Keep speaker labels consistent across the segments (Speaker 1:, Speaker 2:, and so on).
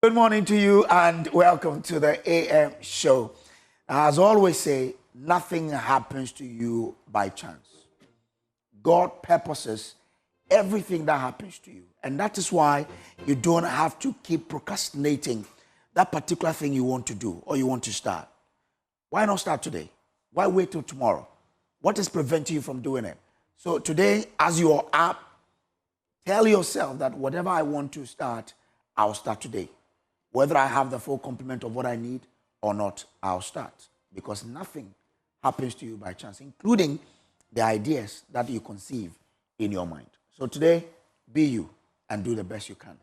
Speaker 1: Good morning to you and welcome to the AM show. As I always say, nothing happens to you by chance. God purposes everything that happens to you. And that is why you don't have to keep procrastinating that particular thing you want to do or you want to start. Why not start today? Why wait till tomorrow? What is preventing you from doing it? So today, as you are up, tell yourself that whatever I want to start, I'll start today. Whether I have the full complement of what I need or not, I'll start. Because nothing happens to you by chance, including the ideas that you conceive in your mind. So today, be you and do the best you can.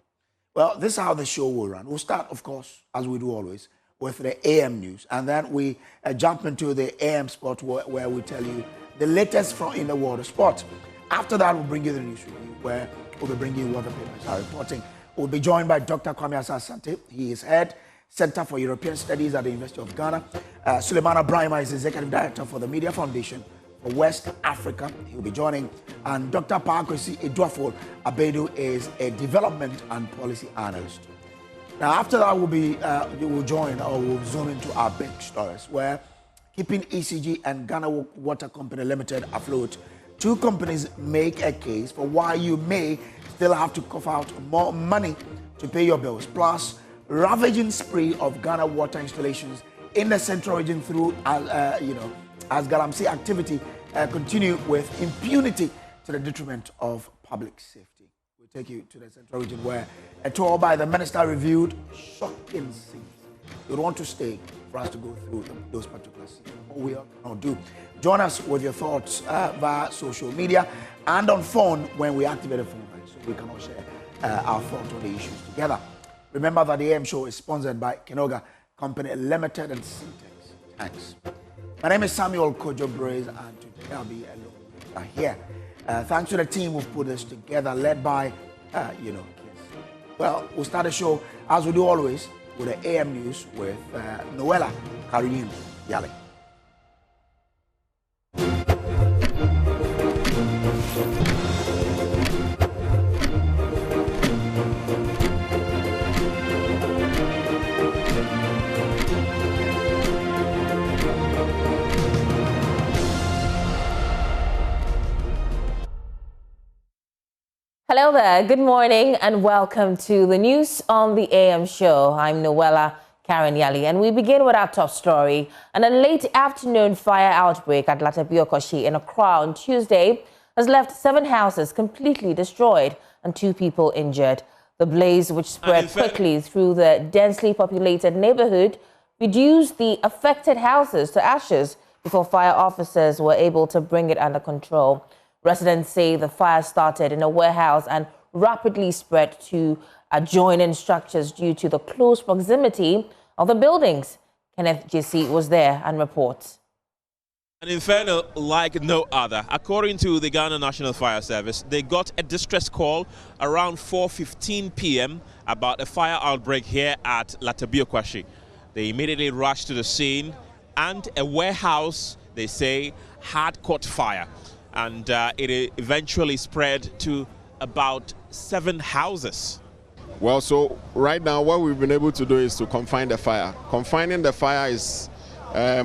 Speaker 1: Well, this is how the show will run. We'll start, of course, as we do always, with the AM news. And then we jump into the AM sport where we tell you the latest from in the world of sport. After that, we'll bring you the news review where we'll be bringing you what the papers are reporting. We'll be joined by Dr. Kwame Asante. He is head Center for European Studies at the University of Ghana. Suleimana Brahima is Executive Director for the Media Foundation for West Africa. He'll be joining. And Dr. Pakwesi Eduafo Abedu is a Development and Policy Analyst. Now, after that, we'll join or we'll zoom into our big stories where keeping ECG and Ghana Water Company Limited afloat, two companies make a case for why you may still have to cough out more money to pay your bills, plus ravaging spree of Ghana water installations in the central region through, as Galamsey activity continue with impunity to the detriment of public safety. We'll take you to the central region where a tour by the minister reviewed shocking scenes. You don't want to stay for us to go through those particular scenes. What we all do. Join us with your thoughts via social media and on phone when we activate the phone line so we can all share our thoughts on the issues together. Remember that the AM show is sponsored by Kenoga Company Limited and Syntex. Thanks. My name is Samuel Kojo Braze and today I'll be alone here. Thanks to the team who've put this together, led by, Kiss. Well, we'll start the show as we do always with the AM news with Noella Karim Yali.
Speaker 2: Hello there, good morning and welcome to the news on the AM show. I'm Noella Karen-Yali and we begin with our top story. And a late afternoon fire outbreak at Latio in Accra on Tuesday has left 7 houses completely destroyed and 2 people injured. The blaze, which spread quickly through the densely populated neighborhood, reduced the affected houses to ashes before fire officers were able to bring it under control. Residents say the fire started in a warehouse and rapidly spread to adjoining structures due to the close proximity of the buildings. Kenneth JC was there and reports.
Speaker 3: An inferno like no other. According to the Ghana National Fire Service, they got a distress call around 4:15 p.m. about a fire outbreak here at Latio. They immediately rushed to the scene and a warehouse, they say, had caught fire. And it eventually spread to about 7 houses.
Speaker 4: Well, so right now what we've been able to do is to confine the fire. Confining the fire is,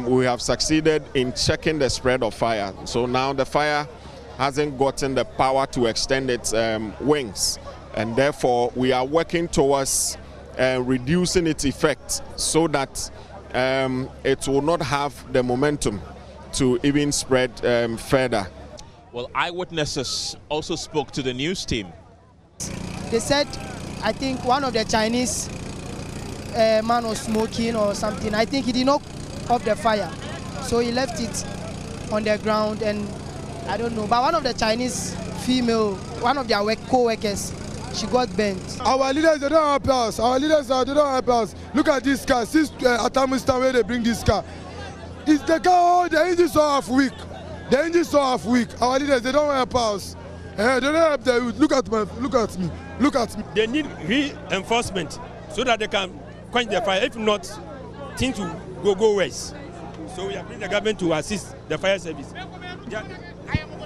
Speaker 4: we have succeeded in checking the spread of fire. So now the fire hasn't gotten the power to extend its wings. And therefore we are working towards reducing its effect so that it will not have the momentum to even spread further.
Speaker 3: Well, eyewitnesses also spoke to the news team.
Speaker 5: They said, I think one of the Chinese man was smoking or something. I think he did not off the fire. So he left it on the ground and I don't know. But one of the Chinese female, one of their co-workers, she got burnt.
Speaker 6: Our leaders, they don't help us. Our leaders, they don't help us. Look at this car. Since Atamustan, where they bring this car. It's the car, the engine is so half weak. The engine is so half weak. Our leaders, they don't help us. They don't help the youth. Look at me. Look at me.
Speaker 7: They need reinforcement so that they can quench the fire. If not, things will go worse. So we are bringing the government to assist the fire service.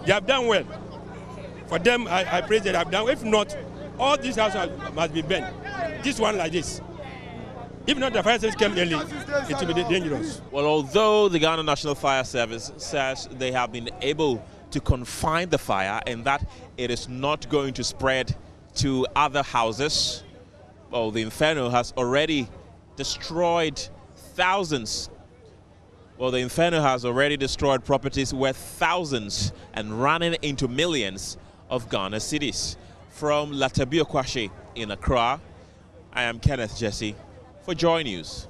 Speaker 7: They have done well. For them, I praise that they have done. If not, all these houses must be burned. This one like this. If not, the fire service came early, it will be dangerous.
Speaker 3: Well, although the Ghana National Fire Service says they have been able to confine the fire and that it is not going to spread to other houses, well, the inferno has already destroyed thousands. Well, the inferno has already destroyed properties worth thousands and running into millions of Ghana cities. From Latio in Accra, I am Kenneth Jesse for Joy News.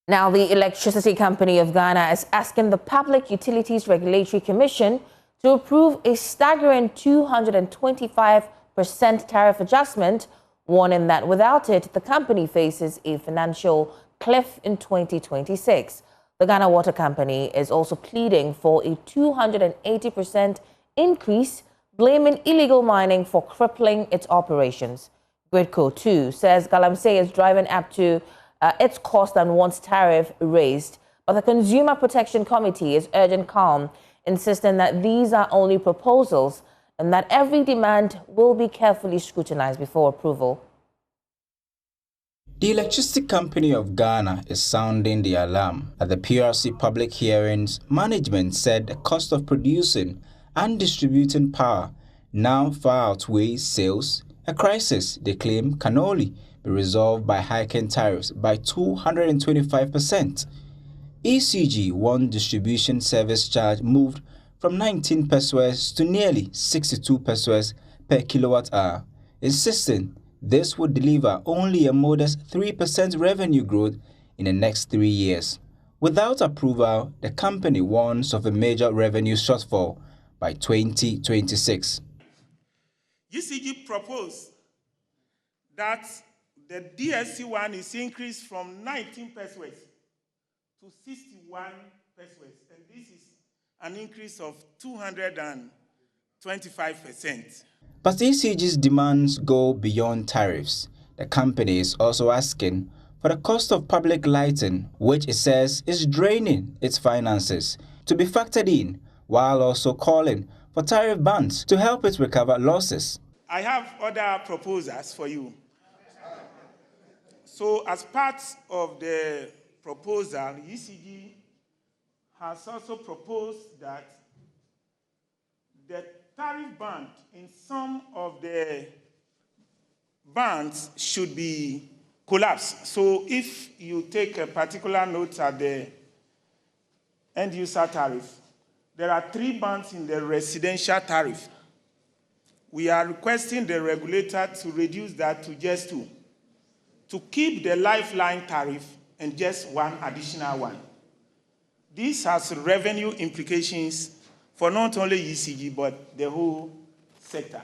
Speaker 2: Now, the Electricity Company of Ghana is asking the Public Utilities Regulatory Commission to approve a staggering 225% tariff adjustment, warning that without it, the company faces a financial cliff in 2026. The Ghana Water Company is also pleading for a 280% increase, blaming illegal mining for crippling its operations. Gridco, too, says Galamsey is driving up to its cost and wants tariff raised. But the Consumer Protection Committee is urging calm, insisting that these are only proposals and that every demand will be carefully scrutinized before approval.
Speaker 8: The Electricity Company of Ghana is sounding the alarm. At the PRC public hearings, management said the cost of producing and distributing power now far outweighs sales, a crisis they claim can only be resolved by hiking tariffs by 225%. ECG one distribution service charge moved from 19 pesos to nearly 62 pesos per kilowatt hour, insisting this would deliver only a modest 3% revenue growth in the next 3 years. Without approval, the company warns of a major revenue shortfall by 2026.
Speaker 9: ICEG proposed that the DSC one is increased from 19 pesos to 61 pesos, and this is an increase of 225%.
Speaker 8: But ECG's demands go beyond tariffs. The company is also asking for the cost of public lighting, which it says is draining its finances, to be factored in, while also calling for tariff bans to help it recover losses.
Speaker 9: I have other proposals for you. So as part of the proposal, ECG has also proposed that the tariff band in some of the bands should be collapsed. So if you take a particular note at the end user tariff, there are 3 bands in the residential tariff. We are requesting the regulator to reduce that to just 2, to keep the lifeline tariff and just 1 additional one. This has revenue implications for not only ECG, but the whole sector.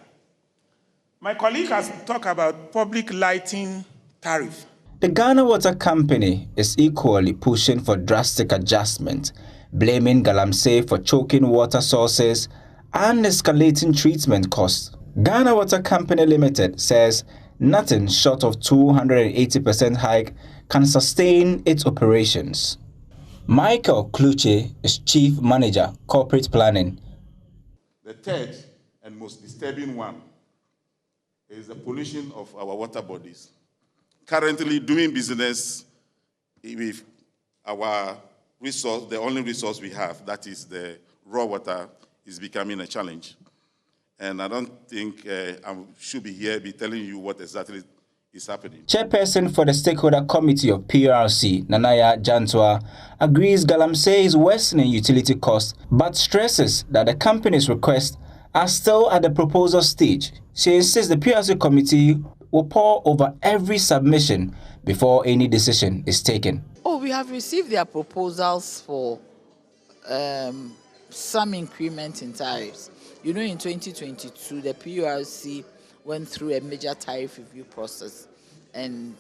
Speaker 9: My colleague has talked about public lighting tariff.
Speaker 8: The Ghana Water Company is equally pushing for drastic adjustment, blaming Galamsey for choking water sources and escalating treatment costs. Ghana Water Company Limited says nothing short of 280% hike can sustain its operations. Michael Kluche is Chief Manager, Corporate Planning.
Speaker 10: The third and most disturbing one is the pollution of our water bodies. Currently doing business with our resource, the only resource we have, that is the raw water, is becoming a challenge. And I don't think I should be here be telling you what exactly is happening.
Speaker 8: Chairperson for the Stakeholder Committee of PRC, Nanaya Jantua, agrees Galamsey is worsening utility costs, but stresses that the company's requests are still at the proposal stage. She insists the PRC committee will pore over every submission before any decision is taken.
Speaker 11: Oh, we have received their proposals for some increment in tariffs. You know, in 2022, the PRC went through a major tariff review process, and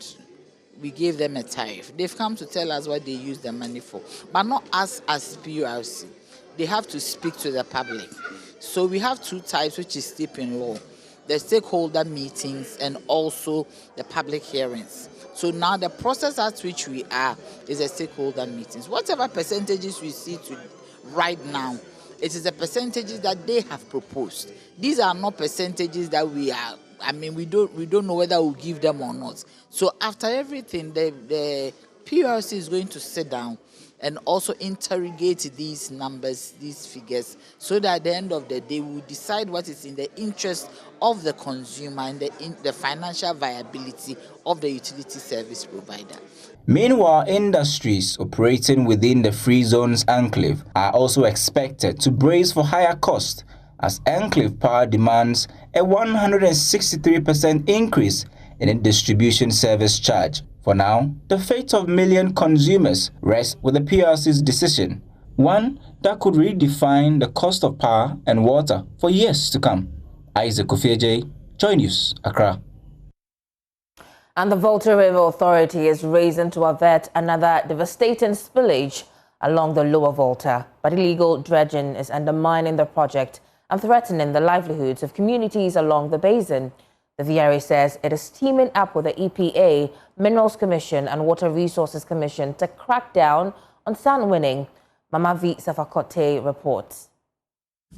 Speaker 11: we gave them a tariff. They've come to tell us what they use the money for, but not us as PRC. They have to speak to the public. So we have 2 types, which is steep in law: the stakeholder meetings and also the public hearings. So now the process at which we are is the stakeholder meetings. Whatever percentages we see right now, it is the percentages that they have proposed. These are not percentages that we are I mean, we don't know whether we'll give them or not. So after everything, the PRC is going to sit down and also interrogate these numbers, these figures, so that at the end of the day, we'll decide what is in the interest of the consumer and the financial viability of the utility service provider.
Speaker 8: Meanwhile, industries operating within the Free Zones enclave are also expected to brace for higher costs as enclave power demands a 163% increase in its distribution service charge. For now, the fate of million consumers rests with the PRC's decision, one that could redefine the cost of power and water for years to come. ICEG, Joy News, Accra.
Speaker 2: And the Volta River Authority is racing to avert another devastating spillage along the lower Volta, but illegal dredging is undermining the project and threatening the livelihoods of communities along the basin. The VRA says it is teaming up with the EPA, Minerals Commission and Water Resources Commission to crack down on sand winning. Mama V. Safakote reports.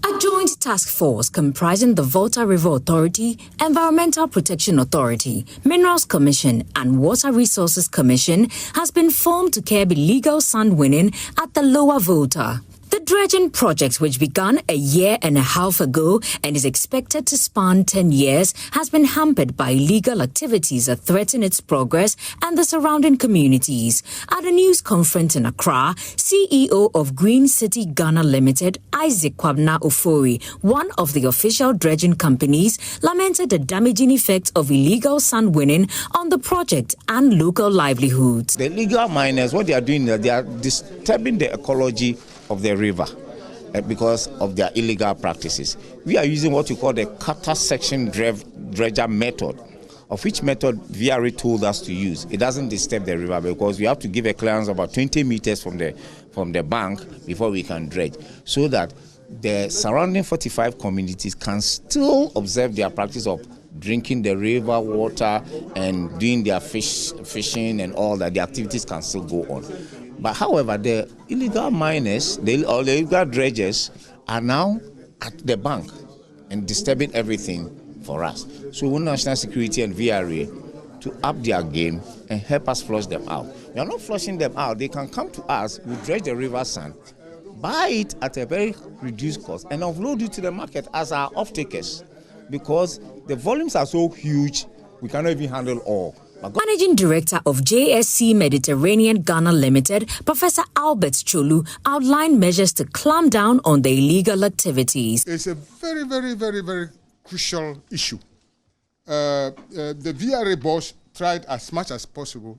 Speaker 12: A joint task force comprising the Volta River Authority, Environmental Protection Authority, Minerals Commission and Water Resources Commission has been formed to curb illegal sand winning at the lower Volta. The dredging project, which began a year and a half ago and is expected to span 10 years, has been hampered by illegal activities that threaten its progress and the surrounding communities. At a news conference in Accra, CEO of Green City Ghana Limited, Isaac Kwabna Ofori, one of the official dredging companies, lamented the damaging effects of illegal sand winning on the project and local livelihoods.
Speaker 13: The illegal miners, what they are doing, they are disturbing the ecology of the river because of their illegal practices. We are using what we call the cutter section dredger method, of which method VRA told us to use. It doesn't disturb the river because we have to give a clearance about 20 meters from the bank before we can dredge, so that the surrounding 45 communities can still observe their practice of drinking the river water and doing their fishing and all that. The activities can still go on. But however, the illegal miners, the illegal dredgers are now at the bank and disturbing everything for us. So we want National Security and VRA to up their game and help us flush them out. We are not flushing them out. They can come to us, we dredge the river sand, buy it at a very reduced cost and offload it to the market as our off-takers, because the volumes are so huge, we cannot even handle all.
Speaker 12: Managing Director of JSC Mediterranean Ghana Limited, Professor Albert Cholu, outlined measures to clamp down on the illegal activities.
Speaker 14: It's a very, very, very, very crucial issue. The VRA boss tried as much as possible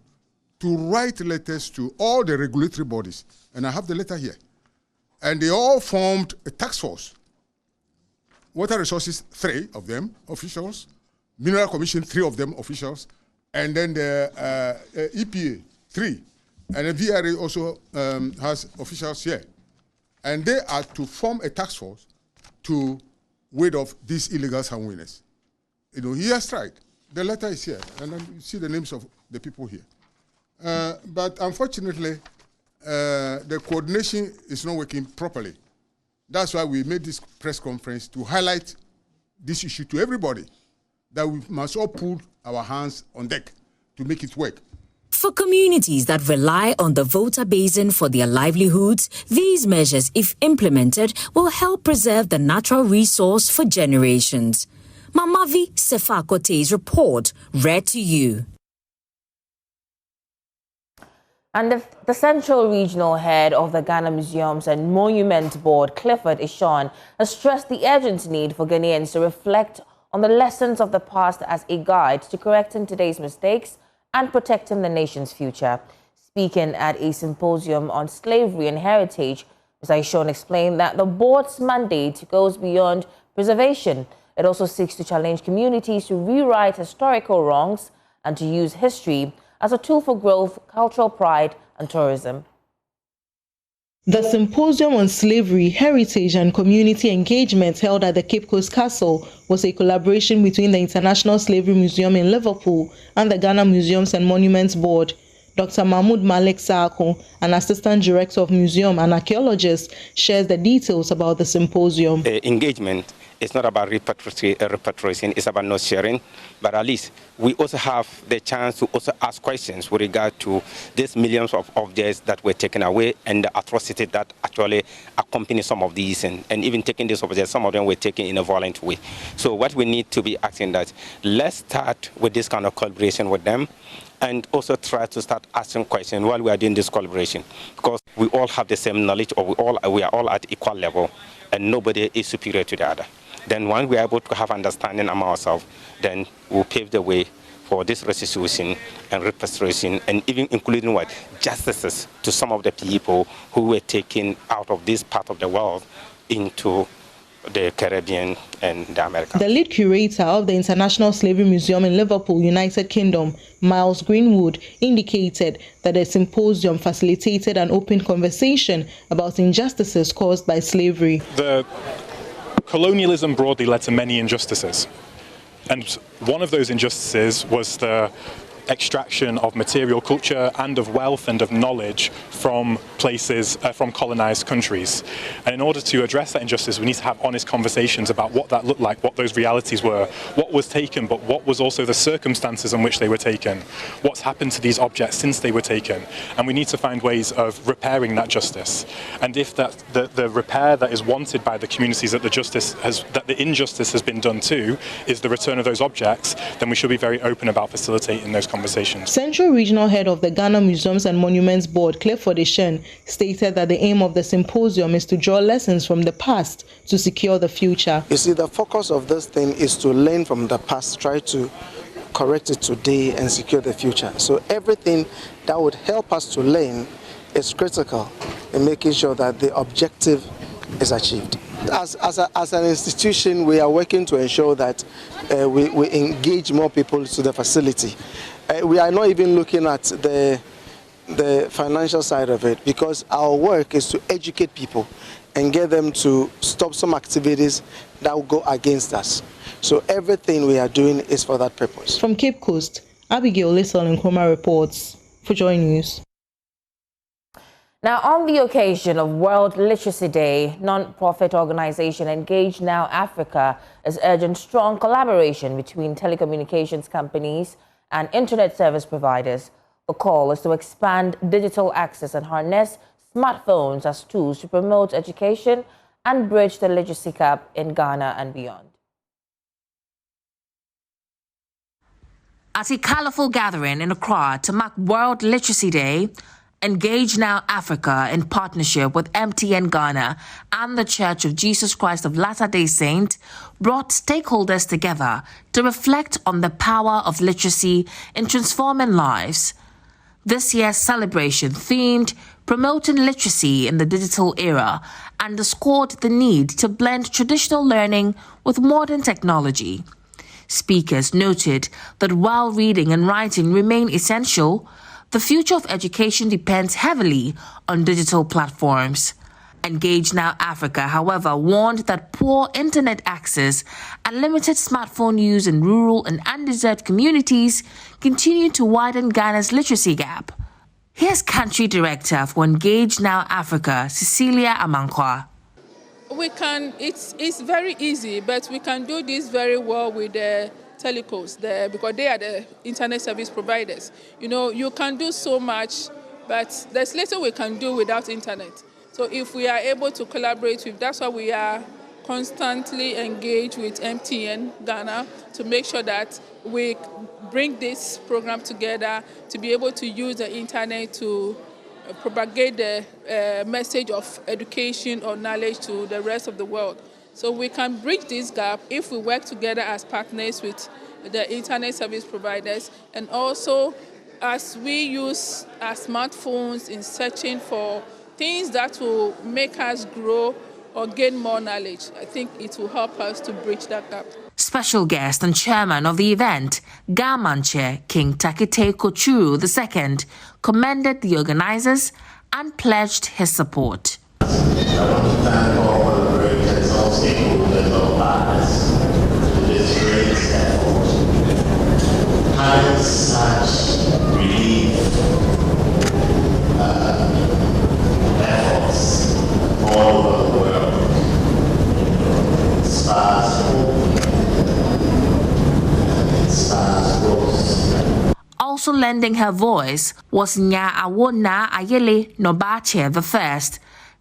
Speaker 14: to write letters to all the regulatory bodies, and I have the letter here. And they all formed a task force. Water Resources, 3 of them officials, Mineral Commission, 3 of them officials, and then the EPA, 3. And the VRA also has officials here. And they are to form a task force to ward off these illegal sand winners. You know, he has tried. The letter is here, and then you see the names of the people here. But unfortunately, the coordination is not working properly. That's why we made this press conference to highlight this issue to everybody, that we must all put our hands on deck to make it work.
Speaker 12: For communities that rely on the Volta Basin for their livelihoods, these measures, if implemented, will help preserve the natural resource for generations. Mamavi Sefakote's report, read to you.
Speaker 2: And the Central Regional Head of the Ghana Museums and Monuments Board, Clifford Ishon, has stressed the urgent need for Ghanaians to reflect on the lessons of the past as a guide to correcting today's mistakes and protecting the nation's future. Speaking at a symposium on slavery and heritage, Mr. Ishon explained that the board's mandate goes beyond preservation. It also seeks to challenge communities to rewrite historical wrongs and to use history as a tool for growth, cultural pride, and tourism.
Speaker 15: The Symposium on Slavery, Heritage and Community Engagement held at the Cape Coast Castle was a collaboration between the International Slavery Museum in Liverpool and the Ghana Museums and Monuments Board. Dr. Mahmoud Malik Saako, an assistant director of museum and archaeologist, shares the details about the symposium.
Speaker 16: Engagement is not about repatriation, it's about not sharing, but at least we also have the chance to also ask questions with regard to these millions of objects that were taken away and the atrocity that actually accompany some of these, and even taking these objects, some of them were taken in a violent way. So what we need to be asking that, let's start with this kind of collaboration with them, and also try to start asking questions while we are doing this collaboration, because we all have the same knowledge, or we are all at equal level, and nobody is superior to the other. Then when we are able to have understanding among ourselves, then we'll pave the way for this restitution and repatriation, and even including what? Justices to some of the people who were taken out of this part of the world into the Caribbean and the Americas.
Speaker 15: The lead curator of the International Slavery Museum in Liverpool, United Kingdom, Miles Greenwood, indicated that the symposium facilitated an open conversation about injustices caused by slavery.
Speaker 17: The colonialism broadly led to many injustices, and one of those injustices was the extraction of material culture and of wealth and of knowledge from places, from colonized countries. And in order to address that injustice, we need to have honest conversations about what that looked like, what those realities were, what was taken, but what was also the circumstances in which they were taken, what's happened to these objects since they were taken. And we need to find ways of repairing that justice. And if that the repair that is wanted by the communities that the injustice has been done to is the return of those objects, then we should be very open about facilitating those conversations.
Speaker 15: Central Regional Head of the Ghana Museums and Monuments Board, Clifford Ishen, stated that the aim of the symposium is to draw lessons from the past to secure the future.
Speaker 18: You see, the focus of this thing is to learn from the past, try to correct it today and secure the future. So everything that would help us to learn is critical in making sure that the objective is achieved. As an institution, we are working to ensure that we engage more people to the facility. We are not even looking at the financial side of it, because our work is to educate people and get them to stop some activities that will go against us. So everything we are doing is for that purpose.
Speaker 15: From Cape Coast, Abigail Lissel Nkrumah reports for Joy News.
Speaker 2: Now, on the occasion of World Literacy Day, non-profit organization Engage Now Africa is urging strong collaboration between telecommunications companies and internet service providers. The call is to expand digital access and harness smartphones as tools to promote education and bridge the literacy gap in Ghana and beyond. At a colorful gathering in Accra to mark World Literacy Day, Engage Now Africa, in partnership with MTN Ghana and the Church of Jesus Christ of Latter-day Saints, brought stakeholders together to reflect on the power of literacy in transforming lives. This year's celebration, themed Promoting Literacy in the Digital Era, underscored the need to blend traditional learning with modern technology. Speakers noted that while reading and writing remain essential, the future of education depends heavily on digital platforms. Engage Now Africa, however, warned that poor internet access and limited smartphone use in rural and undeserved communities continue to widen Ghana's literacy gap. Here's Country Director for Engage Now Africa, Cecilia Amankwa.
Speaker 19: It's very easy, but we can do this very well with the telecos there, because they are the internet service providers. You know, you can do so much, but there's little we can do without internet. So if we are able to collaborate with, that's why we are constantly engaged with MTN Ghana to make sure that we bring this program together to be able to use the internet to propagate the message of education or knowledge to the rest of the world. So we can bridge this gap if we work together as partners with the internet service providers, and also as we use our smartphones in searching for things that will make us grow or gain more knowledge. I think it will help us to bridge that gap.
Speaker 2: Special guest and chairman of the event, Gamanche King Takite Kochuru II, commended the organizers and pledged his support.
Speaker 20: I want to thank all collaborators, all stakeholders, all partners for this great effort. Having such relief
Speaker 12: also lending her voice was Nya Awona Ayele Nobache I,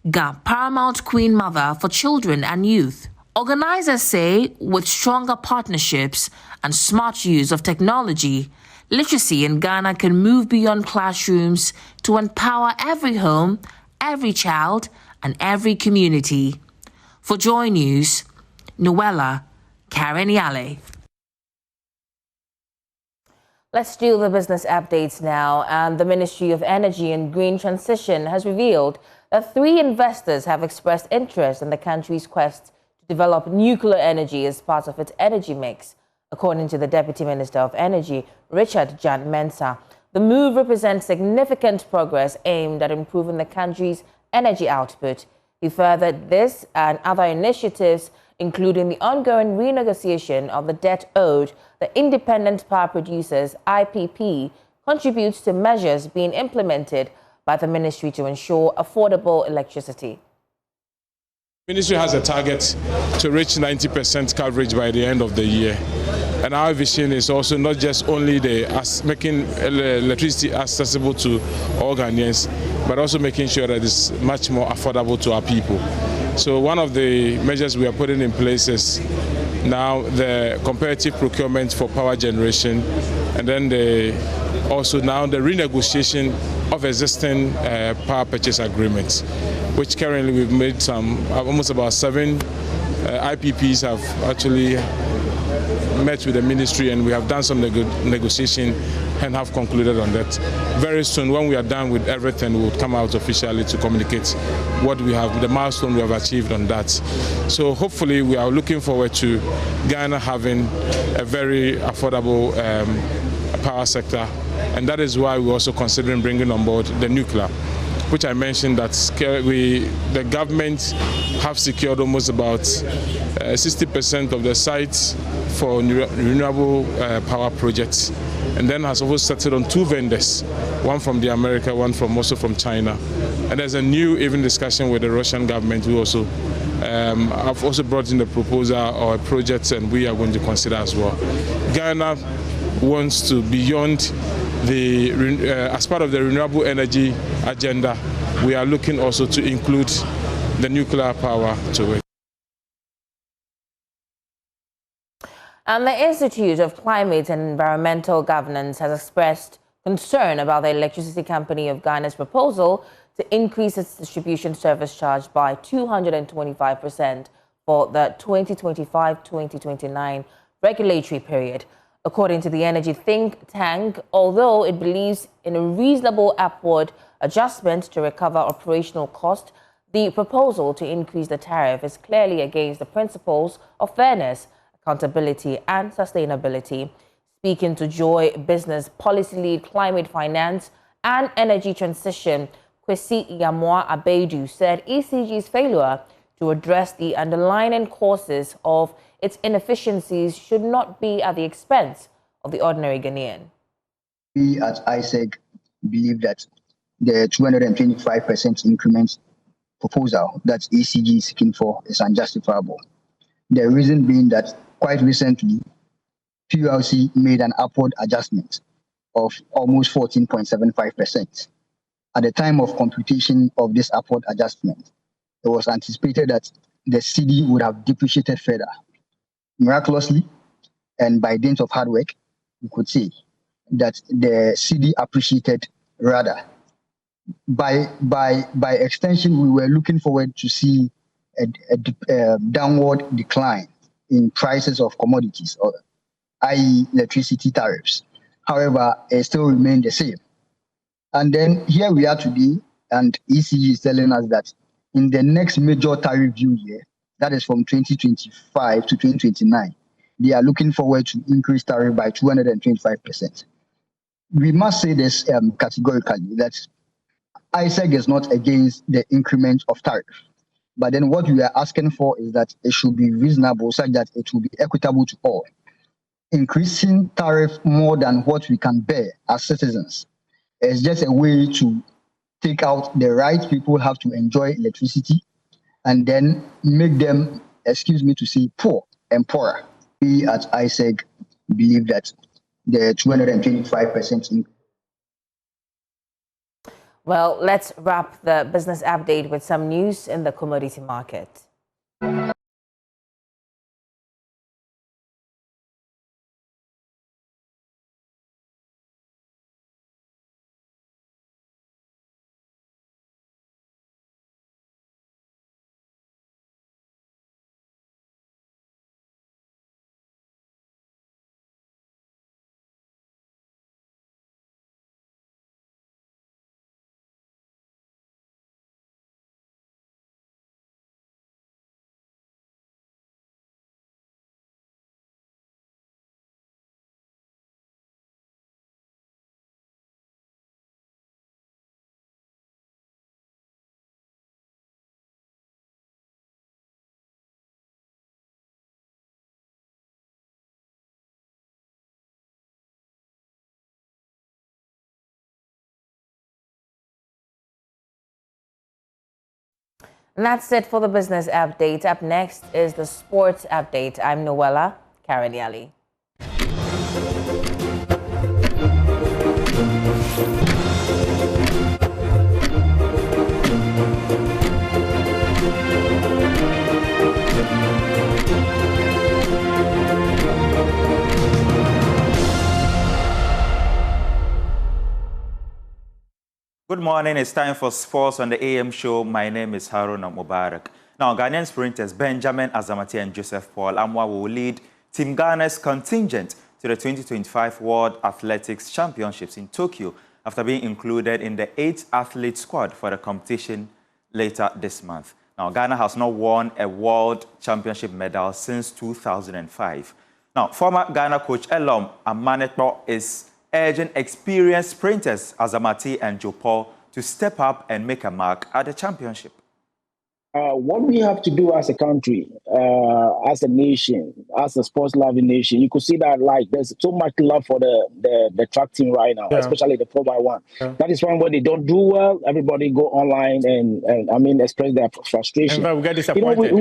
Speaker 12: Ga Paramount Queen Mother for Children and Youth. Organizers say with stronger partnerships and smart use of technology, literacy in Ghana can move beyond classrooms to empower every home, every child, and every community. For Joy News, Noella Karen-Yale.
Speaker 2: Let's do the business updates now. And the Ministry of Energy and Green Transition has revealed that 3 investors have expressed interest in the country's quest to develop nuclear energy as part of its energy mix. According to the Deputy Minister of Energy, Richard Jan Mensah, the move represents significant progress aimed at improving the country's energy output. He furthered this and other initiatives, including the ongoing renegotiation of the debt owed the Independent Power Producers, IPP, contributes to measures being implemented by the ministry to ensure affordable electricity.
Speaker 21: The ministry has a target to reach 90% coverage by the end of the year. And our vision is also not just only making electricity accessible to all Ghanaians, but also making sure that it's much more affordable to our people. So one of the measures we are putting in place is now the competitive procurement for power generation, and then also now the renegotiation of existing power purchase agreements, which currently we've made almost about 7 IPPs have actually met with the ministry, and we have done some negotiation and have concluded on that. Very soon, when we are done with everything, we will come out officially to communicate what we have, the milestone we have achieved on that. So hopefully we are looking forward to Ghana having a very affordable power sector, and that is why we're also considering bringing on board the nuclear, which I mentioned that the government have secured almost about 60% of the sites for renewable power projects, and then has also started on 2 vendors, one from America, one also from China. And there's a new even discussion with the Russian government who also have also brought in a proposal or a project, and we are going to consider as well. Ghana wants to, beyond as part of the renewable energy agenda, we are looking also to include the nuclear power to it.
Speaker 2: And the Institute of Climate and Environmental Governance has expressed concern about the Electricity Company of Ghana's proposal to increase its distribution service charge by 225% for the 2025-2029 regulatory period. According to the energy think tank, although it believes in a reasonable upward adjustment to recover operational cost, the proposal to increase the tariff is clearly against the principles of fairness, accountability and sustainability. Speaking to Joy Business Policy Lead Climate Finance and Energy Transition, Kwesi Yamoa Abedu said ECG's failure to address the underlying causes of its inefficiencies should not be at the expense of the ordinary Ghanaian.
Speaker 22: We at ICEG believe that the 225% increment proposal that ECG is seeking for is unjustifiable. The reason being that quite recently, PLC made an upward adjustment of almost 14.75%. At the time of computation of this upward adjustment, it was anticipated that the cedi would have depreciated further. Miraculously, and by dint of hard work, we could say that the cedi appreciated rather. By extension, we were looking forward to see a downward decline in prices of commodities, i.e. electricity tariffs. However, it still remained the same. And then here we are today, and ECG is telling us that in the next major tariff review year, that is from 2025 to 2029, they are looking forward to increase tariff by 225%. We must say this categorically, that ICEG is not against the increment of tariff. But then what we are asking for is that it should be reasonable such that it will be equitable to all. Increasing tariff more than what we can bear as citizens is just a way to take out the right people have to enjoy electricity and then make them, excuse me to say, poor and poorer. We at ICEG believe that the 225%
Speaker 2: Well, let's wrap the business update with some news in the commodity market. And that's it for the business update. Up next is the sports update. I'm Noella Karanyali.
Speaker 1: Good morning. It's time for sports on the AM show. My name is Haruna Mubarak. Now, Ghanaian sprinters Benjamin Azamati and Joseph Paul Amwa will lead Team Ghana's contingent to the 2025 World Athletics Championships in Tokyo after being included in the 8-athlete squad for the competition later this month. Now, Ghana has not won a World Championship medal since 2005. Now, former Ghana coach Elom Amaneto is urging experienced sprinters Azamati and Joe Paul to step up and make a mark at the championship.
Speaker 4: What we have to do as a country, as a nation, as a sports-loving nation, you could see that like there's so much love for the track team right now, especially the 4x1. That is why when they don't do well, everybody go online and I mean express their frustration.
Speaker 1: And we get disappointed.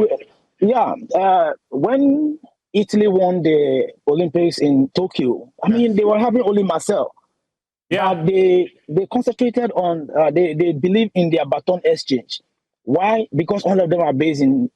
Speaker 4: When Italy won the Olympics in Tokyo, I mean they were having only Marcel. But they concentrated on they believe in their baton exchange. Why? Because all of them are based in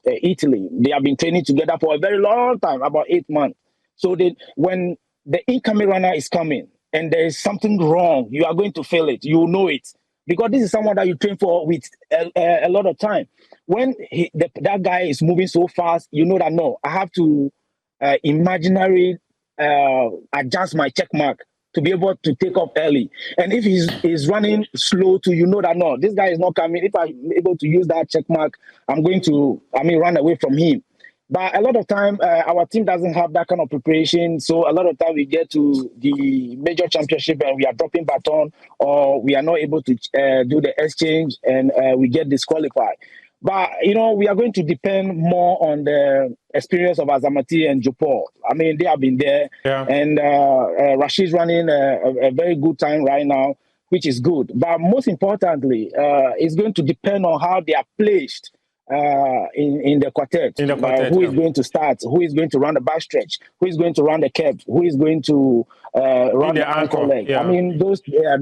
Speaker 4: Italy. They have been training together for a very long time, about 8 months. So when the incoming runner is coming and there is something wrong, you are going to feel it. You know it. Because this is someone that you train for with a lot of time. When that guy is moving so fast, you know that, no, I have to imaginary adjust my check mark to be able to take off early. And if he's running slow too, you know that, no, this guy is not coming. If I'm able to use that check mark, I'm going to, run away from him. But a lot of time, our team doesn't have that kind of preparation. So a lot of time we get to the major championship and we are dropping baton, or we are not able to do the exchange and we get disqualified. But, we are going to depend more on the experience of Azamati and Jopor. I mean, they have been there. And Rashid's running a very good time right now, which is good. But most importantly, it's going to depend on how they are placed in the quartet. Who is going to start? Who is going to run the backstretch? Who is going to run the curve? Who is going to run the ankle leg? I mean,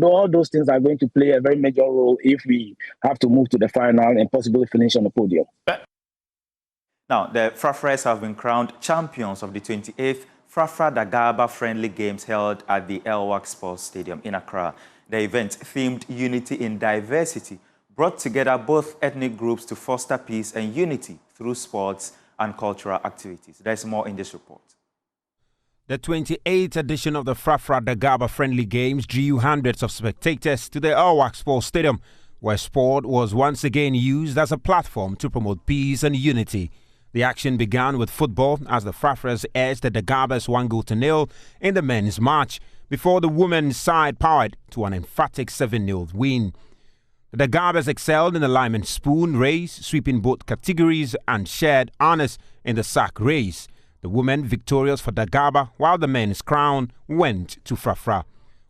Speaker 4: all those things are going to play a very major role if we have to move to the final and possibly finish on the podium.
Speaker 1: Now, the Frafras have been crowned champions of the 28th Frafra Dagaaba Friendly Games held at the Elwak Sports Stadium in Accra. The event, themed Unity in Diversity, brought together both ethnic groups to foster peace and unity through sports and cultural activities. There's more in this report.
Speaker 23: The 28th edition of the Frafra Dagaaba Friendly Games drew hundreds of spectators to the Elwak Sports Stadium, where sport was once again used as a platform to promote peace and unity. The action began with football as the Frafras edged the Dagaabas 1-0 in the men's match, before the women's side powered to an emphatic 7-0 win. The Dagaabas excelled in the lime and spoon race, sweeping both categories, and shared honors in the sack race. The women victorious for Dagaaba, while the men's crown went to Frafra.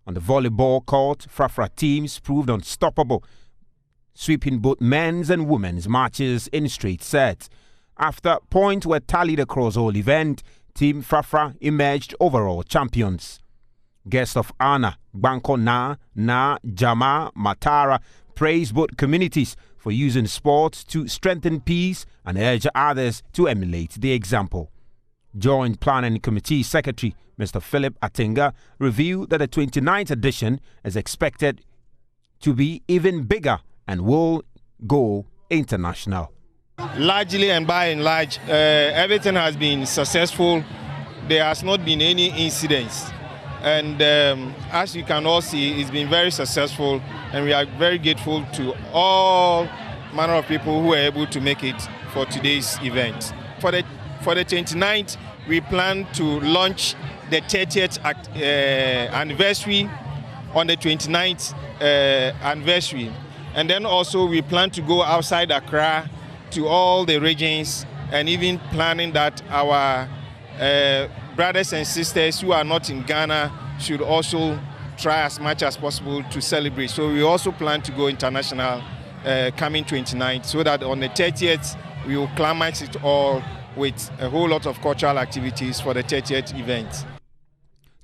Speaker 23: On the volleyball court, Frafra teams proved unstoppable, sweeping both men's and women's matches in straight sets. After points were tallied across all event, Team Frafra emerged overall champions. Guest of honor, Banko Na, Jama, Matara, praised both communities for using sports to strengthen peace and urge others to emulate the example. Joint Planning Committee Secretary Mr. Philip Atinga revealed that the 29th edition is expected to be even bigger and will go international.
Speaker 5: Largely and by and large, everything has been successful. There has not been any incidents. And as you can all see, it's been very successful, and we are very grateful to all manner of people who were able to make it for today's event. For the 29th, we plan to launch the 30th anniversary on the 29th anniversary. And then also we plan to go outside Accra to all the regions, and even planning that our brothers and sisters who are not in Ghana should also try as much as possible to celebrate. So we also plan to go international coming 29th, so that on the 30th we will climax it all with a whole lot of cultural activities for the 30th event.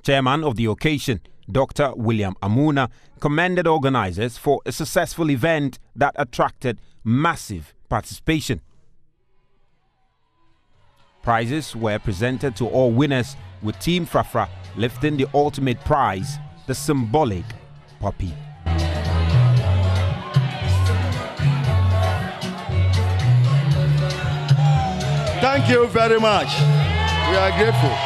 Speaker 23: Chairman of the occasion, Dr. William Amuna, commended organizers for a successful event that attracted massive participation. Prizes were presented to all winners, with Team Frafra lifting the ultimate prize, the symbolic puppy.
Speaker 6: Thank you very much. We are grateful.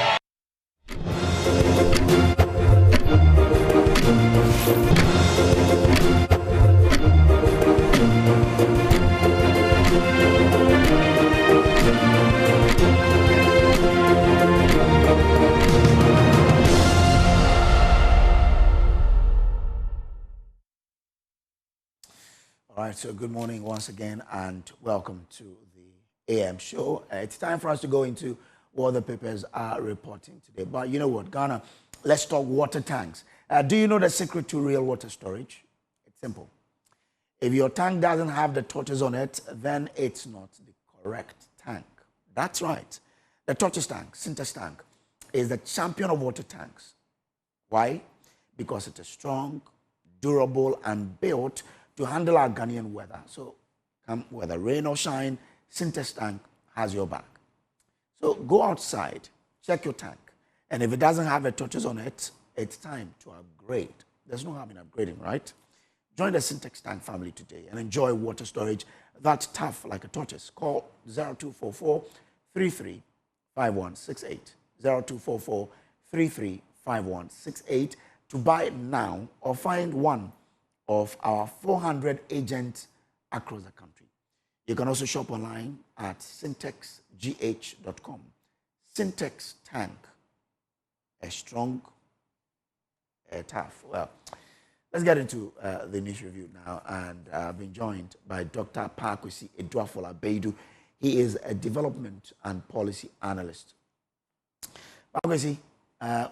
Speaker 7: All right, so good morning once again and welcome to the AM show. It's time for us to go into what the papers are reporting today. But you know what, Ghana, let's talk water tanks. Do you know the secret to real water storage? It's simple. If your tank doesn't have the torches on it, then it's not the correct tank. That's right. The torches tank, Sintex tank, is the champion of water tanks. Why? Because it is strong, durable, and built to handle our Ghanaian weather. So whether rain or shine, Sintex tank has your back. So go outside, check your tank, and if it doesn't have the torches on it, it's time to upgrade. There's no harm in upgrading, right? Join the Sintex tank family today and enjoy water storage that's tough like a tortoise. Call 0244 33 5168. 0244 33 5168 to buy it now or find one of our 400 agents across the country. You can also shop online at syntexgh.com. Sintex tank, a strong, a tough. Well, let's get into the news review now, and I've been joined by Dr. Pakwesi Eduafola Beidu. He is a development and policy analyst. Pakwesi,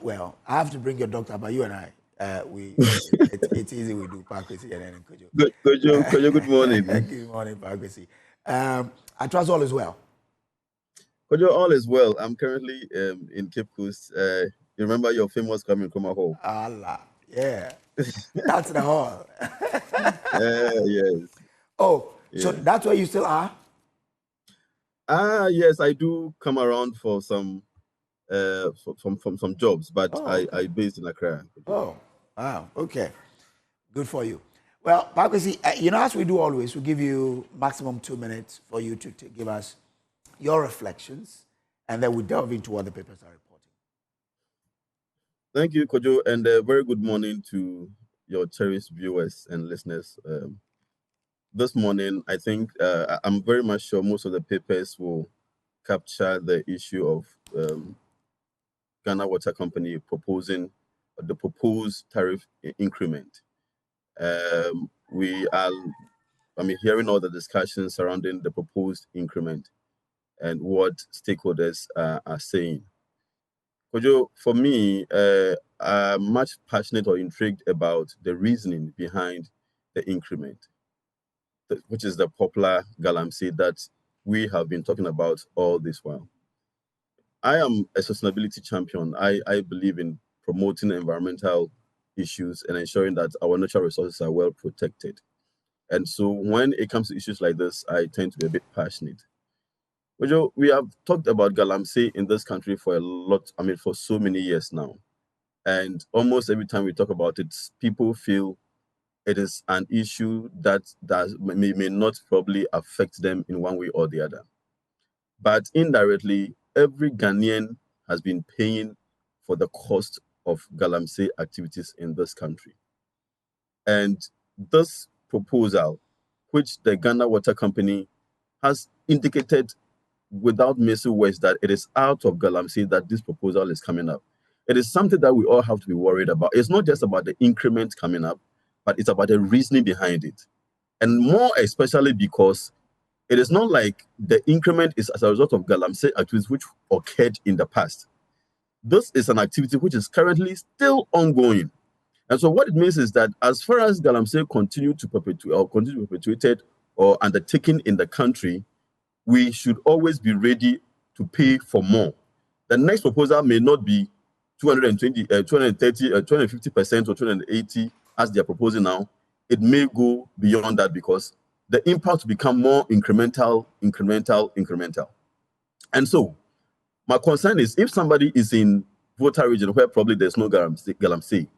Speaker 7: well, I have to bring your doctor, but you and I, it's easy. We do Pakwesi and then Kojo.
Speaker 24: Kojo, good morning.
Speaker 7: Good morning, Pakwesi. I trust all is well.
Speaker 24: Kojo, all is well. I'm currently in Cape Coast. You remember your famous coming from a hall?
Speaker 7: Allah, yeah. That's the hall.
Speaker 24: Yes.
Speaker 7: Oh,
Speaker 24: yeah.
Speaker 7: So that's where you still are?
Speaker 24: Yes, I do come around for some from some jobs, but I based in Accra.
Speaker 7: Oh, wow. Okay. Good for you. Well, Pakwesi, you know, as we do always, we give you maximum 2 minutes for you to give us your reflections, and then we delve into what the papers are reporting.
Speaker 24: Thank you, Kojo, and a very good morning to your cherished viewers and listeners. This morning, I think I'm very much sure most of the papers will capture the issue of Ghana Water Company proposing the proposed tariff increment. We are, hearing all the discussions surrounding the proposed increment and what stakeholders are saying. Kojo, for me, I'm much passionate or intrigued about the reasoning behind the increment, which is the popular Galamsey that we have been talking about all this while. I am a sustainability champion. I believe in promoting environmental issues and ensuring that our natural resources are well protected. And so when it comes to issues like this, I tend to be a bit passionate. We have talked about Galamsey in this country for for so many years now. And almost every time we talk about it, people feel it is an issue that may not probably affect them in one way or the other. But indirectly, every Ghanaian has been paying for the cost of Galamsey activities in this country. And this proposal, which the Ghana Water Company has indicated without missing words that it is out of Galamsey that this proposal is coming up. It is something that we all have to be worried about. It's not just about the increment coming up, but it's about the reasoning behind it. And more especially because it is not like the increment is as a result of Galamsey activities which occurred in the past. This is an activity which is currently still ongoing. And so what it means is that as far as Galamsey continue to be perpetuated or undertaken in the country, we should always be ready to pay for more. The next proposal may not be 230, 250% or 280 as they are proposing now. It may go beyond that because the impact will become more incremental. And so my concern is if somebody is in Volta region where probably there's no Galamsey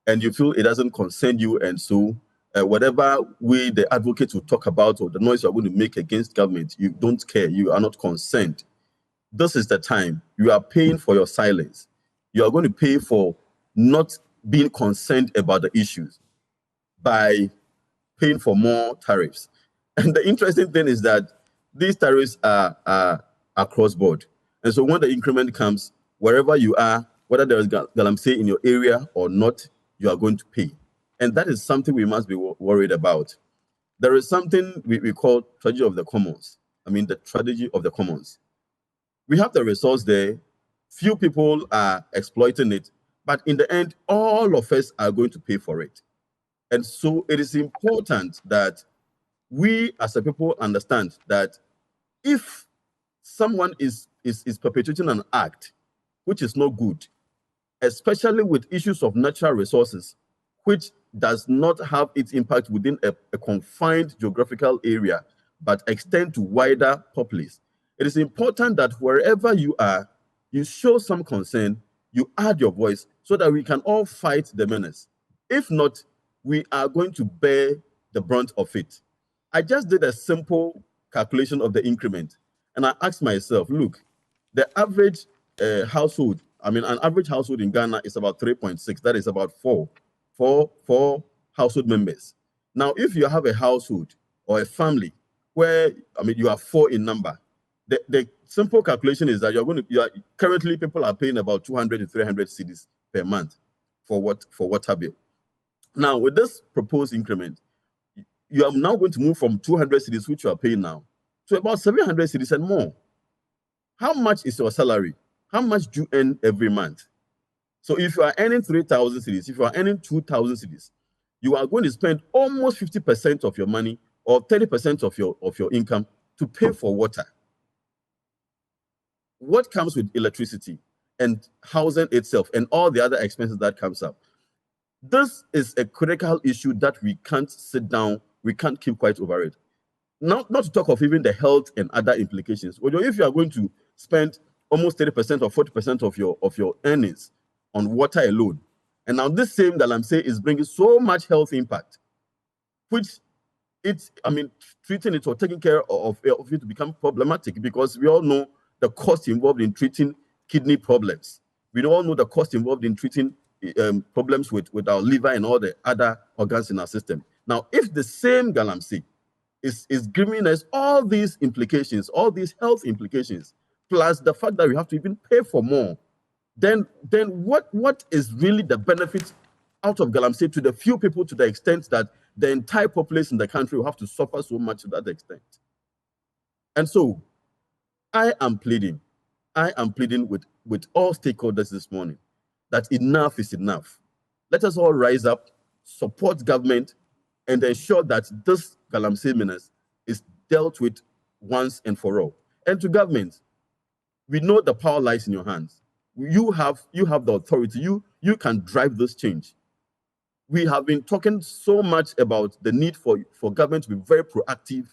Speaker 24: and you feel it doesn't concern you, and so whatever way the advocates will talk about or the noise you're going to make against government, you don't care, you are not concerned. This is the time. You are paying for your silence. You are going to pay for not being concerned about the issues by paying for more tariffs. And the interesting thing is that these tariffs are cross-board. And so when the increment comes, wherever you are, whether there is Galamsey in your area or not, you are going to pay. And that is something we must be worried about. There is something we call tragedy of the commons. The tragedy of the commons. We have the resource there. Few people are exploiting it. But in the end, all of us are going to pay for it. And so it is important that we as a people understand that if someone is perpetrating an act which is not good, especially with issues of natural resources, which does not have its impact within a confined geographical area, but extend to wider populace. It is important that wherever you are, you show some concern, you add your voice so that we can all fight the menace. If not, we are going to bear the brunt of it. I just did a simple calculation of the increment, and I asked myself, look, the average household, an average household in Ghana is about 3.6. That is about four household members. Now, if you have a household or a family where, you are 4 in number, the simple calculation is that currently people are paying about 200 to 300 cedis per month for water bill. Now, with this proposed increment, you are now going to move from 200 cedis, which you are paying now, to about 700 cedis and more. How much is your salary? How much do you earn every month? So if you are earning 3,000 cedis, if you are earning 2,000 cedis, you are going to spend almost 50% of your money or 30% of your income to pay for water. What comes with electricity and housing itself and all the other expenses that comes up? This is a critical issue that we can't sit down, we can't keep quiet over it. Not to talk of even the health and other implications. If you are going to spend almost 30% or 40% of your earnings on water alone, and now this same Galamsey is bringing so much health impact, which treating it or taking care of it to become problematic, because we all know the cost involved in treating kidney problems. We all know the cost involved in treating problems with our liver and all the other organs in our system. Now, if the same Galamsey is giving us all these implications, all these health implications, plus the fact that we have to even pay for more, then what is really the benefit out of Galamsey to the few people, to the extent that the entire population in the country will have to suffer so much to that extent? And so I am pleading with all stakeholders this morning that enough is enough. Let us all rise up, support government, and ensure that this Galamsey menace is dealt with once and for all. And to government, we know the power lies in your hands. you have the authority. You can drive this change. We have been talking so much about the need for government to be very proactive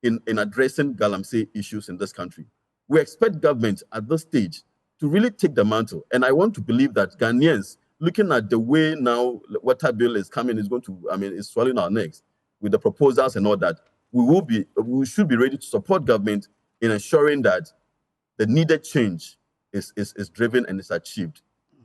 Speaker 24: in addressing Galamsey issues in this country. We expect government at this stage to really take the mantle. And I want to believe that Ghanaians, looking at the way now water bill is coming, is going to, is swallowing our necks with the proposals and all that, we should be ready to support government in ensuring that the needed change is driven and is achieved.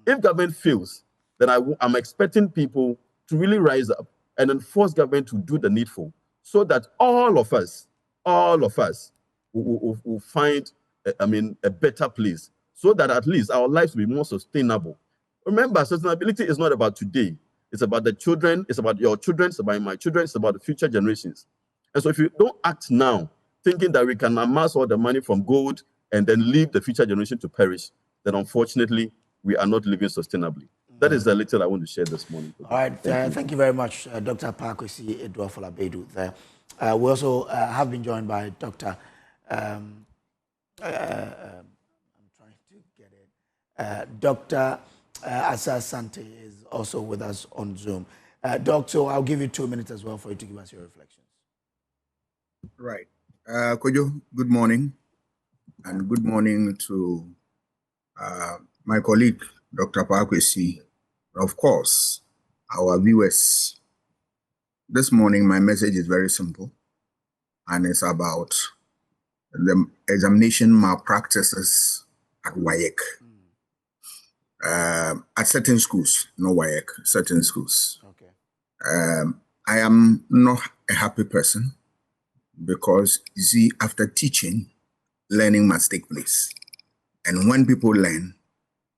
Speaker 24: If government fails, then I'm expecting people to really rise up and enforce government to do the needful, so that all of us will find, a better place, so that at least our lives will be more sustainable. Remember, sustainability is not about today. It's about the children. It's about your children. It's about my children. It's about the future generations. And so if you don't act now, thinking that we can amass all the money from gold and then leave the future generation to perish, then unfortunately, we are not living sustainably. That is the little I want to share this morning.
Speaker 7: All right. Thank you very much, Dr. Pakwesi Edwafolabedu. We also have been joined by Dr. I'm trying to get it. Dr. Asa Sante is also with us on Zoom. Doctor, I'll give you 2 minutes as well for you to give us your reflections.
Speaker 3: Right. Kojo, good morning. And good morning to my colleague, Dr. Pakwesi. Of course, our viewers. This morning, my message is very simple, and it's about the examination malpractices at WAEC. At certain schools, no WAEC, certain schools.
Speaker 7: Okay.
Speaker 3: I am not a happy person because, you see, after teaching, learning must take place. And when people learn,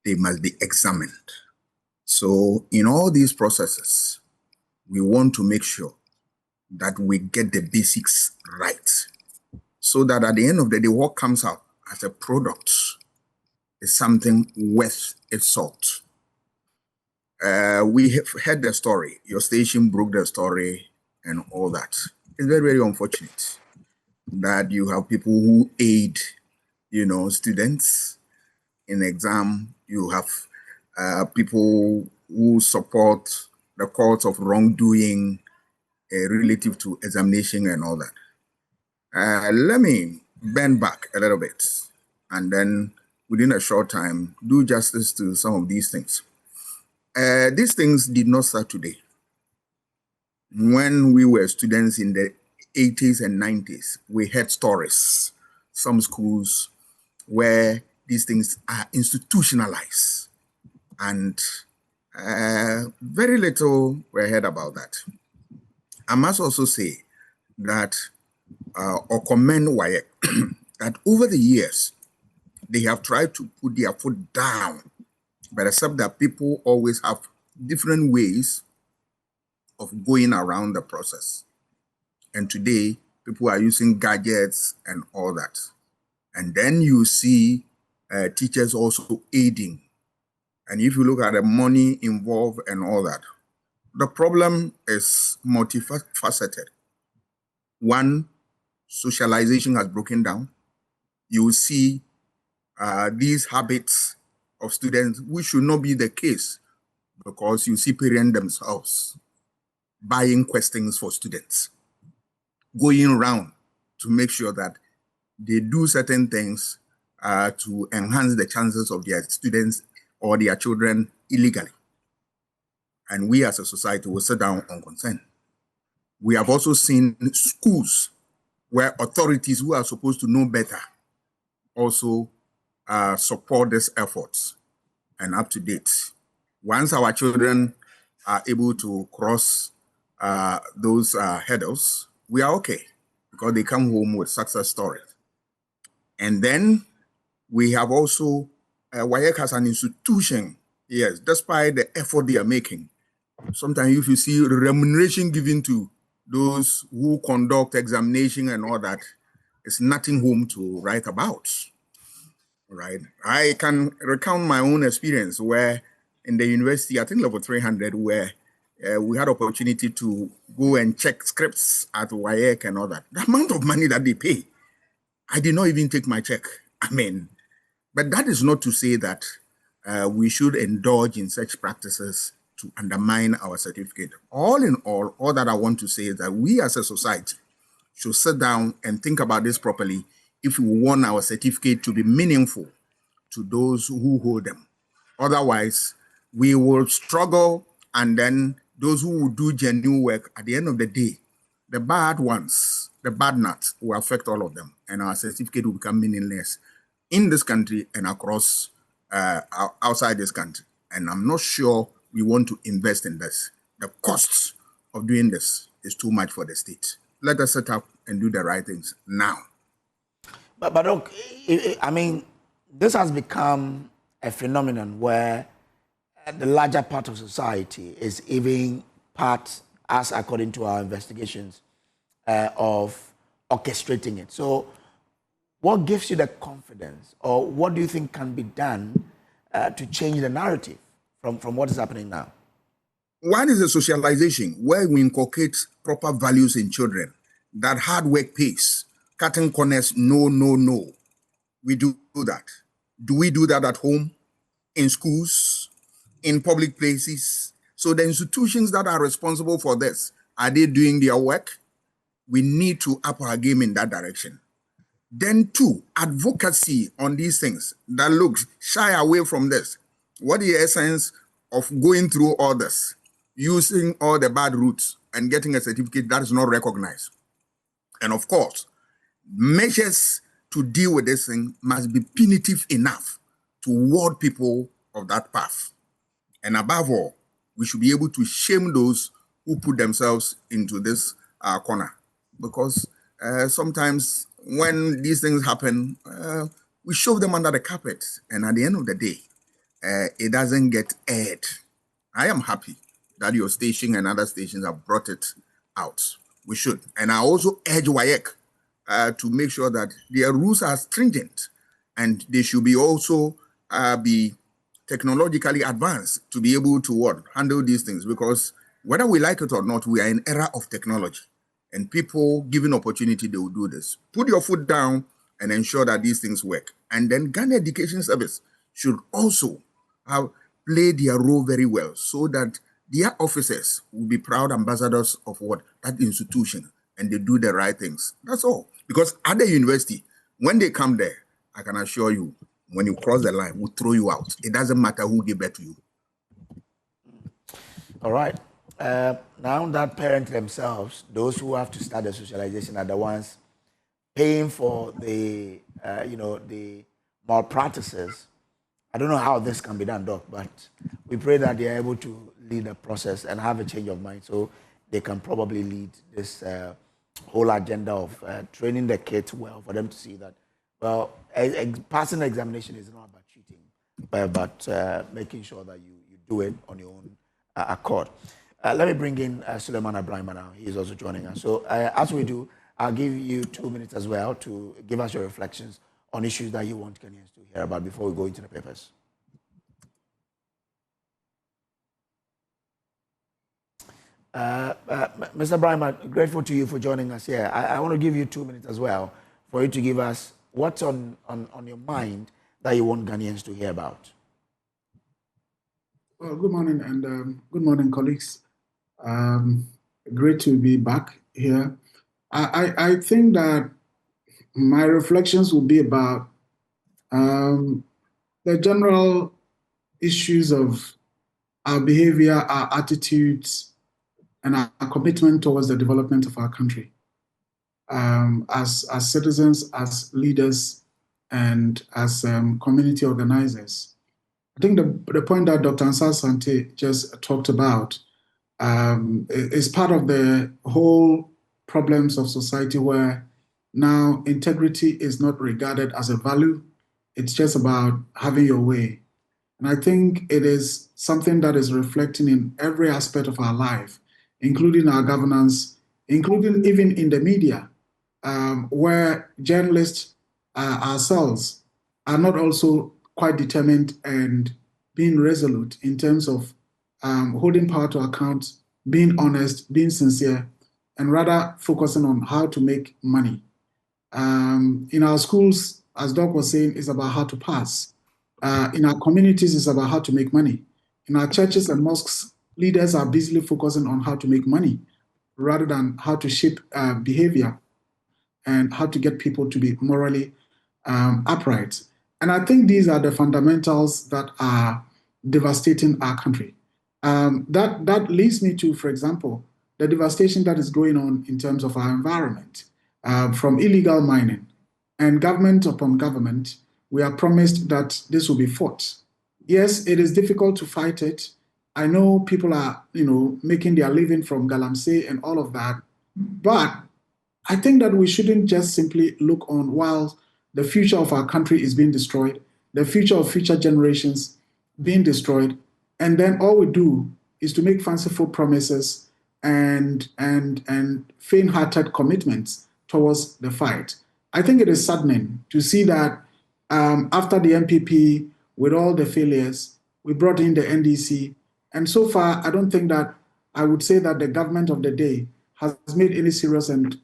Speaker 3: they must be examined. So in all these processes, we want to make sure that we get the basics right, so that at the end of the day, what comes out as a product is something worth its salt. We have heard the story. Your station broke the story and all that. It's very, very unfortunate that you have people who aid, students in exam. You have people who support the cause of wrongdoing relative to examination and all that. Let me bend back a little bit and then within a short time do justice to some of these things. These things did not start today. When we were students in the 80s and 90s, we heard stories, some schools where these things are institutionalized, and very little were heard about that. I must also say that, or commend WAEC, that over the years, they have tried to put their foot down, but except that people always have different ways of going around the process. And today, people are using gadgets and all that. And then you see teachers also aiding. And if you look at the money involved and all that, the problem is multifaceted. One, socialization has broken down. You see these habits of students, which should not be the case, because you see parents themselves buying questions for students, going around to make sure that they do certain things to enhance the chances of their students or their children illegally. And we as a society will sit down on concern. We have also seen schools where authorities who are supposed to know better also support these efforts and up to date. Once our children are able to cross those hurdles, we are okay, because they come home with success stories. And then we have also, WAEC as an institution, yes, despite the effort they are making. Sometimes if you see remuneration given to those who conduct examination and all that, it's nothing home to write about, right? I can recount my own experience where in the university, I think level 300, where we had opportunity to go and check scripts at WAEC and all that. The amount of money that they pay, I did not even take my check. But that is not to say that we should indulge in such practices to undermine our certificate. All in all that I want to say is that we as a society should sit down and think about this properly if we want our certificate to be meaningful to those who hold them. Otherwise, we will struggle, and then those who will do genuine work, at the end of the day, the bad ones, the bad nuts, will affect all of them, and our certificate will become meaningless in this country and across outside this country. And I'm not sure we want to invest in this. The costs of doing this is too much for the state. Let us set up and do the right things now.
Speaker 7: But look, I mean, this has become a phenomenon where the larger part of society is even part, as according to our investigations, of orchestrating it. So what gives you the confidence, or what do you think can be done to change the narrative from what is happening now?
Speaker 3: One is the socialization, where we inculcate proper values in children, that hard work pays, cutting corners, no. We do that. Do we do that at home, in schools, in public places? So the institutions that are responsible for this, are they doing their work? We need to up our game in that direction. Then 2, advocacy on these things that looks shy away from this. What is the essence of going through all this, using all the bad routes and getting a certificate that is not recognized? And of course, measures to deal with this thing must be punitive enough to ward people of that path. And above all, we should be able to shame those who put themselves into this corner. Because sometimes when these things happen, we shove them under the carpet. And at the end of the day, it doesn't get aired. I am happy that your station and other stations have brought it out. We should. And I also urge WAEC to make sure that their rules are stringent, and they should be also be technologically advanced to be able to handle these things. Because whether we like it or not, we are in an era of technology, and people given opportunity, they will do this. Put your foot down and ensure that these things work. And then Ghana Education Service should also play their role very well, so that their officers will be proud ambassadors of that institution, and they do the right things. That's all. Because at the university, when they come there, I can assure you, when you cross the line, we'll throw you out. It doesn't matter who gave birth to you.
Speaker 7: All right. Now that parents themselves, those who have to start the socialization, are the ones paying for the, the malpractices. I don't know how this can be done, Doc, but we pray that they are able to lead the process and have a change of mind, so they can probably lead this whole agenda of training the kids well, for them to see that, well, passing the examination is not about cheating, but making sure that you do it on your own accord. Let me bring in Suleiman Abrahima now. He is also joining us. So as we do, I'll give you 2 minutes as well to give us your reflections on issues that you want Ghanaians to hear about before we go into the papers. Mr. Brahma, grateful to you for joining us here. I want to give you 2 minutes as well for you to give us what's on your mind that you want Ghanaians to hear about.
Speaker 8: Well, good morning, and good morning, colleagues. Great to be back here. I think that my reflections will be about the general issues of our behavior, our attitudes, and our commitment towards the development of our country. As citizens, as leaders, and as community organizers. I think the point that Dr. Ansar Sante just talked about is part of the whole problems of society, where now integrity is not regarded as a value. It's just about having your way. And I think it is something that is reflecting in every aspect of our life, including our governance, including even in the media, where journalists ourselves are not also quite determined and being resolute in terms of holding power to account, being honest, being sincere, and rather focusing on how to make money. In our schools, as Doc was saying, it's about how to pass. In our communities, it's about how to make money. In our churches and mosques, leaders are busily focusing on how to make money rather than how to shape behavior and how to get people to be morally upright. And I think these are the fundamentals that are devastating our country. That leads me to, for example, the devastation that is going on in terms of our environment, from illegal mining. And government upon government, we are promised that this will be fought. Yes, it is difficult to fight it. I know people are, making their living from Galamsey and all of that. But I think that we shouldn't just simply look on while the future of our country is being destroyed, the future of future generations being destroyed, and then all we do is to make fanciful promises and faint-hearted commitments towards the fight. I think it is saddening to see that after the MPP, with all the failures, we brought in the NDC, and so far, I don't think that I would say that the government of the day has made any serious and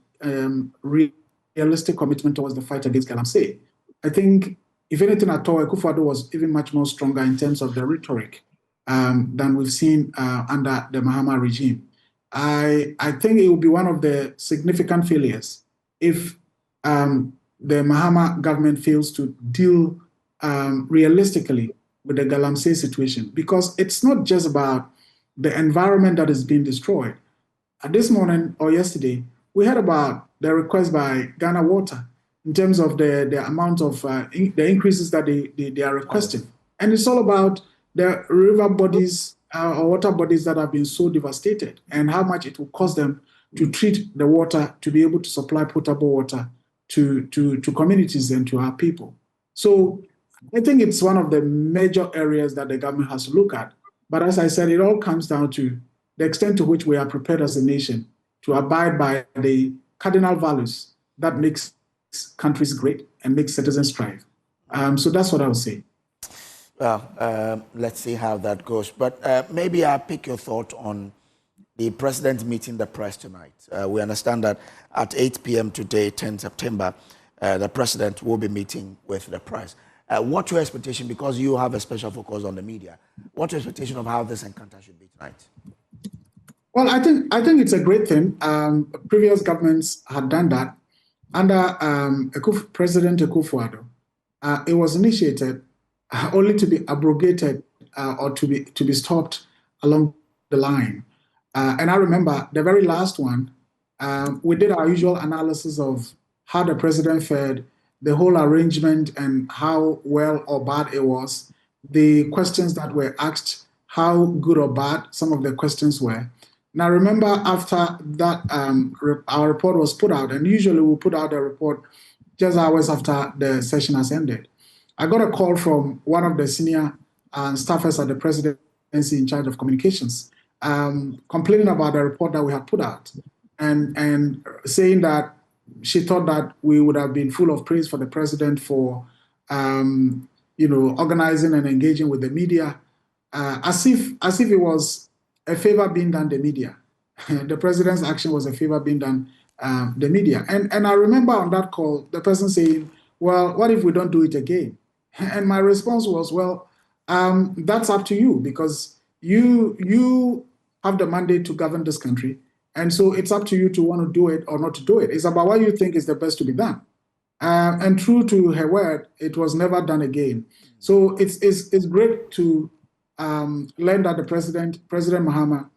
Speaker 8: realistic commitment towards the fight against Galamsey. I think, if anything at all, Akufo-Addo was even much more stronger in terms of the rhetoric than we've seen under the Mahama regime. I think it will be one of the significant failures if the Mahama government fails to deal realistically with the Galamsey situation, because it's not just about the environment that is being destroyed. This morning or yesterday, we heard about the request by Ghana Water in terms of the amount of the increases that they are requesting. And it's all about the river bodies or water bodies that have been so devastated and how much it will cost them to treat the water to be able to supply potable water to communities and to our people. So I think it's one of the major areas that the government has to look at. But as I said, it all comes down to the extent to which we are prepared as a nation to abide by the cardinal values that makes countries great and makes citizens thrive. So that's what I would say.
Speaker 7: Well, let's see how that goes. But maybe I'll pick your thought on the president meeting the press tonight. We understand that at 8 p.m. today, 10 September, the president will be meeting with the press. What's your expectation, because you have a special focus on the media, what's your expectation of how this encounter should be tonight?
Speaker 8: Well, I think it's a great thing. Previous governments had done that. Under President Akufo-Addo, it was initiated only to be abrogated or to be stopped along the line. And I remember the very last one, we did our usual analysis of how the president fared, the whole arrangement and how well or bad it was, the questions that were asked, how good or bad some of the questions were. Now, remember, after that, our report was put out, and usually we'll put out a report just hours after the session has ended. I got a call from one of the senior staffers at the presidency in charge of communications, complaining about the report that we had put out, and saying that she thought that we would have been full of praise for the president for, organizing and engaging with the media, as if it was a favor being done the media. The president's action was a favor being done the media. And I remember on that call, the person saying, well, what if we don't do it again? And my response was, well, that's up to you, because you have the mandate to govern this country. And so it's up to you to want to do it or not to do it. It's about what you think is the best to be done. And true to her word, it was never done again. So it's great to learn that the President Mahama,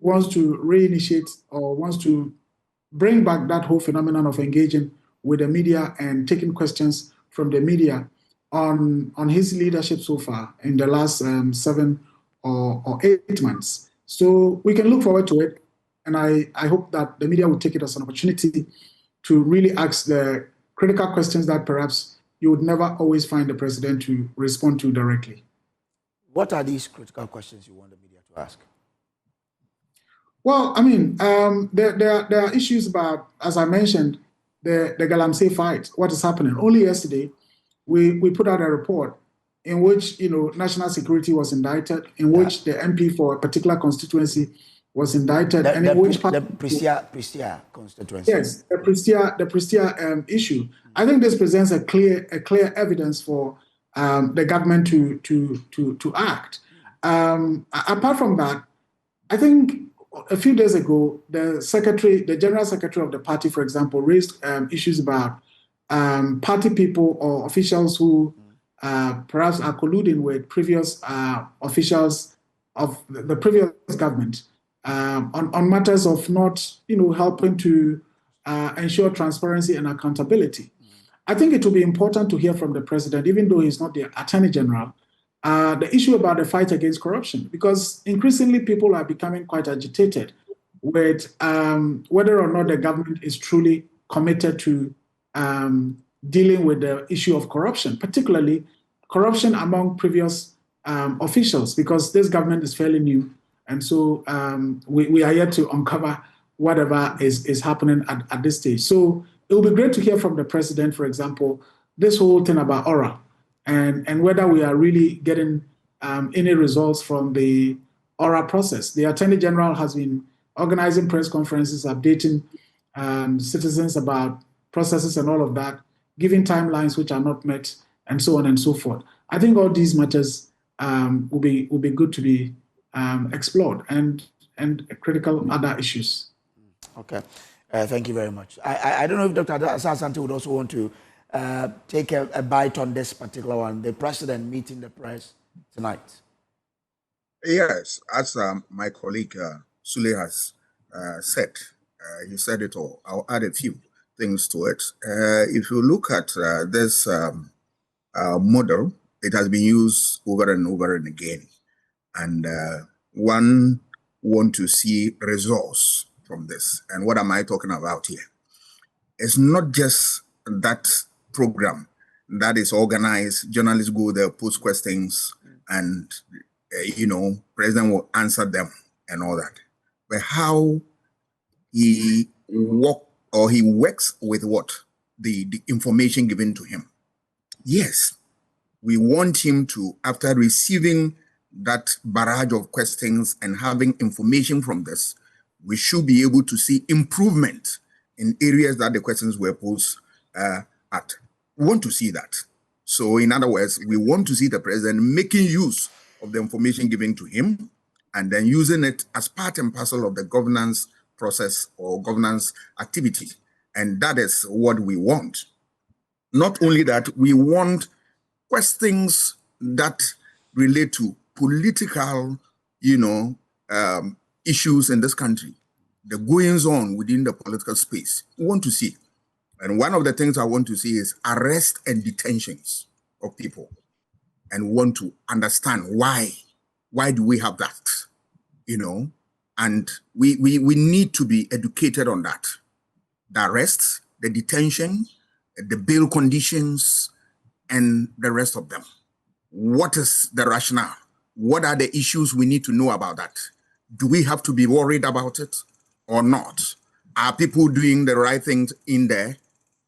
Speaker 8: wants to reinitiate or wants to bring back that whole phenomenon of engaging with the media and taking questions from the media on his leadership so far in the last 7 or 8 months. So we can look forward to it. And I hope that the media will take it as an opportunity to really ask the critical questions that perhaps you would never always find the president to respond to directly.
Speaker 7: What are these critical questions you want the media to ask?
Speaker 8: Well, I mean, there are issues about, as I mentioned, the Galamsey fight, what is happening. Only yesterday, we put out a report in which, national security was indicted, in which the MP for a particular constituency was indicted, and in which
Speaker 7: the Prestia constituency.
Speaker 8: Yes, the Prestia issue. I think this presents a clear evidence for the government to act. Apart from that, I think a few days ago, the general secretary of the party, for example, raised issues about party people or officials who perhaps are colluding with previous officials of the previous government on matters of not, helping to ensure transparency and accountability. I think it will be important to hear from the president, even though he's not the attorney general, the issue about the fight against corruption, because increasingly people are becoming quite agitated with whether or not the government is truly committed to dealing with the issue of corruption, particularly corruption among previous officials, because this government is fairly new. And so we are yet to uncover whatever is happening at this stage. So it will be great to hear from the president, for example, this whole thing about ORA and whether we are really getting any results from the ORA process. The Attorney General has been organizing press conferences, updating citizens about processes and all of that, giving timelines which are not met, and so on and so forth. I think all these matters will be good to be explored, and critical other issues.
Speaker 7: Okay, thank you very much. I don't know if Dr. Asante would also want to take a bite on this particular one, the president meeting the press tonight.
Speaker 3: Yes, as my colleague Sule has said, he said it all. I'll add a few things to it. If you look at this model, it has been used over and over and again. And one want to see results from this. And what am I talking about here? It's not just that program that is organized, journalists go there, post questions, and president will answer them and all that. But how he works with what? The information given to him. Yes, we want him to, after receiving that barrage of questions and having information from this, we should be able to see improvement in areas that the questions were posed at. We want to see that. So in other words, we want to see the president making use of the information given to him and then using it as part and parcel of the governance process or governance activity. And that is what we want. Not only that, we want questions that relate to political, issues in this country, the goings on within the political space. We want to see. And one of the things I want to see is arrest and detentions of people. And we want to understand why. Why do we have that? And we need to be educated on that. The arrests, the detention, the bail conditions, and the rest of them. What is the rationale? What are the issues we need to know about that? Do we have to be worried about it or not? Are people doing the right things in there?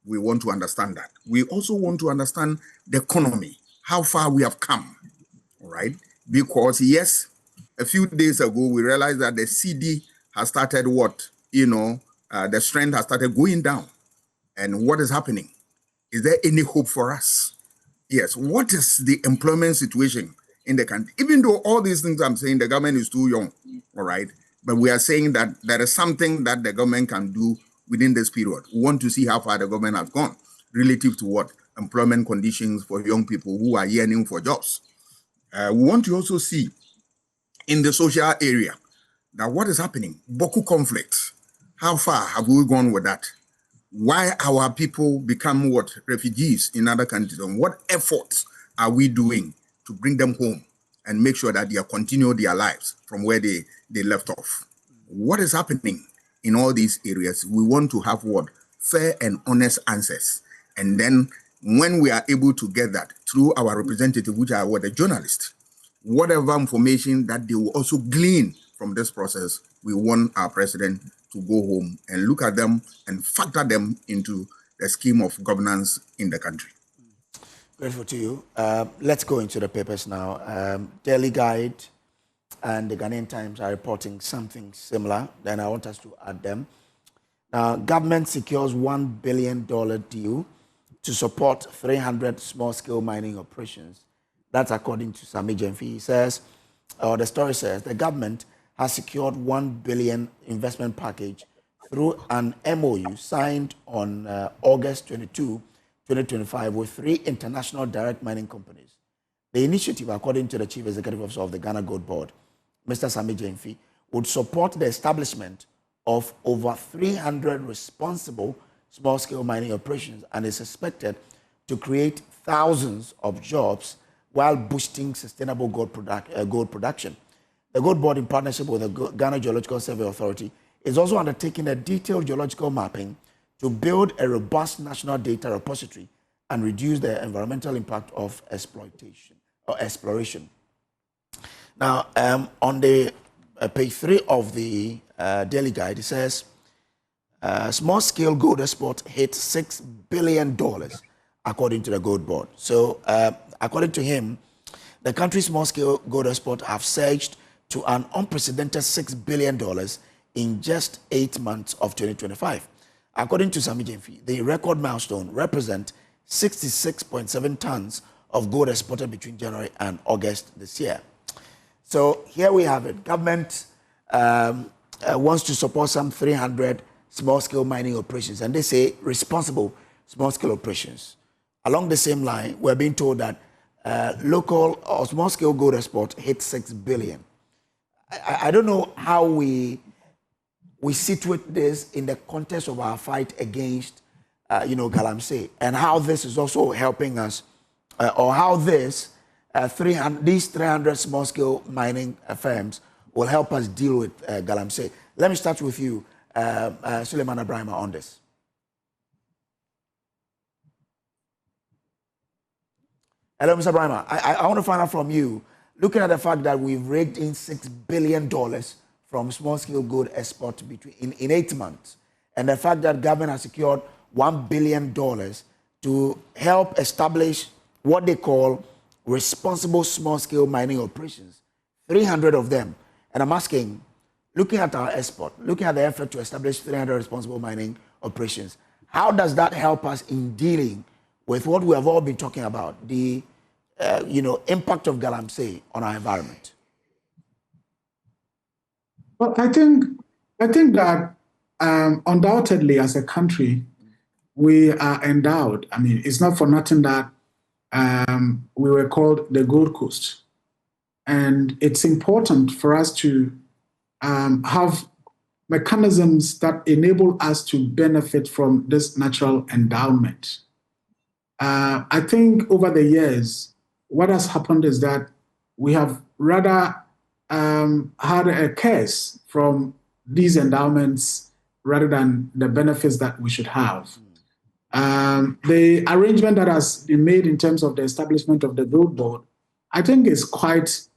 Speaker 3: We want to understand that. We also want to understand the economy, how far we have come, all right? Because yes, a few days ago, we realized that the CD has started the strength has started going down. And what is happening? Is there any hope for us? Yes, what is the employment situation in the country? Even though all these things I'm saying, the government is too young, all right? But we are saying that there is something that the government can do within this period. We want to see how far the government has gone relative to what? Employment conditions for young people who are yearning for jobs. We want to also see in the social area that what is happening, Boko conflict, how far have we gone with that? Why our people become refugees in other countries, and what efforts are we doing to bring them home and make sure that they continue their lives from where they left off? What is happening in all these areas? We want to have fair and honest answers. And then when we are able to get that through our representative, which are the journalists, whatever information that they will also glean from this process, we want our president to go home and look at them and factor them into the scheme of governance in the country.
Speaker 7: Grateful to you. Let's go into the papers now. Daily Guide and the Ghanaian Times are reporting something similar. Then I want us to add them. Now, government secures $1 billion deal to support 300 small-scale mining operations. That's according to Sammy Jemfi. He says, or the story says, the government has secured $1 billion investment package through an MOU signed on August 22, 2025 with 3 international direct mining companies. The initiative, according to the Chief Executive Officer of the Ghana Gold Board, Mr. Sammy Jemfi, would support the establishment of over 300 responsible small-scale mining operations and is expected to create thousands of jobs while boosting sustainable gold production. The Gold Board, in partnership with the Ghana Geological Survey Authority, is also undertaking a detailed geological mapping to build a robust national data repository and reduce the environmental impact of exploitation or exploration. Now, on the page 3 of the Daily Guide, it says, small-scale gold export hit $6 billion, according to the Gold Board. So, according to him, the country's small-scale gold export have surged to an unprecedented $6 billion in just 8 months of 2025. According to Sammy Jemfi, the record milestone represents 66.7 tons of gold exported between January and August this year. So here we have it. Government wants to support some 300 small-scale mining operations, and they say responsible small-scale operations. Along the same line, we're being told that local or small-scale gold export hit $6 billion. I don't know how we situate this in the context of our fight against, Galamsey, and how this is also helping us, or how these 300 small-scale mining firms will help us deal with Galamsey. Let me start with you, Suleiman Abraham, on this. Hello, Mr. Brahma. I want to find out from you, looking at the fact that we've raked in $6 billion from small-scale gold export in 8 months, and the fact that government has secured $1 billion to help establish what they call responsible small-scale mining operations, 300 of them. And I'm asking, looking at our export, looking at the effort to establish 300 responsible mining operations, how does that help us in dealing with what we have all been talking about, the impact of Galamsey on our environment?
Speaker 8: Well, I think that undoubtedly, as a country, we are endowed. I mean, it's not for nothing that we were called the Gold Coast, and it's important for us to have mechanisms that enable us to benefit from this natural endowment. I think over the years, what has happened is that we have rather had a curse from these endowments rather than the benefits that we should have. The arrangement that has been made in terms of the establishment of the Gold Board, I think is quite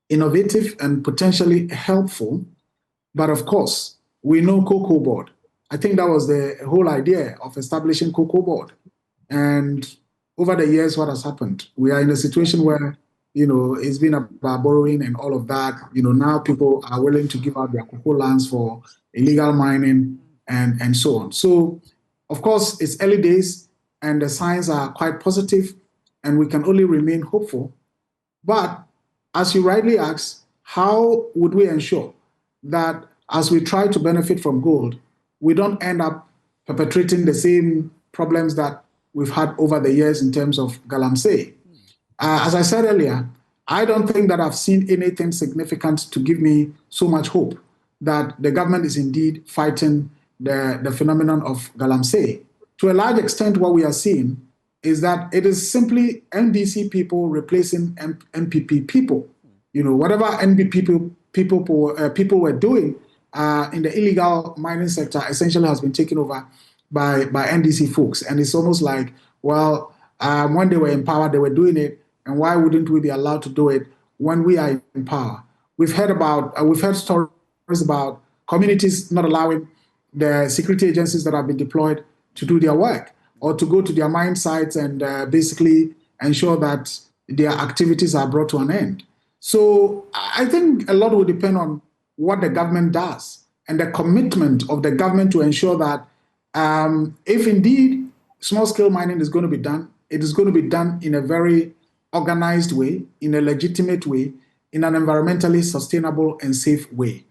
Speaker 8: innovative and potentially helpful. But of course, we know Cocoa Board. I think that was the whole idea of establishing Cocoa Board. And over the years, what has happened? We are in a situation where, it's been about borrowing and all of that. Now people are willing to give out their cocoa lands for illegal mining and so on. So, of course, it's early days and the signs are quite positive and we can only remain hopeful. But as you rightly asked, how would we ensure that as we try to benefit from gold, we don't end up perpetrating the same problems that we've had over the years in terms of Galamsey? As I said earlier, I don't think that I've seen anything significant to give me so much hope that the government is indeed fighting the phenomenon of Galamsey. To a large extent, what we are seeing is that it is simply NDC people replacing NPP people. Whatever NPP people were doing in the illegal mining sector essentially has been taken over by NDC folks. And it's almost like, well, when they were in power, they were doing it. And why wouldn't we be allowed to do it when we are in power? We've heard stories about communities not allowing the security agencies that have been deployed to do their work or to go to their mine sites and basically ensure that their activities are brought to an end. So I think a lot will depend on what the government does and the commitment of the government to ensure that if indeed small-scale mining is going to be done, it is going to be done in a very organized way, in a legitimate way, in an environmentally sustainable and safe way.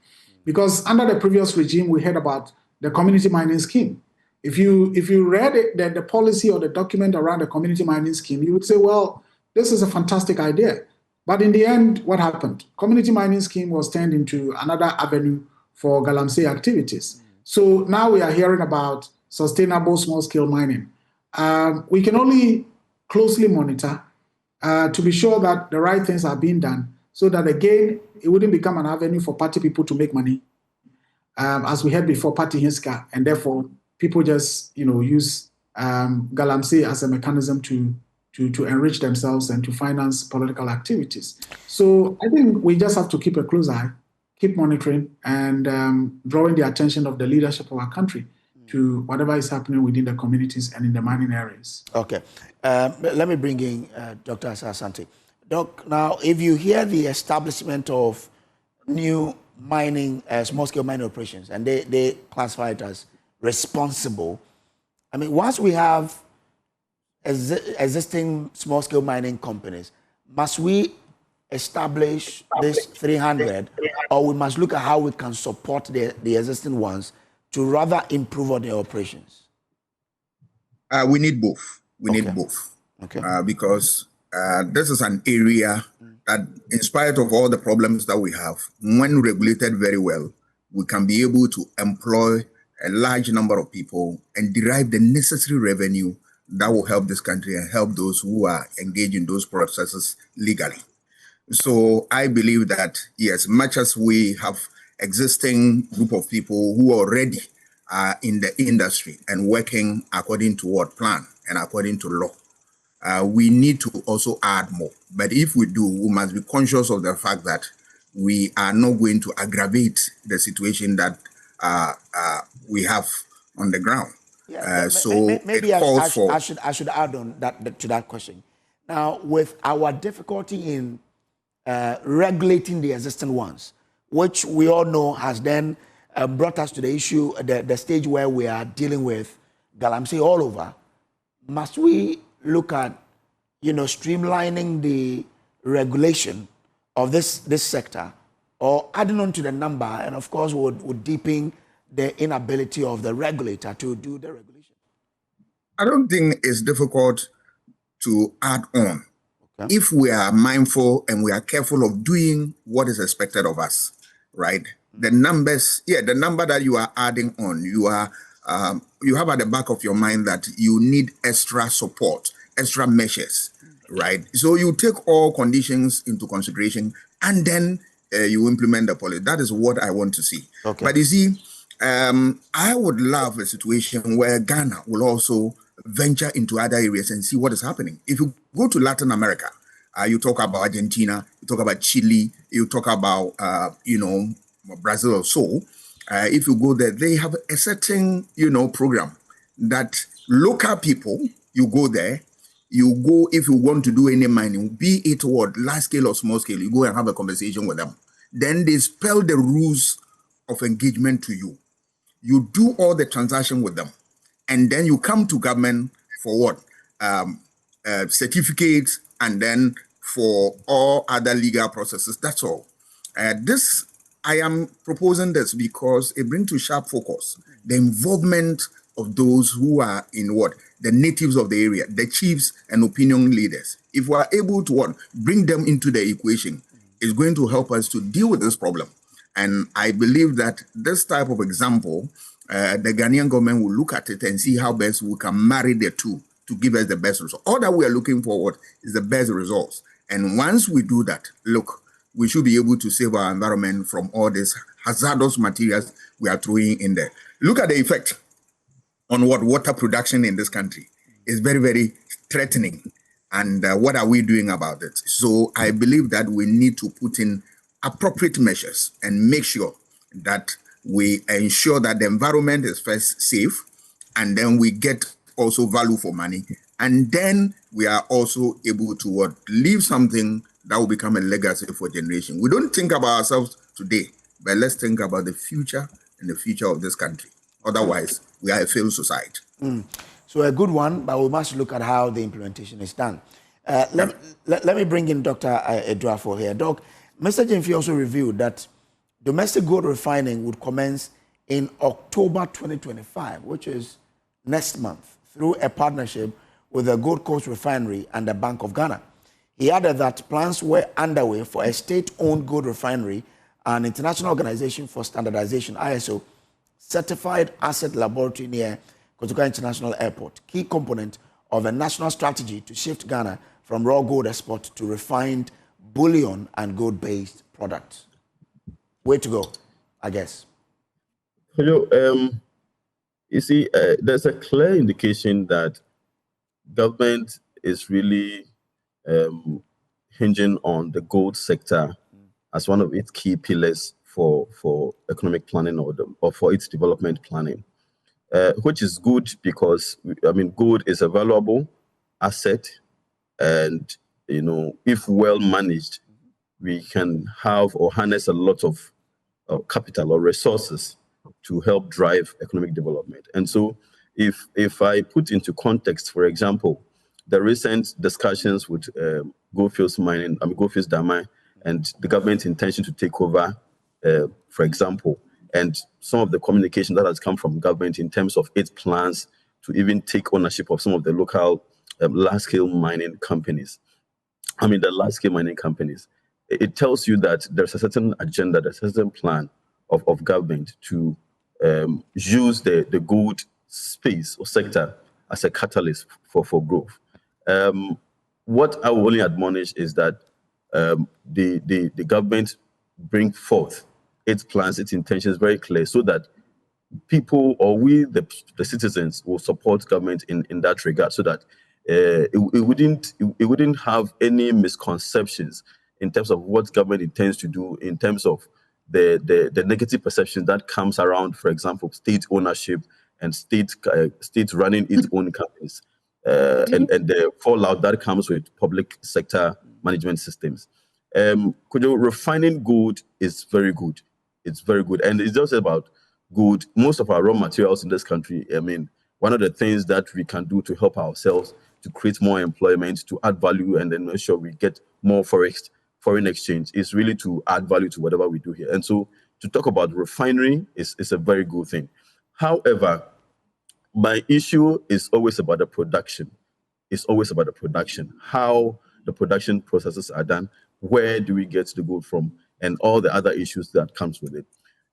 Speaker 8: Because under the previous regime, we heard about the community mining scheme. If you read the policy or the document around the community mining scheme, you would say, well, this is a fantastic idea. But in the end, what happened? Community mining scheme was turned into another avenue for Galamsey activities. So now we are hearing about sustainable small-scale mining. We can only closely monitor to be sure that the right things are being done so that, again, it wouldn't become an avenue for party people to make money. As we had before, party Hinska, and therefore people just use Galamsey as a mechanism to enrich themselves and to finance political activities. So I think we just have to keep a close eye, keep monitoring, and drawing the attention of the leadership of our country to whatever is happening within the communities and in the mining areas.
Speaker 7: Okay. Let me bring in Dr. Asante. Doc, now, if you hear the establishment of new mining, small-scale mining operations, and they classify it as responsible, I mean, once we have existing small-scale mining companies, must we establish this 300, or we must look at how we can support the existing ones to rather improve on their operations?
Speaker 3: We need both. We need both.
Speaker 7: Okay.
Speaker 3: Because this is an area that, in spite of all the problems that we have, when regulated very well, we can be able to employ a large number of people and derive the necessary revenue that will help this country and help those who are engaged in those processes legally. So I believe that, yes, much as we have existing group of people who already are in the industry and working according to what plan and according to law, we need to also add more. But if we do, we must be conscious of the fact that we are not going to aggravate the situation that we have on the ground. So
Speaker 7: maybe
Speaker 3: I
Speaker 7: should add on to that question. Now, with our difficulty in regulating the existing ones, which we all know has then brought us to the issue, the stage where we are dealing with Galamsey all over, must we look at, streamlining the regulation of this sector, or adding on to the number, and of course would deepen the inability of the regulator to do the regulation?
Speaker 3: I don't think it's difficult to add on if we are mindful and we are careful of doing what is expected of us, right? The numbers, the number that you are adding on, you have at the back of your mind that you need extra support, extra measures, right? So you take all conditions into consideration and then you implement the policy. That is what I want to see.
Speaker 7: Okay.
Speaker 3: But you see, I would love a situation where Ghana will also venture into other areas and see what is happening. If you go to Latin America, you talk about Argentina, you talk about Chile, you talk about, Brazil or so. If you go there, they have a certain, program that local people, you go there, if you want to do any mining, be it what, large scale or small scale, you go and have a conversation with them. Then they spell the rules of engagement to you. You do all the transaction with them. And then you come to government for what? Certificates, and then for all other legal processes. That's all. I am proposing this because it brings to sharp focus the involvement of those who are in what? The natives of the area, the chiefs and opinion leaders. If we are able to what? Bring them into the equation, it's going to help us to deal with this problem. And I believe that this type of example, the Ghanaian government will look at it and see how best we can marry the two to give us the best result. All that we are looking forward is the best results. And once we do that, look, we should be able to save our environment from all these hazardous materials we are throwing in there. Look at the effect on what water production in this country is very, very threatening. And what are we doing about it? So I believe that we need to put in appropriate measures and make sure that we ensure that the environment is first safe, and then we get also value for money. And then we are also able to leave something that will become a legacy for generation. We don't think about ourselves today, but let's think about the future and the future of this country. Otherwise, we are a failed society.
Speaker 7: So a good one, but we must look at how the implementation is done. Let me bring in Dr. Edrafo here. Doc, Mr. Jemfi also revealed that domestic gold refining would commence in October 2025, which is next month, through a partnership with the Gold Coast Refinery and the Bank of Ghana. He added that plans were underway for a state-owned gold refinery and International Organization for Standardization, ISO, certified asset laboratory near Kotoka International Airport, key component of a national strategy to shift Ghana from raw gold export to refined bullion and gold-based products. Way to go, I guess.
Speaker 24: You see, there's a clear indication that government is really hinging on the gold sector as one of its key pillars for economic planning or for its development planning, which is good because, I mean, gold is a valuable asset, and, you know, if well managed, we can have or harness a lot of capital or resources to help drive economic development. And so if I put into context, for example, the recent discussions with Goldfields Mining, Goldfields Damai, and the government's intention to take over, for example, and some of the communication that has come from government in terms of its plans to even take ownership of some of the local large-scale mining companies. The large-scale mining companies. It tells you that there's a certain agenda, there's a certain plan of government to use the gold space or sector as a catalyst for growth. What I will only admonish is that the government bring forth its plans, its intentions very clear, so that people or we, the citizens, will support government in that regard, so that it wouldn't have any misconceptions in terms of what government intends to do, in terms of the negative perception that comes around, for example, state ownership and state running its own companies, and the fallout that comes with public sector management systems. Refining gold is very good. It's very good. And it's just about gold. Most of our raw materials in this country, one of the things that we can do to help ourselves, to create more employment, to add value, and then make sure we get more foreign exchange, is really to add value to whatever we do here. And so to talk about refinery is a very good thing. However, my issue is always about the production. It's always about the production, how the production processes are done, where do we get the gold from, and all the other issues that comes with it.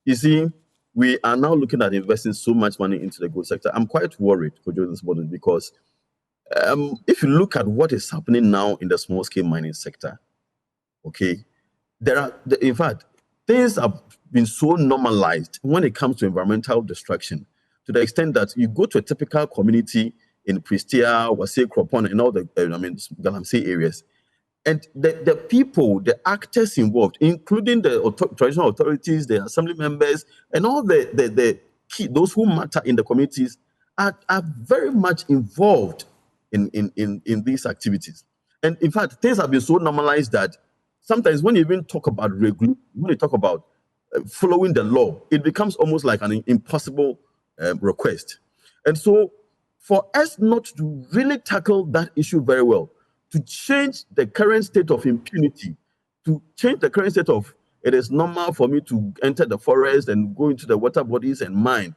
Speaker 24: You see, we are now looking at investing so much money into the gold sector. I'm quite worried, Kojo, this morning, because if you look at what is happening now in the small-scale mining sector, okay, in fact, things have been so normalized when it comes to environmental destruction, to the extent that you go to a typical community in Pristia, Wase, Kropon, and all the Galamsey areas, and the people, the actors involved, including the traditional authorities, the assembly members, and all the key, those who matter in the communities, are very much involved in these activities. And in fact, things have been so normalized that sometimes when you even talk about when you talk about following the law, it becomes almost like an impossible request. And so for us not to really tackle that issue very well, to change the current state of impunity, to change the current state of it is normal for me to enter the forest and go into the water bodies and mine,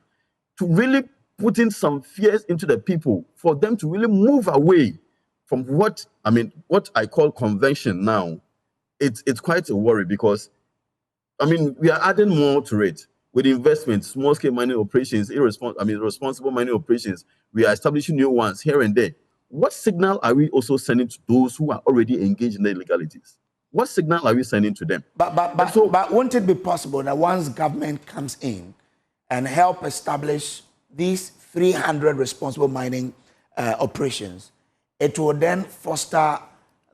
Speaker 24: to really put in some fears into the people, for them to really move away from what I call convention now. It's quite a worry, because we are adding more to it with investments, small-scale mining operations, responsible mining operations. We are establishing new ones here and there. What signal are we also sending to those who are already engaged in the illegalities? What signal are we sending to them?
Speaker 7: But won't it be possible that once government comes in and help establish these 300 responsible mining operations, it will then foster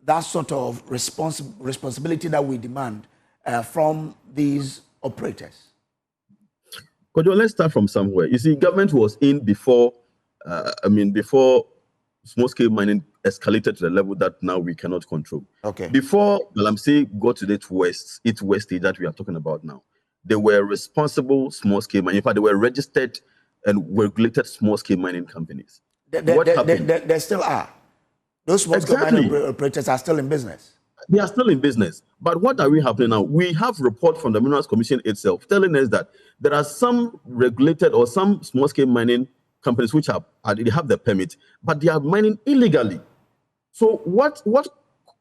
Speaker 7: that sort of responsibility that we demand from these operators?
Speaker 24: Kojo, let's start from somewhere. You see, government was in before, before small-scale mining escalated to the level that now we cannot control.
Speaker 7: Okay.
Speaker 24: Before Galamsey got to its west stage that we are talking about now, they were responsible small-scale mining. In fact, they were registered and regulated small-scale mining companies. What happened?
Speaker 7: There still are. Those small-scale mining operators are still in business.
Speaker 24: They are still in business. But what are we happening now? We have report from the Minerals Commission itself telling us that there are some regulated or some small-scale mining companies which they have the permit, but they are mining illegally. So what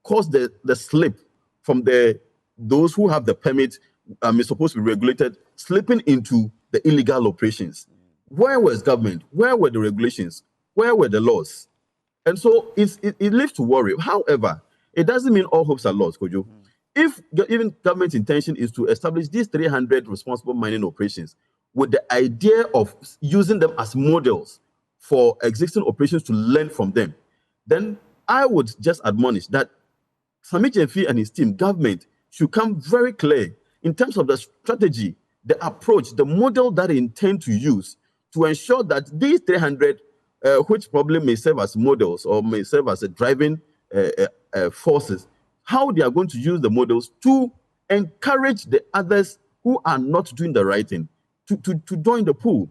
Speaker 24: caused the slip from those who have the permit is supposed to be regulated, slipping into the illegal operations? Where was government? Where were the regulations? Where were the laws? And so it leaves to worry. However, it doesn't mean all hopes are lost, Kojo. If even government's intention is to establish these 300 responsible mining operations with the idea of using them as models for existing operations to learn from them, then I would just admonish that Sami Gyamfi and his team, government, should come very clear in terms of the strategy, the approach, the model that they intend to use to ensure that these 300, which probably may serve as models or may serve as a driving forces, how they are going to use the models to encourage the others who are not doing the right thing to join the pool.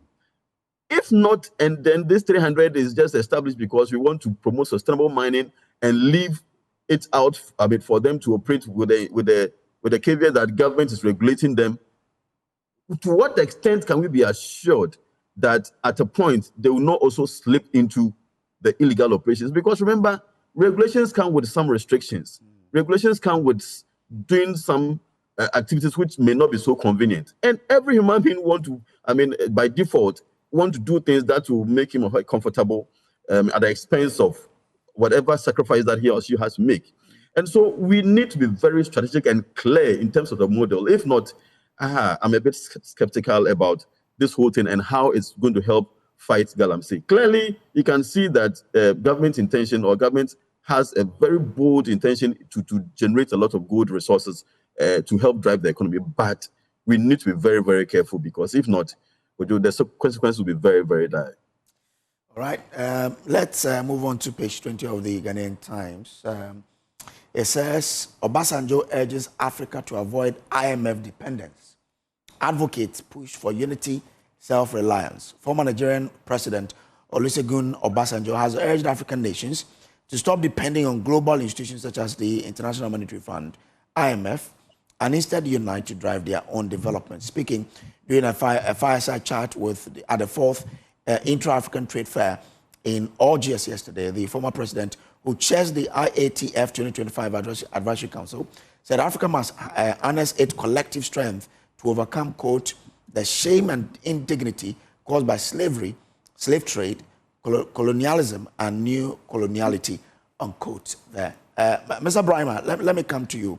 Speaker 24: If not, and then this 300 is just established because we want to promote sustainable mining and leave it out a bit for them to operate with the caveat that government is regulating them, to what extent can we be assured that at a point they will not also slip into the illegal operations? Because remember, regulations come with some restrictions. Regulations come with doing some activities which may not be so convenient. And every human being by default, want to do things that will make him or her comfortable at the expense of whatever sacrifice that he or she has to make. And so we need to be very strategic and clear in terms of the model. If not, I'm a bit skeptical about this whole thing and how it's going to help fight Galamsey. Clearly, you can see that government intention or government has a very bold intention to generate a lot of good resources to help drive the economy. But we need to be very, very careful, because if not, the consequences will be very, very dire.
Speaker 7: All right. Let's move on to page 20 of the Ghanaian Times. It says, Obasanjo urges Africa to avoid IMF dependence. Advocates push for unity, self-reliance. Former Nigerian President Olusegun Obasanjo has urged African nations to stop depending on global institutions such as the International Monetary Fund, IMF, and instead unite to drive their own development. Speaking during a fireside chat at the 4th Intra-African Trade Fair in Algiers yesterday, the former president, who chairs the IATF 2025 Advisory Council, said Africa must harness its collective strength to overcome, quote, the shame and indignity caused by slavery, slave trade, colonialism, and new coloniality, unquote, there. Mr. Brima, let me come to you.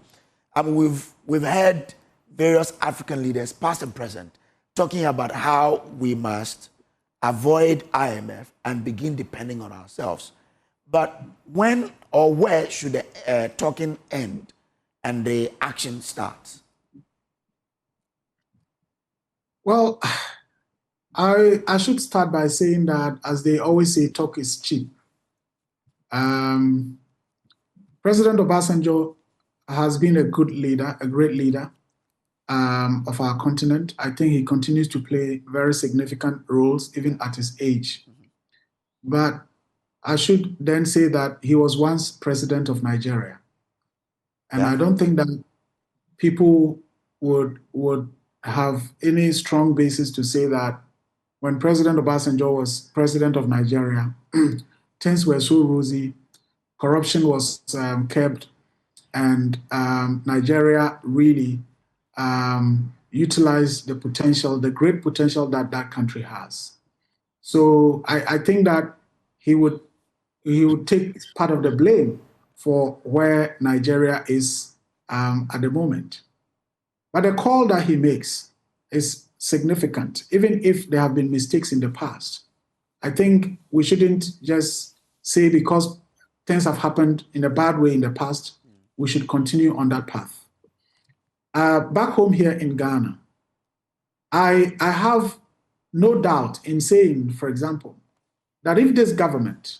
Speaker 7: We've heard various African leaders, past and present, talking about how we must avoid IMF and begin depending on ourselves. But when or where should the talking end and the action start?
Speaker 8: Well, I should start by saying that, as they always say, talk is cheap. President Obasanjo has been a good leader, a great leader of our continent. I think he continues to play very significant roles, even at his age. But I should then say that he was once president of Nigeria. And I don't think that people would have any strong basis to say that when President Obasanjo was president of Nigeria, things were so rosy, corruption was kept, and Nigeria really utilized the potential, the great potential that that country has. So I think that he would take part of the blame for where Nigeria is at the moment. But the call that he makes is significant, even if there have been mistakes in the past. I think we shouldn't just say because things have happened in a bad way in the past, we should continue on that path. Back home here in Ghana, I have no doubt in saying, for example, that if this government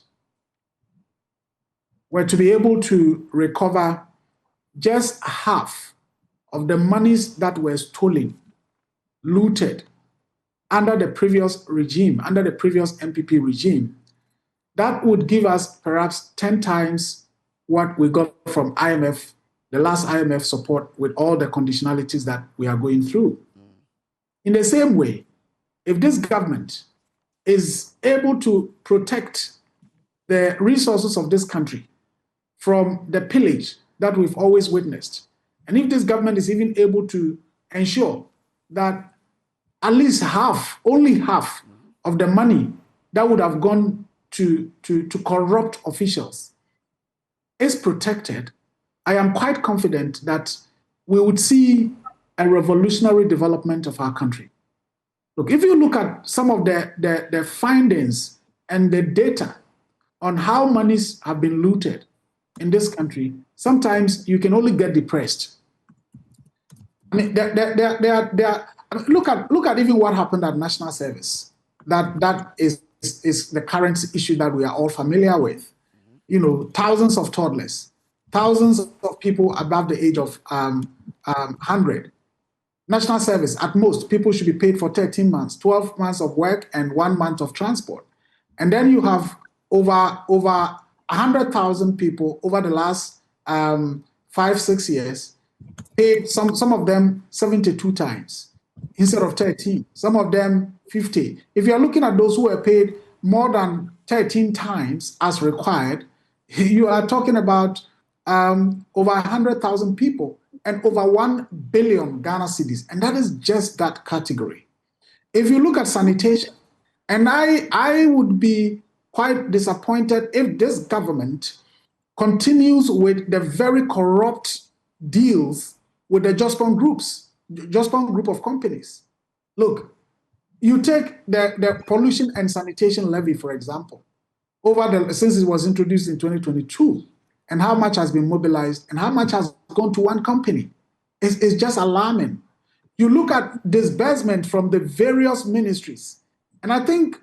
Speaker 8: were to be able to recover just half of the monies that were stolen, looted under the previous regime, under the previous MPP regime, that would give us perhaps 10 times what we got from IMF, the last IMF support, with all the conditionalities that we are going through. In the same way, if this government is able to protect the resources of this country from the pillage that we've always witnessed, and if this government is even able to ensure that at least only half of the money that would have gone to corrupt officials is protected, I am quite confident that we would see a revolutionary development of our country. Look, if you look at some of the findings and the data on how monies have been looted in this country, sometimes you can only get depressed. I mean, look at even what happened at National Service. That is the current issue that we are all familiar with. You know, thousands of toddlers, thousands of people above the age of 100. National Service, at most, people should be paid for 13 months, 12 months of work and 1 month of transport. And then you have over 100,000 people over the last 5-6 years, paid some of them 72 times instead of 13, some of them 50. If you're looking at those who are paid more than 13 times as required, you are talking about over 100,000 people and over 1 billion Ghana cedis, and that is just that category. If you look at sanitation, and I would be quite disappointed if this government continues with the very corrupt deals with the Jospon group of companies. Look, you take the pollution and sanitation levy, for example, since it was introduced in 2022, and how much has been mobilized and how much has gone to one company. It's just alarming. You look at disbursement from the various ministries, and I think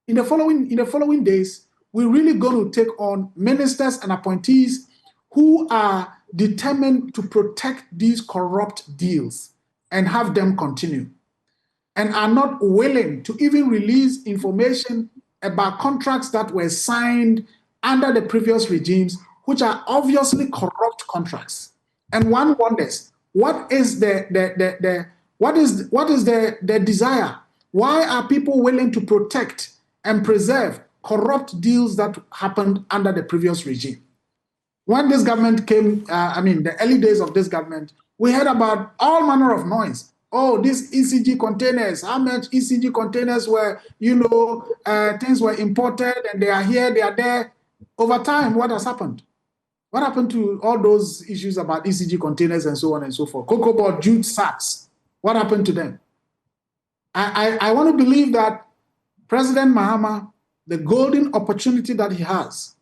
Speaker 8: in the following days, we're really going to take on ministers and appointees who are determined to protect these corrupt deals and have them continue, and are not willing to even release information about contracts that were signed under the previous regimes, which are obviously corrupt contracts. And one wonders, what is the desire? Why are people willing to protect and preserve corrupt deals that happened under the previous regime? When this government came, the early days of this government, we heard about all manner of noise. Oh, these ECG containers, how much ECG containers were, things were imported and they are here, they are there. Over time, what has happened? What happened to all those issues about ECG containers and so on and so forth? Cocoa board, jute sacks, what happened to them? I want to believe that President Mahama, the golden opportunity that he has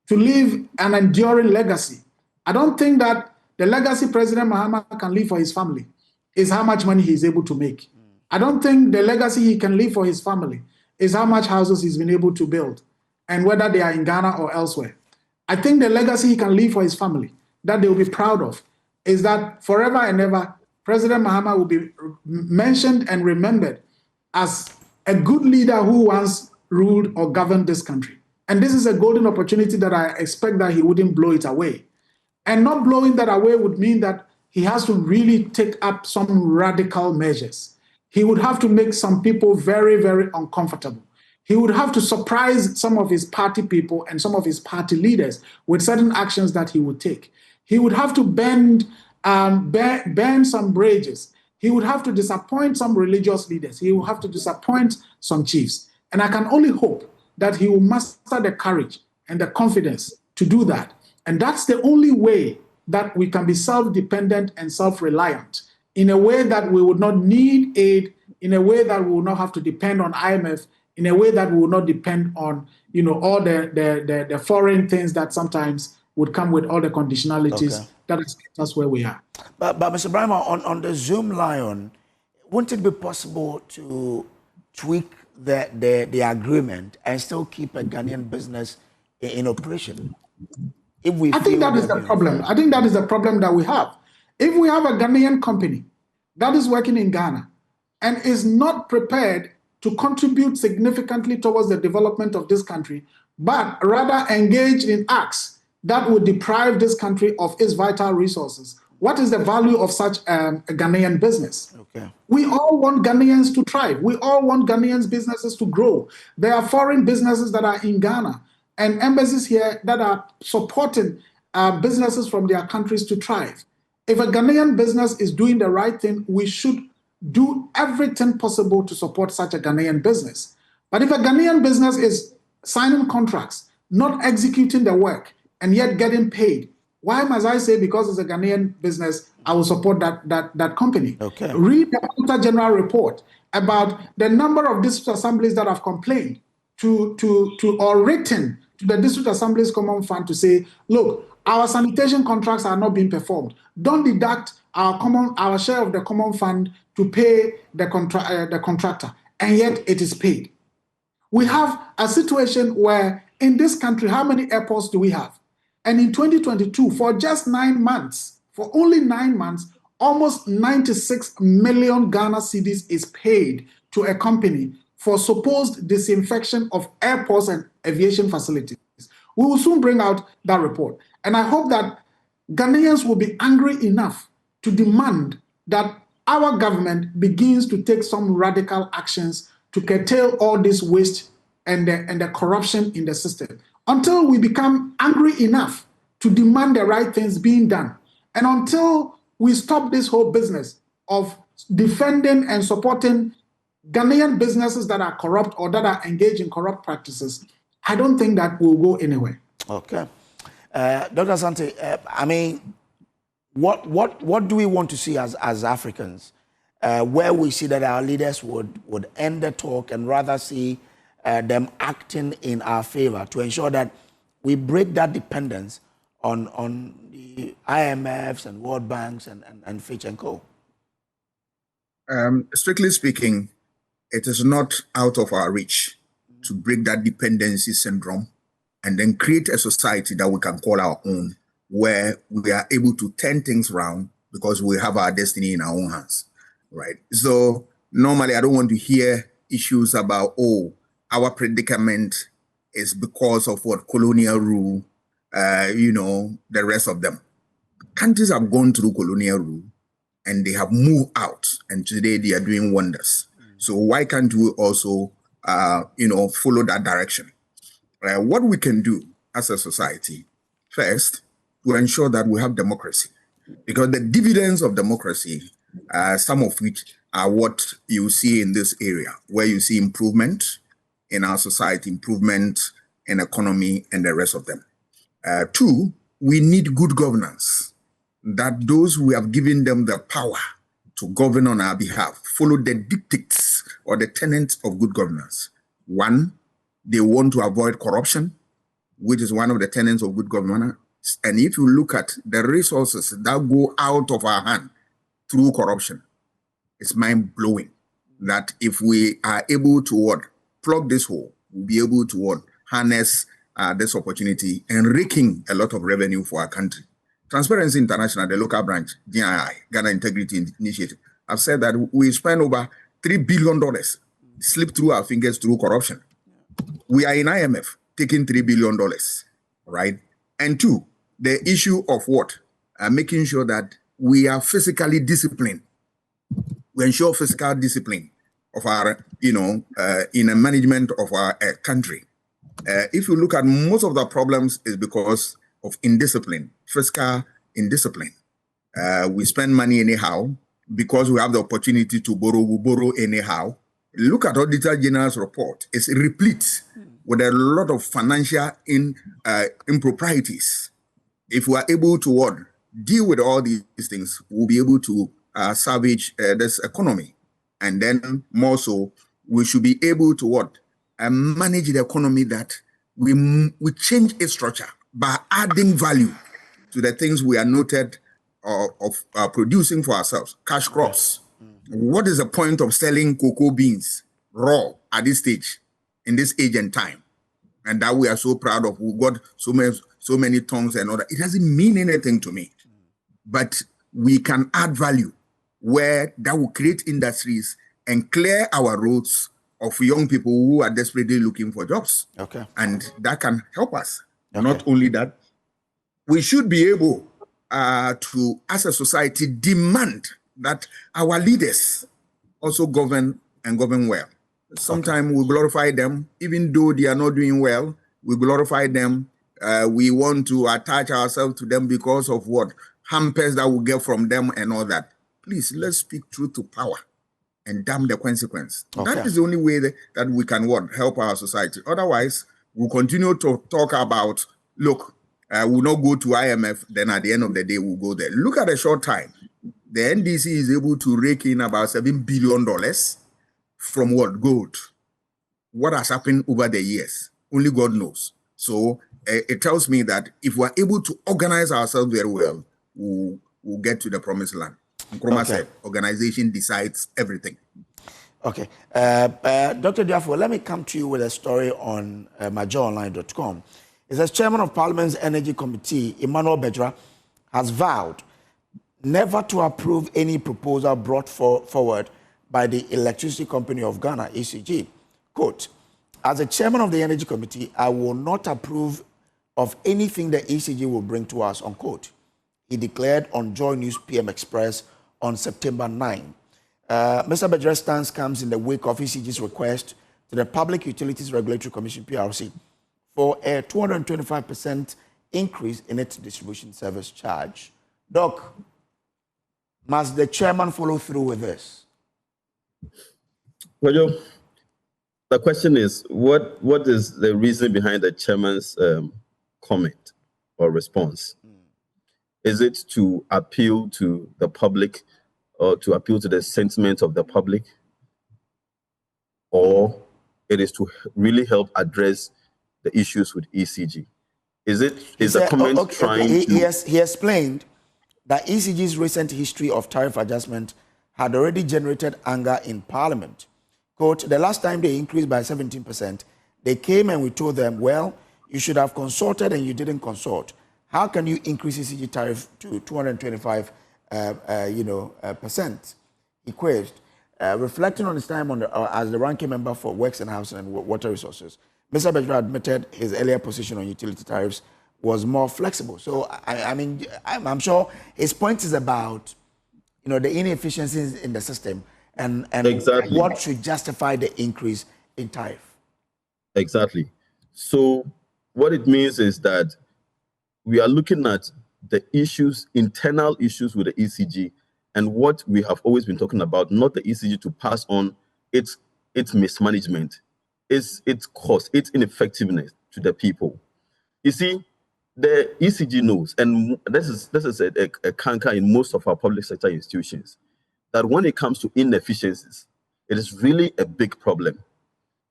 Speaker 8: to leave an enduring legacy, I don't think that the legacy President Mahama can leave for his family is how much money he's able to make. I don't think the legacy he can leave for his family is how much houses he's been able to build, and whether they are in Ghana or elsewhere. I think the legacy he can leave for his family, that they will be proud of, is that forever and ever, President Mahama will be mentioned and remembered as a good leader who once ruled or governed this country. And this is a golden opportunity that I expect that he wouldn't blow it away. And not blowing that away would mean that he has to really take up some radical measures. He would have to make some people very, very uncomfortable. He would have to surprise some of his party people and some of his party leaders with certain actions that he would take. He would have to burn some bridges. He would have to disappoint some religious leaders. He would have to disappoint some chiefs. And I can only hope that he will muster the courage and the confidence to do that. And that's the only way that we can be self-dependent and self-reliant, in a way that we would not need aid, in a way that we will not have to depend on IMF, in a way that we will not depend on, all the foreign things that sometimes would come with all the conditionalities that is us where we are.
Speaker 7: But Mr. Brahma, on the Zoom Lion, wouldn't it be possible to tweak the agreement and still keep a Ghanaian business in operation?
Speaker 8: I think that is the problem. I think that is the problem that we have. If we have a Ghanaian company that is working in Ghana and is not prepared to contribute significantly towards the development of this country, but rather engage in acts that would deprive this country of its vital resources. What is the value of such a Ghanaian business?
Speaker 7: Okay.
Speaker 8: We all want Ghanaians to thrive. We all want Ghanaians' businesses to grow. There are foreign businesses that are in Ghana and embassies here that are supporting businesses from their countries to thrive. If a Ghanaian business is doing the right thing, we should do everything possible to support such a Ghanaian business. But if a Ghanaian business is signing contracts, not executing the work, and yet getting paid, why must I say because it's a Ghanaian business, I will support that company?
Speaker 7: Okay.
Speaker 8: Read the Auditor General report about the number of district assemblies that have complained or written to the District Assembly's Common Fund to say, look, our sanitation contracts are not being performed. Don't deduct our share of the Common Fund to pay the contractor, and yet it is paid. We have a situation where in this country, how many airports do we have? And in 2022, for just 9 months, for only 9 months, almost 96 million Ghana cedis is paid to a company for supposed disinfection of airports and aviation facilities. We will soon bring out that report. And I hope that Ghanaians will be angry enough to demand that our government begins to take some radical actions to curtail all this waste and the corruption in the system. Until we become angry enough to demand the right things being done, and until we stop this whole business of defending and supporting Ghanaian businesses that are corrupt or that are engaged in corrupt practices, I don't think that will go anywhere.
Speaker 7: Okay. Dr. Asante, I mean, what do we want to see as Africans, where we see that our leaders would end the talk and rather see them acting in our favor to ensure that we break that dependence on the IMFs and World Banks and Fitch and Co?
Speaker 3: Strictly speaking, it is not out of our reach to break that dependency syndrome and then create a society that we can call our own, where we are able to turn things around because we have our destiny in our own hands, right? So normally I don't want to hear issues about, our predicament is because of what colonial rule, the rest of them. Countries have gone through colonial rule and they have moved out, and today they are doing wonders. So why can't we also, follow that direction? What we can do as a society, first, to ensure that we have democracy, because the dividends of democracy, some of which are what you see in this area, where you see improvement in our society, improvement in economy, and the rest of them. Two, we need good governance, that those who have given them the power to govern on our behalf follow the dictates or the tenets of good governance. One, they want to avoid corruption, which is one of the tenets of good governance. And if you look at the resources that go out of our hand through corruption, it's mind-blowing that if we are able to plug this hole, we'll be able to harness this opportunity and raking a lot of revenue for our country. Transparency International, the local branch, GII, Ghana Integrity Initiative, have said that we spend over $3 billion slip through our fingers through corruption. We are in IMF taking $3 billion, right? And two, the issue of making sure that we are physically disciplined. We ensure physical discipline of our, in a management of our country. If you look at most of the problems is because of indiscipline, fiscal indiscipline. We spend money anyhow because we have the opportunity to borrow, we borrow anyhow. Look at Auditor General's report. It's replete with a lot of financial improprieties. If we are able to deal with all these things, we'll be able to salvage this economy. And then more so, we should be able to manage the economy that we change its structure by adding value to the things we are noted of producing for ourselves, cash crops. What is the point of selling cocoa beans raw at this stage, in this age and time? And that we are so proud of, we got so many tons and all that. It doesn't mean anything to me. But we can add value where that will create industries and clear our roads of young people who are desperately looking for jobs.
Speaker 7: Okay.
Speaker 3: And that can help us.
Speaker 7: Okay.
Speaker 3: Not only that, we should be able to, as a society, demand that our leaders also govern and govern well. Sometimes we glorify them, even though they are not doing well, we glorify them. We want to attach ourselves to them because of what hampers that we get from them and all that. Please, let's speak truth to power and damn the consequence.
Speaker 7: Okay.
Speaker 3: That is the only way that we can help our society. Otherwise, we'll continue to talk about, look, we'll not go to IMF, then at the end of the day, we'll go there. Look at a short time. The NDC is able to rake in about $7 billion from what? Gold. What has happened over the years? Only God knows. So it tells me that if we're able to organize ourselves very well, we'll get to the promised land. Nkrumah said, organization decides everything.
Speaker 7: Okay. Dr. Diafo, let me come to you with a story on majoronline.com. It says, Chairman of Parliament's Energy Committee, Emmanuel Bejra, has vowed never to approve any proposal brought forward by the Electricity Company of Ghana, ECG. Quote, as a chairman of the Energy Committee, I will not approve of anything the ECG will bring to us, unquote. He declared on Joy News PM Express on September 9. Mr. Bejra's stance comes in the wake of ECG's request to the Public Utilities Regulatory Commission, PRC, for a 225% increase in its distribution service charge. Doc, must the chairman follow through with this?
Speaker 24: Well, the question is, what is the reason behind the chairman's comment or response? Is it to appeal to the public or to appeal to the sentiment of the public? Or it is to really help address the issues with ECG? Is the comment trying to...
Speaker 7: He explained that ECG's recent history of tariff adjustment had already generated anger in Parliament. Quote, the last time they increased by 17%, they came and we told them, well, you should have consulted and you didn't consult. How can you increase ECG tariff to 225%? He quizzed. Reflecting on his time as the ranking member for Works and Housing and Water Resources, Mr. Bejra admitted his earlier position on utility tariffs was more flexible. So, I'm sure his point is about, the inefficiencies in the system and
Speaker 24: exactly
Speaker 7: what should justify the increase in tariff.
Speaker 24: Exactly. So, what it means is that we are looking at the issues, internal issues with the ECG, and what we have always been talking about, not the ECG to pass on its mismanagement, its cost, its ineffectiveness to the people. You see, the ECG knows, and this is a canker in most of our public sector institutions, that when it comes to inefficiencies, it is really a big problem.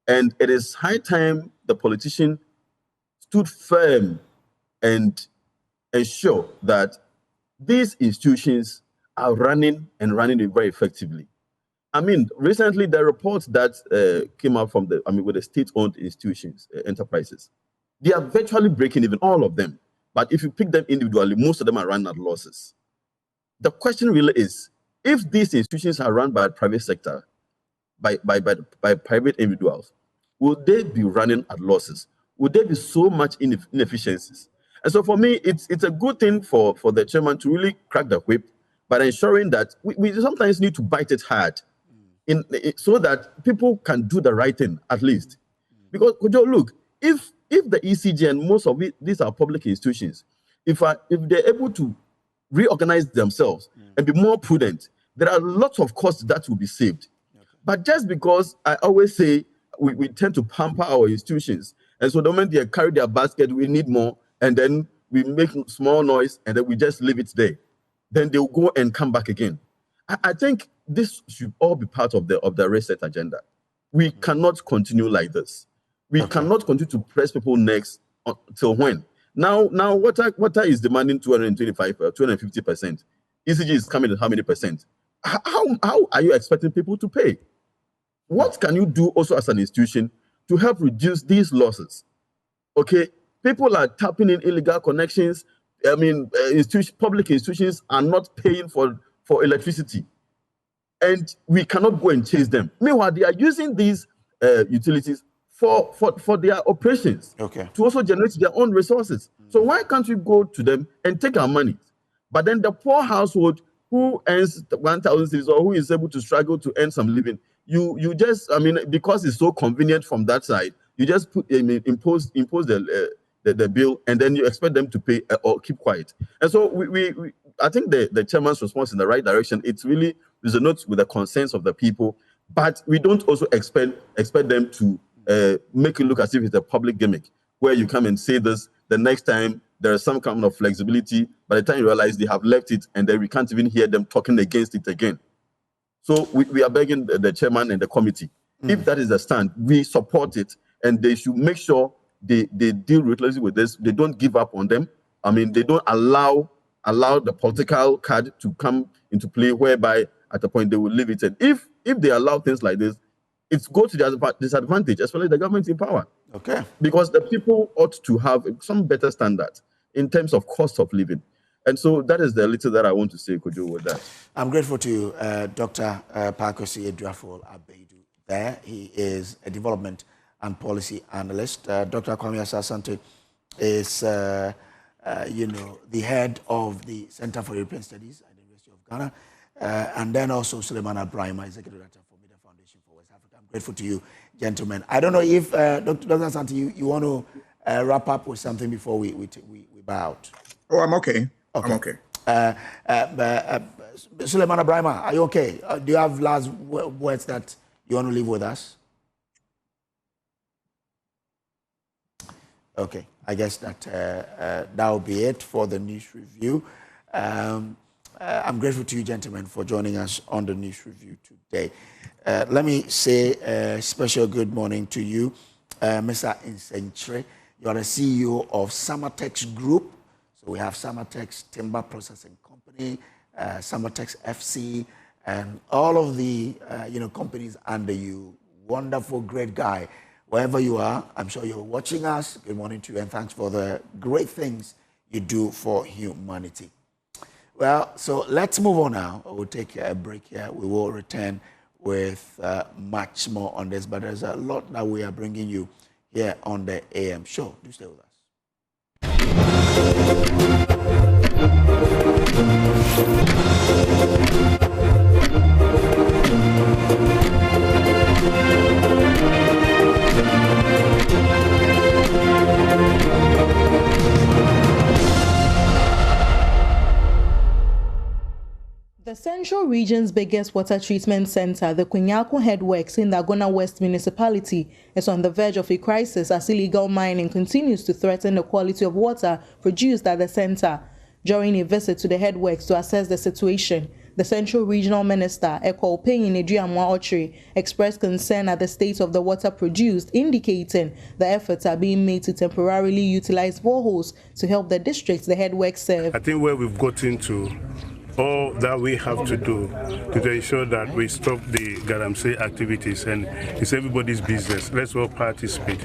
Speaker 24: And it is high time the politician stood firm and ensure that these institutions are running it very effectively. I mean, recently the reports that came out from with the state-owned institutions, enterprises, they are virtually breaking even, all of them. But if you pick them individually, most of them are running at losses. The question really is, if these institutions are run by the private sector, by private individuals, will they be running at losses? Would there be so much inefficiencies? And so for me, it's a good thing for the chairman to really crack the whip by ensuring that we sometimes need to bite it hard so that people can do the right thing, at least. Because, look, if the ECG and most of these are public institutions, if they're able to reorganize themselves and be more prudent, there are lots of costs that will be saved. Okay. But just because I always say we tend to pamper our institutions, and so the moment they carry their basket, we need more, and then we make small noise, and then we just leave it there. Then they'll go and come back again. I think this should all be part of the reset agenda. We cannot continue like this. We cannot continue to press people necks till when? Now, water is demanding 250%. ECG is coming at how many percent? How are you expecting people to pay? What can you do also as an institution to help reduce these losses? Okay, people are tapping in illegal connections. I mean, public institutions are not paying for electricity, and we cannot go and chase them. Meanwhile, they are using these utilities for their operations, to also generate their own resources. So why can't we go to them and take our money? But then the poor household who earns 1,000 cedis or who is able to struggle to earn some living, you just, I mean, because it's so convenient from that side, you just impose the bill, and then you expect them to pay or keep quiet. And so I think the chairman's response in the right direction. It's really resonates with the concerns of the people, but we don't also expect them to make it look as if it's a public gimmick, where you come and say this, the next time there is some kind of flexibility, by the time you realize they have left it, and then we can't even hear them talking against it again. So we are begging the chairman and the committee, if that is the stand, we support it, and they should make sure they deal ruthlessly with this. They don't give up on them. I mean, they don't allow the political card to come into play, whereby at a point they will leave it. And if they allow things like this, it's go to their disadvantage, especially the government in power.
Speaker 7: Okay.
Speaker 24: Because the people ought to have some better standards in terms of cost of living. And so that is the little that I want to say, Kojo, with that.
Speaker 7: I'm grateful to you, Dr. Pakosi Edrafol-Abedu there. He is a development and policy analyst. Dr. Kwame Asasante is, the head of the Center for European Studies at the University of Ghana. And then also Suleiman Abrahima, Executive Director for Media Foundation for West Africa. I'm grateful to you, gentlemen. I don't know if, Dr. Asante, you want to wrap up with something before we bow out.
Speaker 3: Oh, I'm okay. I'm okay.
Speaker 7: Suleiman Abrahima, are you okay? Do you have last words that you want to leave with us? Okay, I guess that will be it for the news review. I'm grateful to you, gentlemen, for joining us on the news review today. Let me say a special good morning to you, Mr. Insentre. You are the CEO of Samatex Group. So we have Samatex Timber Processing Company, Samatex FC, and all of the companies under you. Wonderful, great guy. Wherever you are, I'm sure you're watching us. Good morning to you, and thanks for the great things you do for humanity. Well, so let's move on now. We'll take a break here. We will return with much more on this, but there's a lot that we are bringing you here on the AM show. Do stay with us.
Speaker 15: The Central Region's biggest water treatment center, the Kwinyako Headworks in the Agona West municipality, is on the verge of a crisis as illegal mining continues to threaten the quality of water produced at the center. During a visit to the headworks to assess the situation, the Central Regional Minister, Eko Openyin-Eduamwa-Ochiri, expressed concern at the state of the water produced, indicating the efforts are being made to temporarily utilize boreholes to help the districts the headworks serve.
Speaker 9: I think where we've gotten to, all that we have to do to ensure that we stop the Galamsey activities, and it's everybody's business. Let's all participate.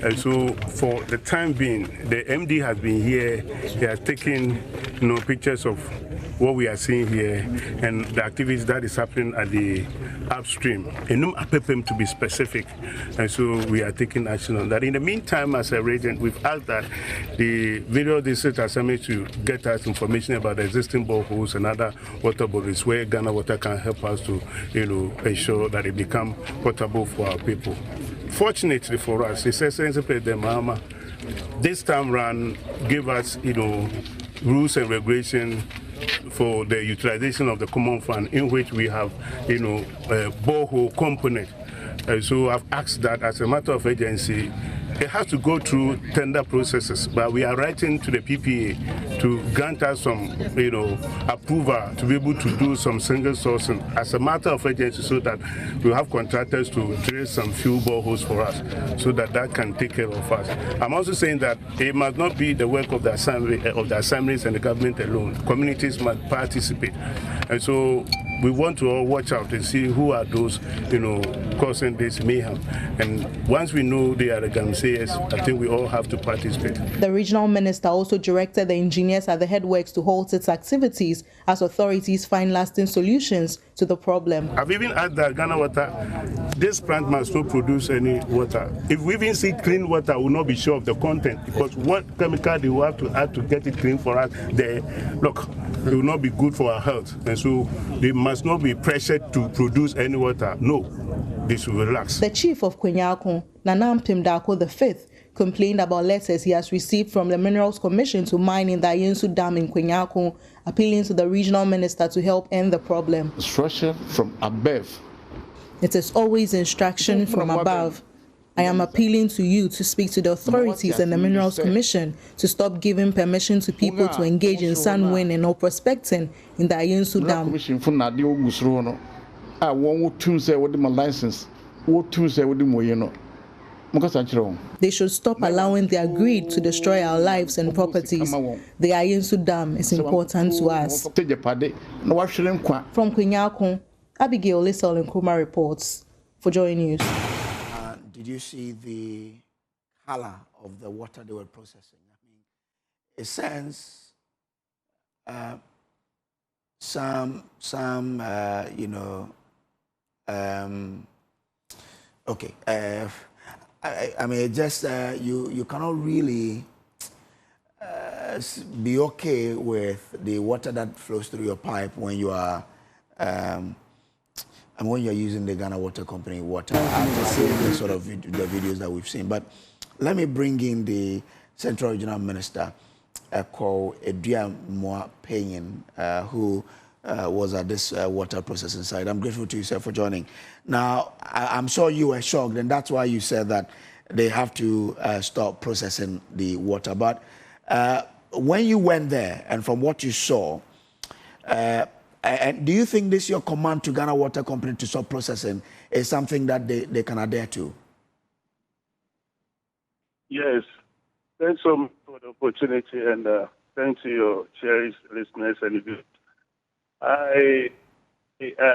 Speaker 9: And so for the time being, the MD has been here. He has taken pictures of what we are seeing here and the activities that is happening at the upstream. To be specific. And so we are taking action on that. In the meantime, as a region, we've asked that the video district assembly to get us information about the existing boreholes and other water bodies where Ghana Water can help us to ensure that it become potable for our people. Fortunately for us, His Excellency President Mahama this time round gave us rules and regulations for the utilization of the common fund, in which we have a borehole component. So I've asked that as a matter of urgency, it has to go through tender processes, but we are writing to the PPA to grant us some approval to be able to do some single sourcing as a matter of urgency, so that we have contractors to drill some few boreholes for us, so that can take care of us. I'm also saying that it must not be the work of the assemblies and the government alone. Communities must participate, and so we want to all watch out and see who are those, causing this mayhem. And once we know they are the Galamseyers, I think we all have to participate.
Speaker 15: The regional minister also directed the engineers at the headworks to halt its activities as authorities find lasting solutions to the problem.
Speaker 9: I've even asked that Ghana Water, this plant must not produce any water. If we even see clean water, we'll not be sure of the content, because what chemical they will have to add to get it clean for us, it will not be good for our health. And so they must not be pressured to produce any water. No, they should relax.
Speaker 15: The chief of Kwenyako, Nanam Pimdako V, complained about letters he has received from the Minerals Commission to mine in the Ayensu Dam in Kwenyako, appealing to the regional minister to help end the problem.
Speaker 10: Instruction from above.
Speaker 15: It is always instruction from above. I am appealing to you to speak to the authorities and the Minerals Commission to stop giving permission to people to engage in sand winning or prospecting in the Ayensu Dam. They should stop allowing their greed to destroy our lives and properties. The Ayensu Dam is important to us. From Kwenyako, Abigail Lisol and Kuma reports for Joy News.
Speaker 7: Did you see the color of the water they were processing? I mean, it sends I mean, just you cannot really be okay with the water that flows through your pipe when you are and when you're using the Ghana Water Company water, after seeing the sort of the videos that we've seen. But let me bring in the Central Regional Minister, called Edria Moa Payin, who was at this water processing site. I'm grateful to you, sir, for joining. Now, I'm sure you were shocked, and that's why you said that they have to stop processing the water. But when you went there, and from what you saw, and do you think this your command to Ghana Water Company to stop processing is something that they can adhere to?
Speaker 11: Yes. Thanks so much for the opportunity, and thanks to your cherished listeners and viewers.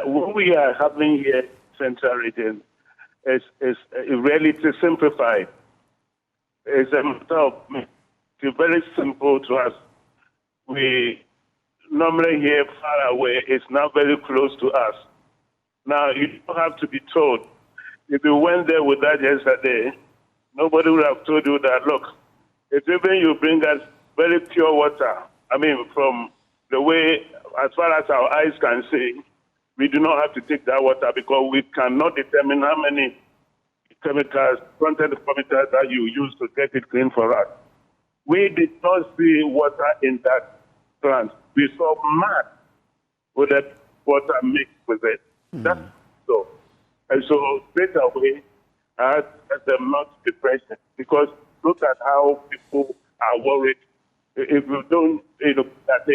Speaker 11: What we are having here in Central Region is really to simplify. It's a matter of it's very simple to us. We normally here far away, it's now very close to us. Now, you don't have to be told. If you went there with that yesterday, nobody would have told you that, look, if even you bring us very pure water, I mean, from the way, as far as our eyes can see, we do not have to take that water because we cannot determine how many chemicals, content chemicals that you use to get it clean for us. We did not see water in that plant. We saw mud with that water mixed with it. That's so. And so straight away, I asked them not to be present because look at how people are worried. If you don't, that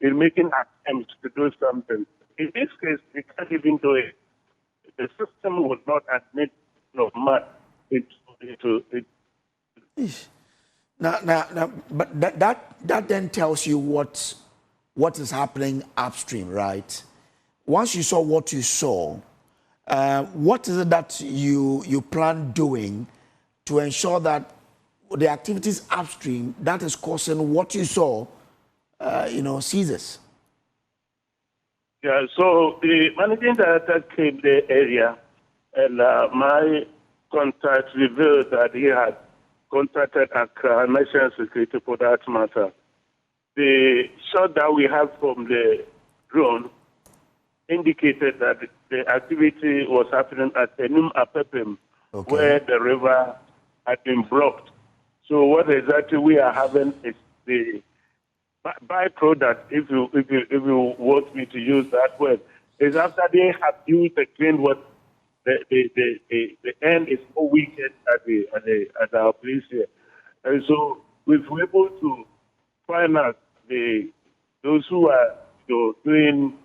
Speaker 11: they're making attempts to do something. In this case, we can't even do it. The system would not admit mud into it.
Speaker 7: Now, but that then tells you what is happening upstream, right? Once you saw what you saw, what is it that you plan doing to ensure that the activities upstream that is causing what you saw, ceases?
Speaker 11: Yeah. So the managing director came the area, and my contact revealed that he had contacted Accra National Security for that matter. The shot that we have from the drone indicated that the activity was happening at Enum Apepem, where the river had been blocked. So what exactly we are having is the byproduct, if you want me to use that word, is after they have used the clean water, the end is so weakened at our place here. And so if we're able to find out those who are doing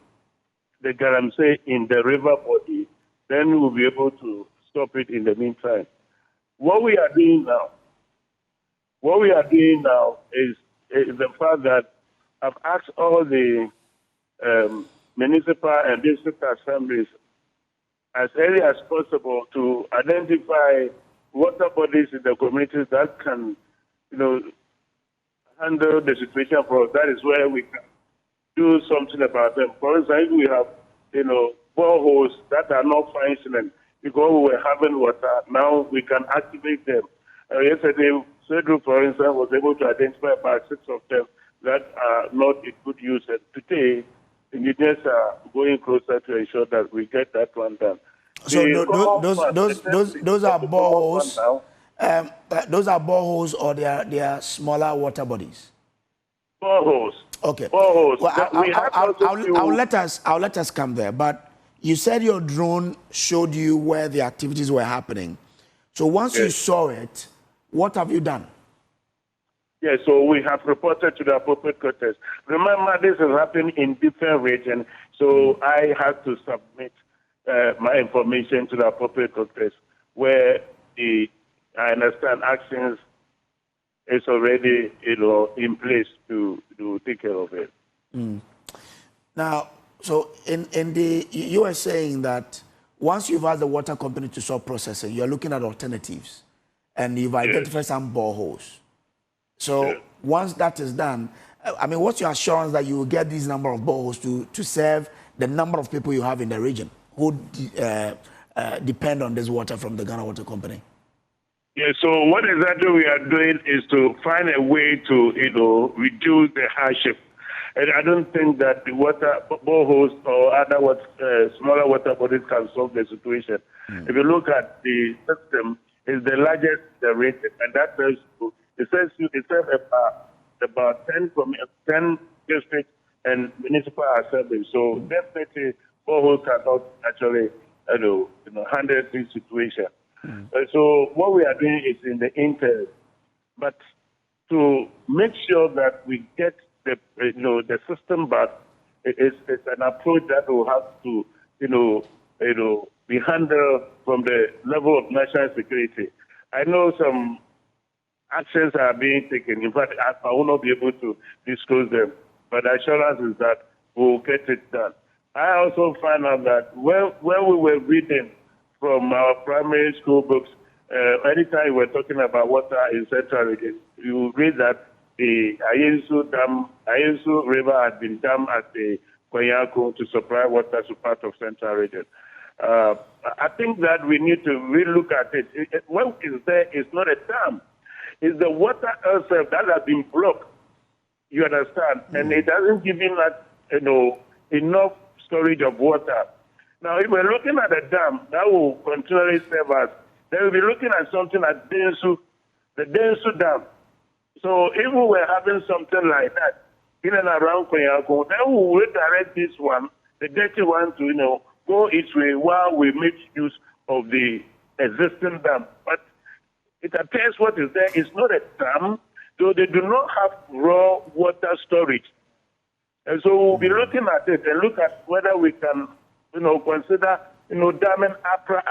Speaker 11: the Galamsey in the river body, then we'll be able to stop it in the meantime. What we are doing now is the fact that I've asked all the municipal and district assemblies as early as possible to identify water bodies in the communities that can, handle the situation for us. That is where we can do something about them. For instance, we have, boreholes that are not functioning because we were having water. Now we can activate them. Yesterday, Cedro, for instance, was able to identify about 6 of them that are not in good use. And today, engineers are going closer to ensure that we get that one done.
Speaker 7: So those are boreholes. Those are boreholes, or they are smaller water bodies.
Speaker 11: Boreholes.
Speaker 7: Okay.
Speaker 11: Boreholes.
Speaker 7: Well, I'll let us come there. But you said your drone showed you where the activities were happening. So once you saw it, what have you done?
Speaker 11: Yeah, so we have reported to the appropriate quarters. Remember, this is happening in different regions, so I have to submit my information to the appropriate quarters where I understand actions is already, in place to take care of it.
Speaker 7: Now, so you were saying that once you've asked the water company to stop processing, you're looking at alternatives, and you've identified some boreholes. So once that is done, I mean, what's your assurance that you will get these number of boreholes to serve the number of people you have in the region who depend on this water from the Ghana Water Company?
Speaker 11: Yeah, so what exactly we are doing is to find a way to, reduce the hardship. And I don't think that the water boreholes or other smaller water bodies can solve the situation. If you look at the system, it's the largest in the region, and that tells you it says about 10 districts and municipal assemblies. So definitely, boreholes cannot actually, handle this situation. So what we are doing is in the interest, but to make sure that we get the system back, it's an approach that will have to, be handled from the level of national security. I know some actions are being taken. In fact, I will not be able to disclose them, but the assurance is that we'll get it done. I also found out that when we were reading from our primary school books, anytime we're talking about water in Central Region, you read that the Ayensu River had been dammed at the Konyako to supply water to part of Central Region. I think that we need to relook at it. What is there is not a dam. It's the water itself that has been blocked. You understand? And it doesn't give us, enough storage of water. Now, if we're looking at a dam, that will continually serve us. Then we'll be looking at something like the Densu Dam. So if we were having something like that in and around Konyako, then we will redirect this one, the dirty one, to, go its way while we make use of the existing dam. But it appears what is there is not a dam, so they do not have raw water storage. And so we'll be looking at it and look at whether we can, consider, damming Accra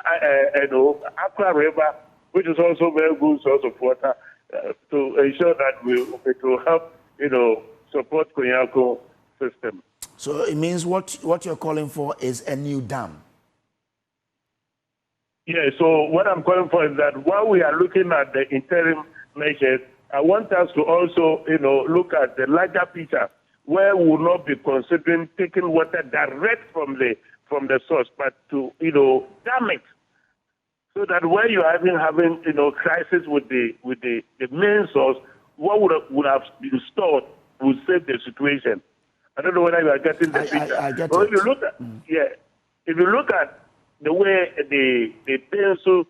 Speaker 11: River, which is also a very good source of water, to ensure that it will help, support Konyako system.
Speaker 7: So it means what you're calling for is a new dam.
Speaker 11: Yeah, so what I'm calling for is that while we are looking at the interim measures, I want us to also, look at the larger picture where we will not be considering taking water direct from the source, but to, dam it. So that when you are having crisis with the main source, what would have been stored will save the situation. I don't know whether you are getting the picture.
Speaker 7: I get
Speaker 11: so
Speaker 7: it.
Speaker 11: If you look at the way the Densu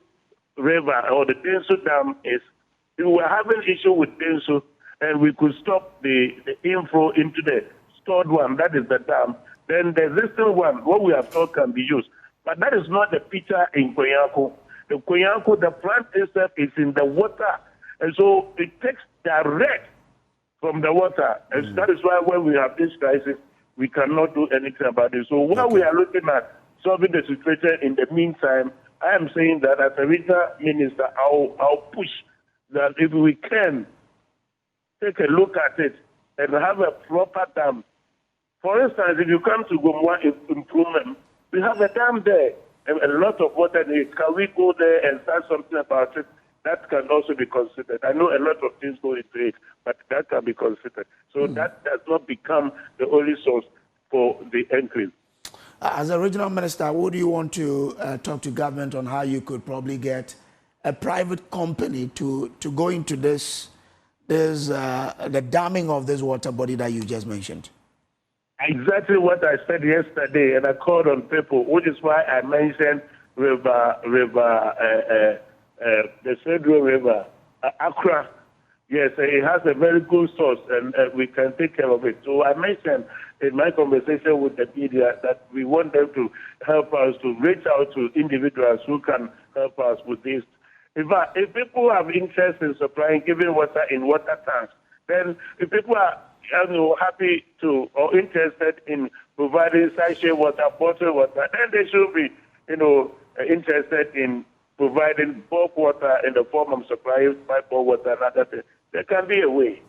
Speaker 11: River or the Densu Dam is, if we were having issue with Densu and we could stop the inflow into the stored one, that is the dam, then the existing one, what we have stored can be used. But that is not the picture in Konyako. The Konyako, the plant itself is in the water, and so it takes direct from the water. And that is why when we have this crisis, we cannot do anything about it. So while we are looking at solving the situation in the meantime, I am saying that as a regional minister, I'll push that if we can take a look at it and have a proper dam. For instance, if you come to Gomwa Improvement, we have a dam there, and a lot of water needs. Can we go there and start something about it? that can also be considered. I know a lot of things go into it, but that can be considered. So that does not become the only source for the increase.
Speaker 7: As a regional minister, would you want to talk to government on how you could probably get a private company to go into the damming of this water body that you just mentioned?
Speaker 11: Exactly what I said yesterday, and I called on people, which is why I mentioned the Federal River, Accra. Yes, it has a very good source, and we can take care of it. So I mentioned in my conversation with the media that we want them to help us to reach out to individuals who can help us with this. In fact, if people have interest in supplying, giving water in water tanks, then if people are happy to or interested in providing sachet water, bottled water, then they should be, interested in providing bulk water in the form of supplying pipe water and other things. There can be a way.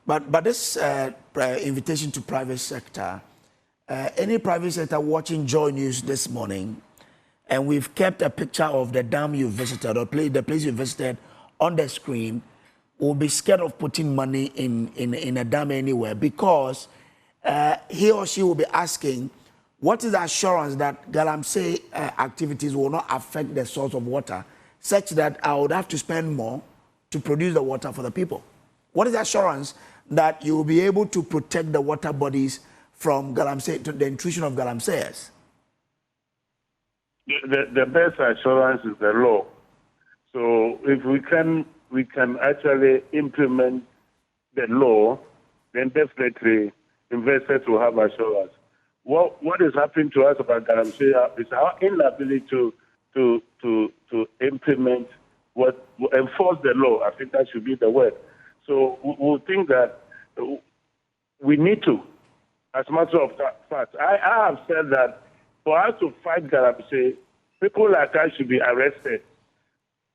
Speaker 7: But this invitation to private sector, any private sector watching Joy News this morning, and we've kept a picture of the dam you visited or the place you visited on the screen, will be scared of putting money in a dam anywhere because he or she will be asking, what is the assurance that Galamsey activities will not affect the source of water such that I would have to spend more to produce the water for the people? What is the assurance that you will be able to protect the water bodies from Galamsey, to the intrusion of Galamseyers?
Speaker 11: The best assurance is the law. So if we can actually implement the law, then definitely investors will have assurance. What is happening to us about Galamsey is our inability to implement enforce the law. I think that should be the word. So we think that we need to, as a matter of fact. I have said that for us to fight Galamsey, people like us should be arrested.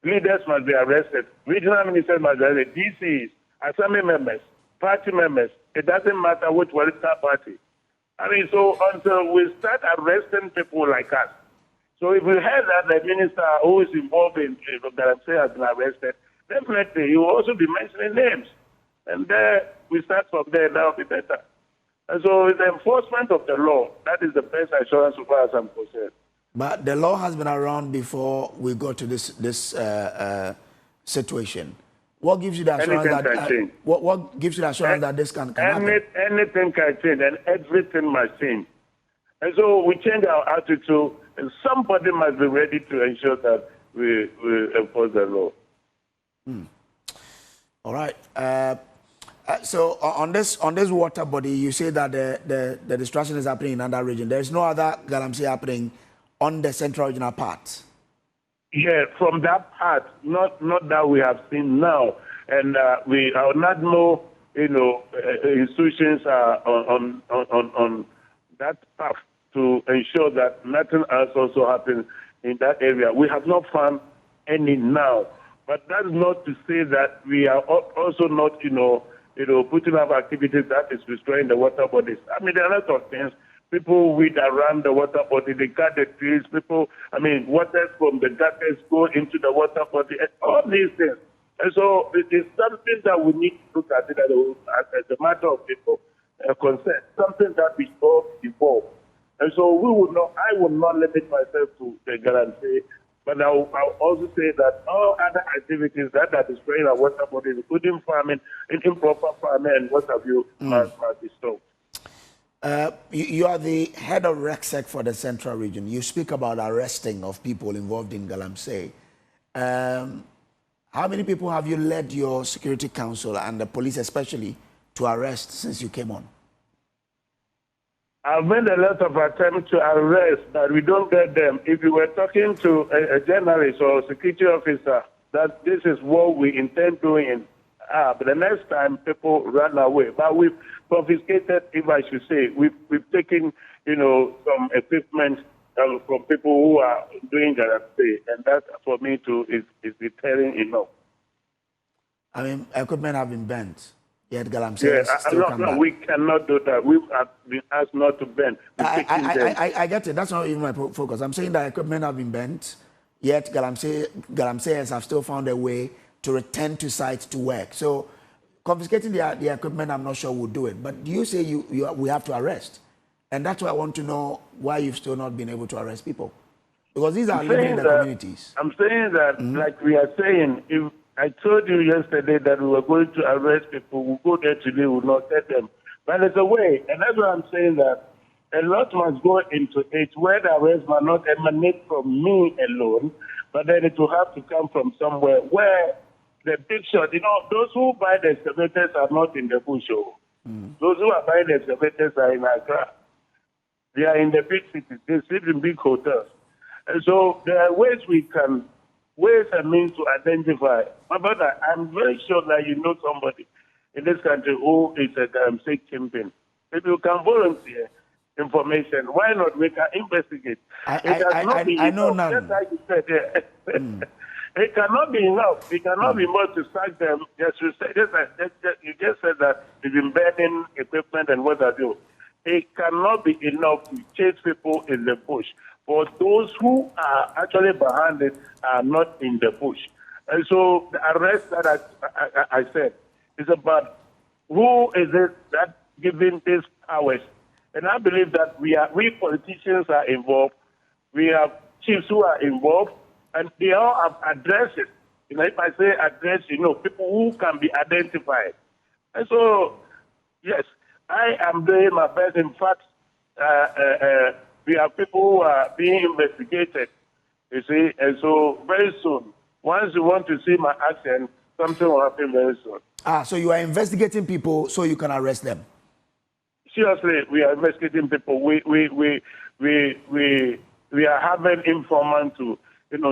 Speaker 11: Leaders must be arrested. Regional ministers must be arrested. DCs, assembly members, party members. It doesn't matter which political party. I mean, so until we start arresting people like us. So if we heard that the minister who is involved in Galamsey has been arrested, definitely he will also be mentioning names. And there we start from there, that will be better. And so the enforcement of the law, that is the best assurance so far as I'm concerned.
Speaker 7: But the law has been around before we got to this situation. What gives you the assurance that what gives you the assurance that this can happen?
Speaker 11: Anything can change, and everything must change. And so we change our attitude, and somebody must be ready to ensure that we enforce the law.
Speaker 7: All right. So on this water body, you say that the destruction is happening in another region. There is no other Galamsey happening on the central regional part.
Speaker 11: Yeah, from that part, not that we have seen now, and we are not know, institutions are on that path to ensure that nothing else also happens in that area. We have not found any now, but that's not to say that we are also not, putting up activities that is destroying the water bodies. I mean, there are a lot of things. People weed around the water body, they cut the trees, water from the gutters go into the water body, and all these things. And so it is something that we need to look at it as a matter of people concern, something that we all evolve. And so I will not limit myself to the Galamsey, but I'll also say that all other activities that are destroying our water bodies, including farming, improper farming, and what have you, must be stopped.
Speaker 7: You are the head of RECSEC for the Central Region. You speak about arresting of people involved in Galamsey. How many people have you led your Security Council and the police especially to arrest since you came on?
Speaker 11: I've made a lot of attempts to arrest, but we don't get them. If you were talking to a journalist or a security officer, that this is what we intend doing, but the next time people run away. But we've confiscated, if I should say, we've taken, some equipment from people who are doing Galamsey, and that for me too is deterring enough.
Speaker 7: I mean, equipment have been bent. Yet Galamsey
Speaker 11: we cannot do that. We have been asked not to bend.
Speaker 7: I get it. That's not even my focus. I'm saying that equipment have been bent, yet Galamseyers have still found a way to return to site to work. So confiscating the equipment, I'm not sure we'll do it. But you say we have to arrest. And that's why I want to know why you've still not been able to arrest people. Because these are living in the communities.
Speaker 11: I'm saying that, like we are saying, if I told you yesterday that we were going to arrest people, we'll go there today, we'll not get them. But there's a way, and that's why I'm saying that a lot must go into it, where the arrest might not emanate from me alone, but then it will have to come from somewhere where the big shot, those who buy the excavators are not in the bush. Those who are buying the excavators are in Accra. They are in the big cities. They sleep in big hotels. And so there are ways and means to identify. My brother, I'm very sure that you know somebody in this country who is a Galamsey kingpin. If you can volunteer information, why not? We can investigate.
Speaker 7: I know none.
Speaker 11: Just like you said, it cannot be enough. It cannot be more to sack them. You just said that they've been burning equipment and what have you. It cannot be enough to chase people in the bush. But those who are actually behind it are not in the bush. And so the arrest that I said is about who is it that giving these powers. And I believe that we politicians are involved. We have chiefs who are involved, and they all have addresses. If I say address, people who can be identified. And so, yes, I am doing my best. In fact, we have people who are being investigated, you see, and so very soon, once you want to see my action, something will happen very soon.
Speaker 7: So you are investigating people so you can arrest them?
Speaker 11: Seriously, we are investigating people. We are having informants to,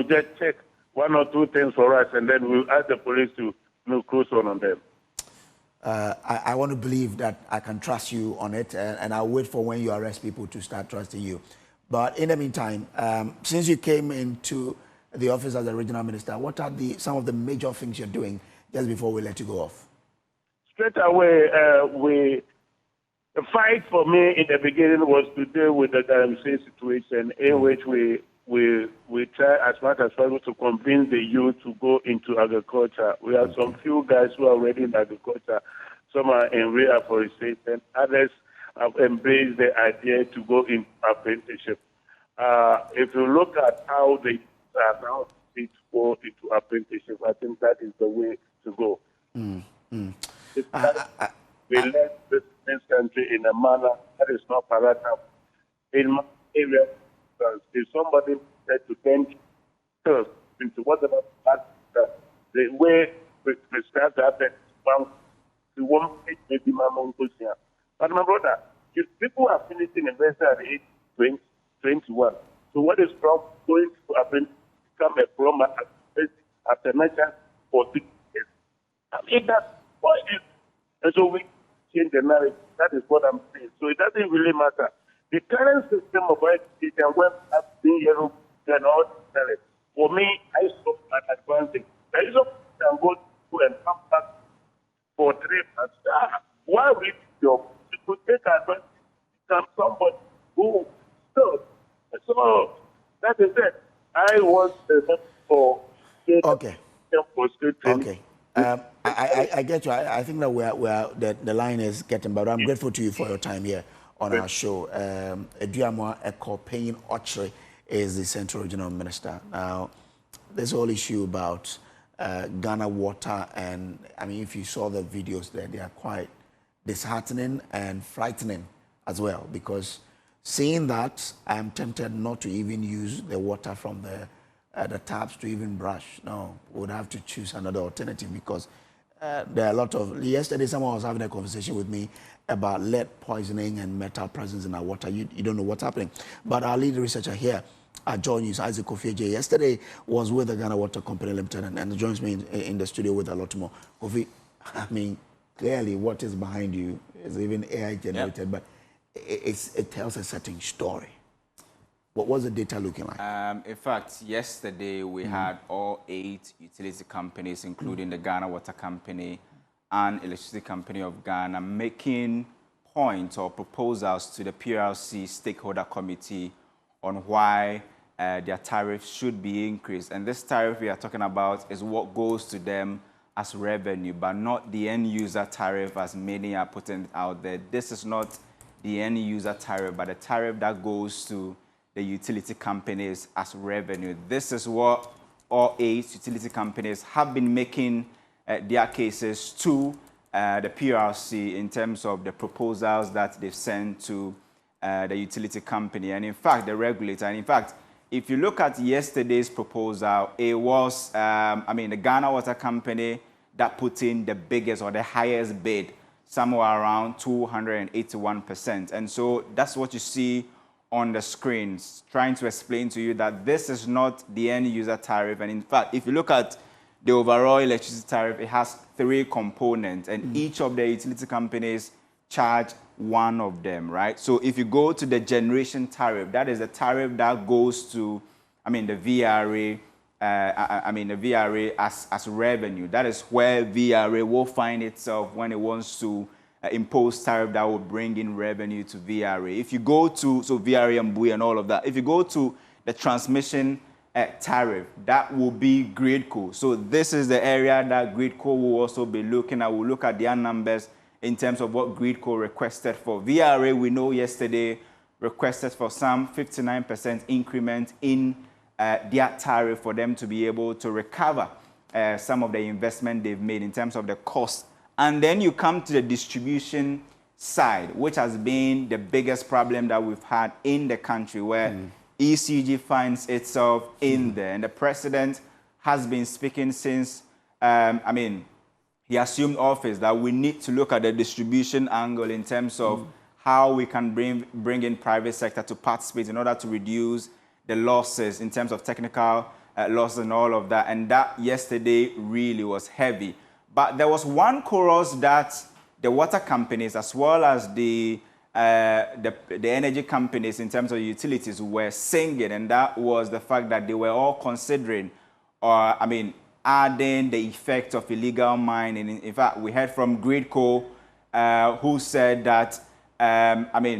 Speaker 11: just check one or two things for us, and then we'll ask the police to close on them.
Speaker 7: I want to believe that I can trust you on it, and I'll wait for when you arrest people to start trusting you. But in the meantime, since you came into the office as a regional minister, what are some of the major things you're doing just before we let you go off? Straight away,
Speaker 11: the fight for me in the beginning was to deal with the Galamsey situation, in which we try as much as possible to convince the youth to go into agriculture. We have some few guys who are already in agriculture. Some are in real afforestation. Others have embraced the idea to go into apprenticeship. If you look at how they are now fit to go into apprenticeship, I think that is the way to go. We left this country in a manner that is not palatable. In my area, if somebody said to them, into whatever the way we start to happen, we won't make maybe my mom here. But my brother, if people are finishing investing at the age 20, 21, so what is wrong going to happen? Become a plumber after mention for 6 years. I mean, that's what it is. And so we change the narrative. That is what I'm saying. So it doesn't really matter. The current system of education, where I've been here and all that, for me, I saw an advantage. There is a can go to and come back for 3 months. Why would it job? You could take advantage of somebody who still. So that is it. I was for
Speaker 7: okay. I get you. I think that the line is getting better. I'm grateful to you for your time here on our show. Eduamwa Ekopeyin Ochre is the Central Regional Minister. Now, this whole issue about Ghana water, and I mean, if you saw the videos there, they are quite disheartening and frightening as well, because seeing that, I'm tempted not to even use the water from the taps to even brush. No, we would have to choose another alternative, because there are a lot of... Yesterday, someone was having a conversation with me about lead poisoning and metal presence in our water. You don't know what's happening. But our lead researcher here at Joy News, Isaac Kofi, yesterday was with the Ghana Water Company Limited, and joins me in the studio with a lot more. Kofi, I mean, clearly what is behind you is even AI generated, but it tells a certain story. What was the data looking like?
Speaker 13: In fact, yesterday we had all 8 utility companies, including the Ghana Water Company and Electricity Company of Ghana, making points or proposals to the PRC Stakeholder Committee on why their tariffs should be increased. And this tariff we are talking about is what goes to them as revenue, but not the end user tariff as many are putting out there. This is not the end user tariff, but the tariff that goes to the utility companies as revenue. This is what all 8 utility companies have been making their cases to the PRC in terms of the proposals that they've sent to the utility company and in fact the regulator. And in fact, if you look at yesterday's proposal, it was, the Ghana Water Company that put in the biggest or the highest bid, somewhere around 281%. And so that's what you see on the screens, trying to explain to you that this is not the end user tariff. And in fact, if you look at the overall electricity tariff, it has 3 components, and each of the utility companies charge one of them, right? So if you go to the generation tariff, that is the tariff that goes to, the VRA, the VRA as revenue. That is where VRA will find itself when it wants to impose tariff that will bring in revenue to VRA. If you go to, so VRA and BUI and all of that, if you go to the transmission tariff, that will be GridCo. So this is the area that GridCo will also be looking at. We'll look at their numbers in terms of what GridCo requested for. VRA, we know yesterday, requested for some 59% increment in their tariff for them to be able to recover some of the investment they've made in terms of the cost. And then you come to the distribution side, which has been the biggest problem that we've had in the country, where ECG finds itself in there. And the president has been speaking since, he assumed office, that we need to look at the distribution angle in terms of how we can bring in private sector to participate in order to reduce the losses in terms of technical losses and all of that. And that yesterday really was heavy. But there was one chorus that the water companies as well as the energy companies in terms of utilities were singing, and that was the fact that they were all considering, adding the effect of illegal mining. In fact, we heard from GridCo, who said that,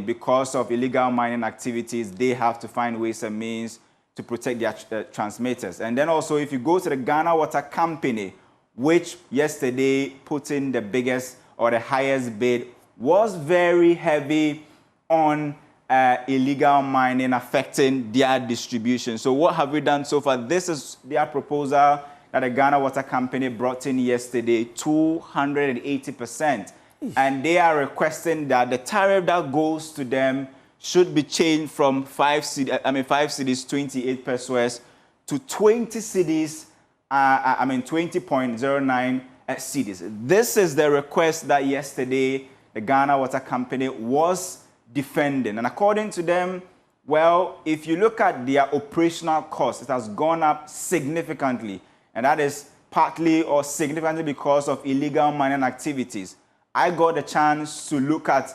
Speaker 13: because of illegal mining activities, they have to find ways and means to protect their transmitters. And then also, if you go to the Ghana Water Company, which yesterday put in the biggest or the highest bid, was very heavy on illegal mining affecting their distribution. So what have we done so far? This is their proposal that the Ghana Water Company brought in yesterday, 280%. And they are requesting that the tariff that goes to them should be changed from 5 cedis, 28 pesos, to 20 cedis, 20.09 cedis. This is the request that yesterday the Ghana Water Company was defending. And according to them, well, if you look at their operational cost, it has gone up significantly. And that is partly or significantly because of illegal mining activities. I got the chance to look at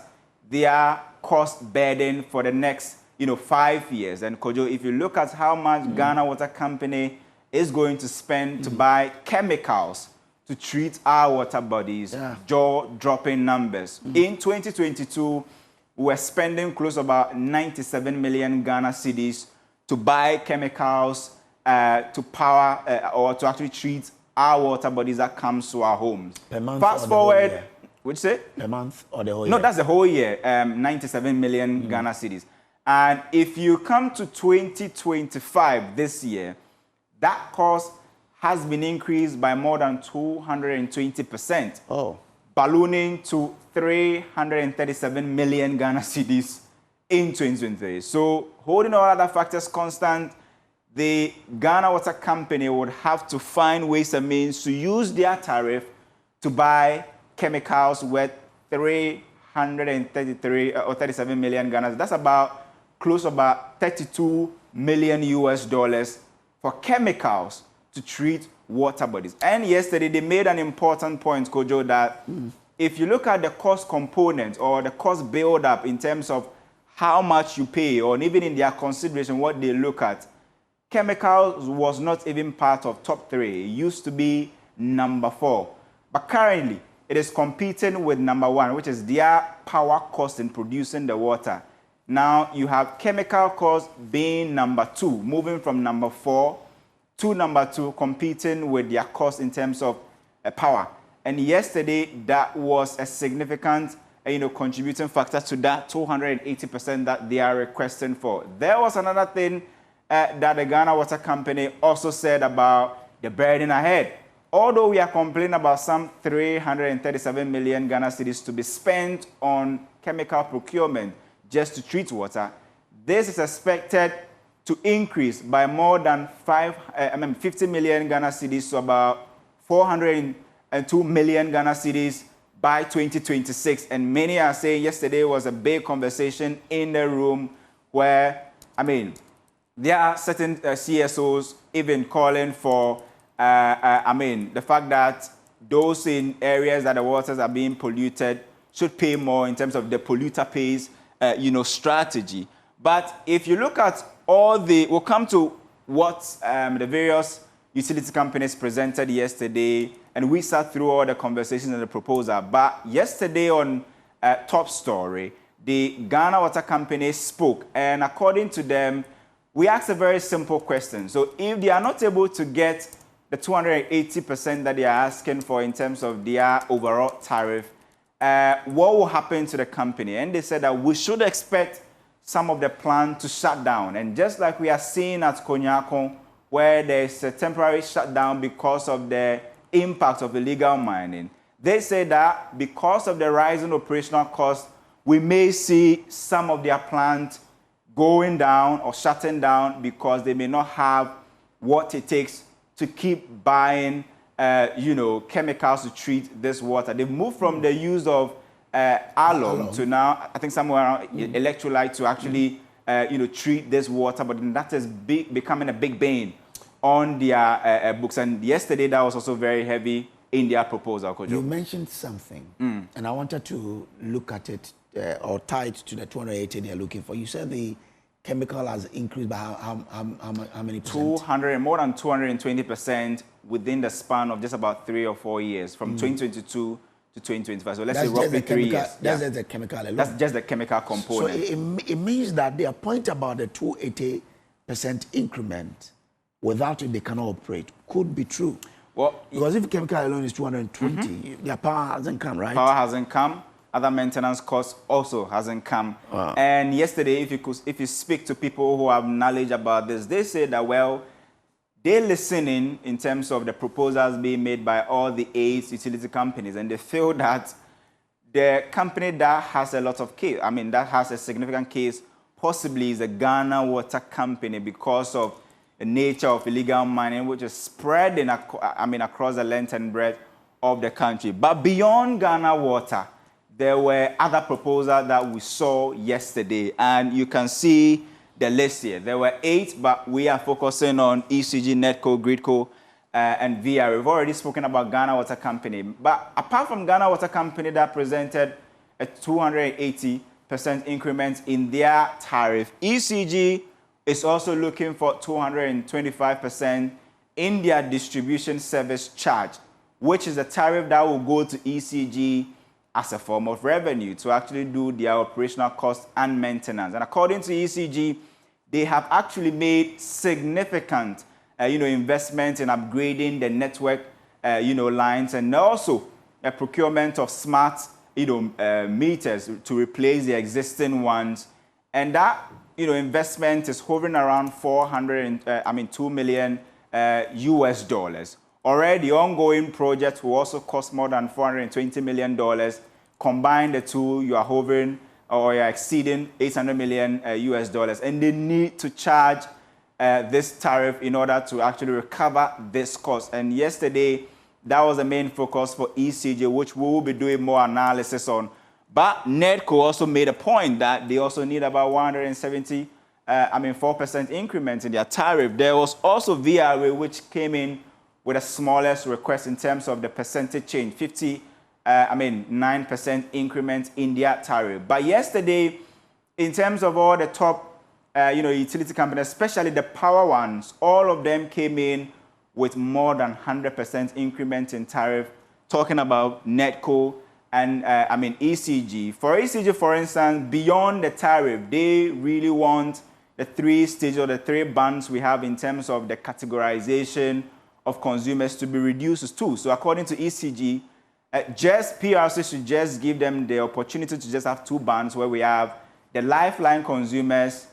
Speaker 13: their cost burden for the next, 5 years. And Kojo, if you look at how much Ghana Water Company is going to spend to buy chemicals to treat our water bodies, jaw-dropping numbers. In 2022, we were spending close to about 97 million Ghana cedis to buy chemicals to power or to actually treat our water bodies that comes to our homes.
Speaker 7: Per month.
Speaker 13: Fast forward, what'd you say?
Speaker 7: Per month or the whole year?
Speaker 13: No, that's the whole year, 97 million Ghana cedis. And if you come to 2025 this year, that cost has been increased by more than 220%. Ballooning to 337 million Ghana cedis in 2023. So holding all other factors constant, the Ghana Water Company would have to find ways and means to use their tariff to buy chemicals worth 333 or 37 million Ghana. That's about close to about $32 million for chemicals to treat water bodies. And yesterday they made an important point, Kojo, that if you look at the cost component or the cost build-up in terms of how much you pay, or even in their consideration what they look at, chemicals was not even part of top 3. It used to be number 4. But currently, it is competing with number 1, which is their power cost in producing the water. Now you have chemical costs being number 2, moving from number 4 to number 2, competing with their cost in terms of power. And yesterday, that was a significant contributing factor to that 280% that they are requesting for. There was another thing that the Ghana Water Company also said about the burden ahead. Although we are complaining about some 337 million Ghana cedis to be spent on chemical procurement just to treat water, this is expected to increase by more than 50 million Ghana cedis to about 402 million Ghana cedis by 2026. And many are saying yesterday was a big conversation in the room where, there are certain CSOs even calling for, the fact that those in areas that the waters are being polluted should pay more in terms of the polluter pays, strategy. But if you look at we'll come to what the various utility companies presented yesterday, and we sat through all the conversations and the proposal. But yesterday on Top Story, the Ghana Water Company spoke, and according to them, we asked a very simple question. So if they are not able to get the 280% that they are asking for in terms of their overall tariff, what will happen to the company? And they said that we should expect some of the plant to shut down. And just like we are seeing at Konyako, where there's a temporary shutdown because of the impact of illegal mining, they say that because of the rising operational costs, we may see some of their plants going down or shutting down because they may not have what it takes to keep buying, chemicals to treat this water. They've moved from the use of alum to now, I think somewhere around electrolyte to actually, treat this water. But that is becoming a big bane on their books. And yesterday, that was also very heavy in their proposal, Kojo.
Speaker 7: You mentioned something, and I wanted to look at it or tie it to the 280 they're looking for. You said the chemical has increased by how many percent?
Speaker 13: More than 220% within the span of just about 3 or 4 years, from 2022 to 2025. So let's say roughly 3 years.
Speaker 7: That's just the chemical alone.
Speaker 13: That's just the chemical component.
Speaker 7: So it means that their point about the 280% increment, without it they cannot operate, could be true. Well, because if chemical alone is 220, their power hasn't come, right?
Speaker 13: Power hasn't come. Other maintenance costs also hasn't come. Wow. And yesterday, if you speak to people who have knowledge about this, they say that, well, they're listening in terms of the proposals being made by all the 8 utility companies, and they feel that the company that has a lot of case, that has a significant case, possibly is the Ghana Water Company because of the nature of illegal mining, which is spreading across the length and breadth of the country. But beyond Ghana Water, there were other proposals that we saw yesterday, and you can see the list here. There were 8, but we are focusing on ECG, NETCO, GRIDCO, and VR. We've already spoken about Ghana Water Company. But apart from Ghana Water Company that presented a 280% increment in their tariff, ECG is also looking for 225% in their distribution service charge, which is a tariff that will go to ECG as a form of revenue to actually do their operational costs and maintenance. And according to ECG, they have actually made significant, investments in upgrading the network, lines, and also a procurement of smart, meters to replace the existing ones. And that, investment is hovering around $2 million US dollars. Already, the ongoing project will also cost more than $420 million. Combine the two, you are hovering or you are exceeding $800 million US dollars. And they need to charge this tariff in order to actually recover this cost. And yesterday, that was the main focus for ECG, which we will be doing more analysis on. But NETCO also made a point that they also need about 4% increment in their tariff. There was also VRA, which came in with the smallest request in terms of the percentage change, 9% increment in their tariff. But yesterday, in terms of all the top, utility companies, especially the power ones, all of them came in with more than 100% increment in tariff. Talking about NETCO, and ECG. For ECG, for instance, beyond the tariff, they really want the 3 stages or the 3 bands we have in terms of the categorization of consumers to be reduced to 2. So according to ECG, just PRC should just give them the opportunity to just have 2 bands where we have the lifeline consumers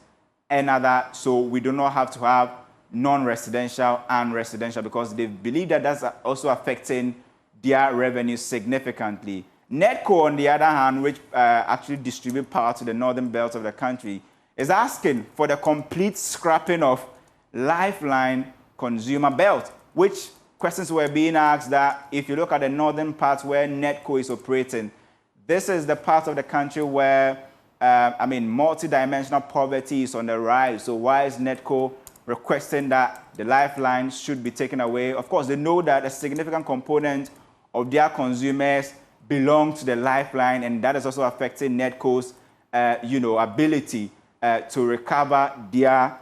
Speaker 13: and other, so we do not have to have non-residential and residential, because they believe that that's also affecting their revenue significantly. NEDCO, on the other hand, which actually distribute power to the northern belt of the country, is asking for the complete scrapping of lifeline consumer belt, which questions were being asked that if you look at the northern part where NEDCO is operating, this is the part of the country where, multi-dimensional poverty is on the rise. So why is NEDCO requesting that the lifeline should be taken away? Of course, they know that a significant component of their consumers belong to the lifeline, and that is also affecting NEDCO's, ability to recover their,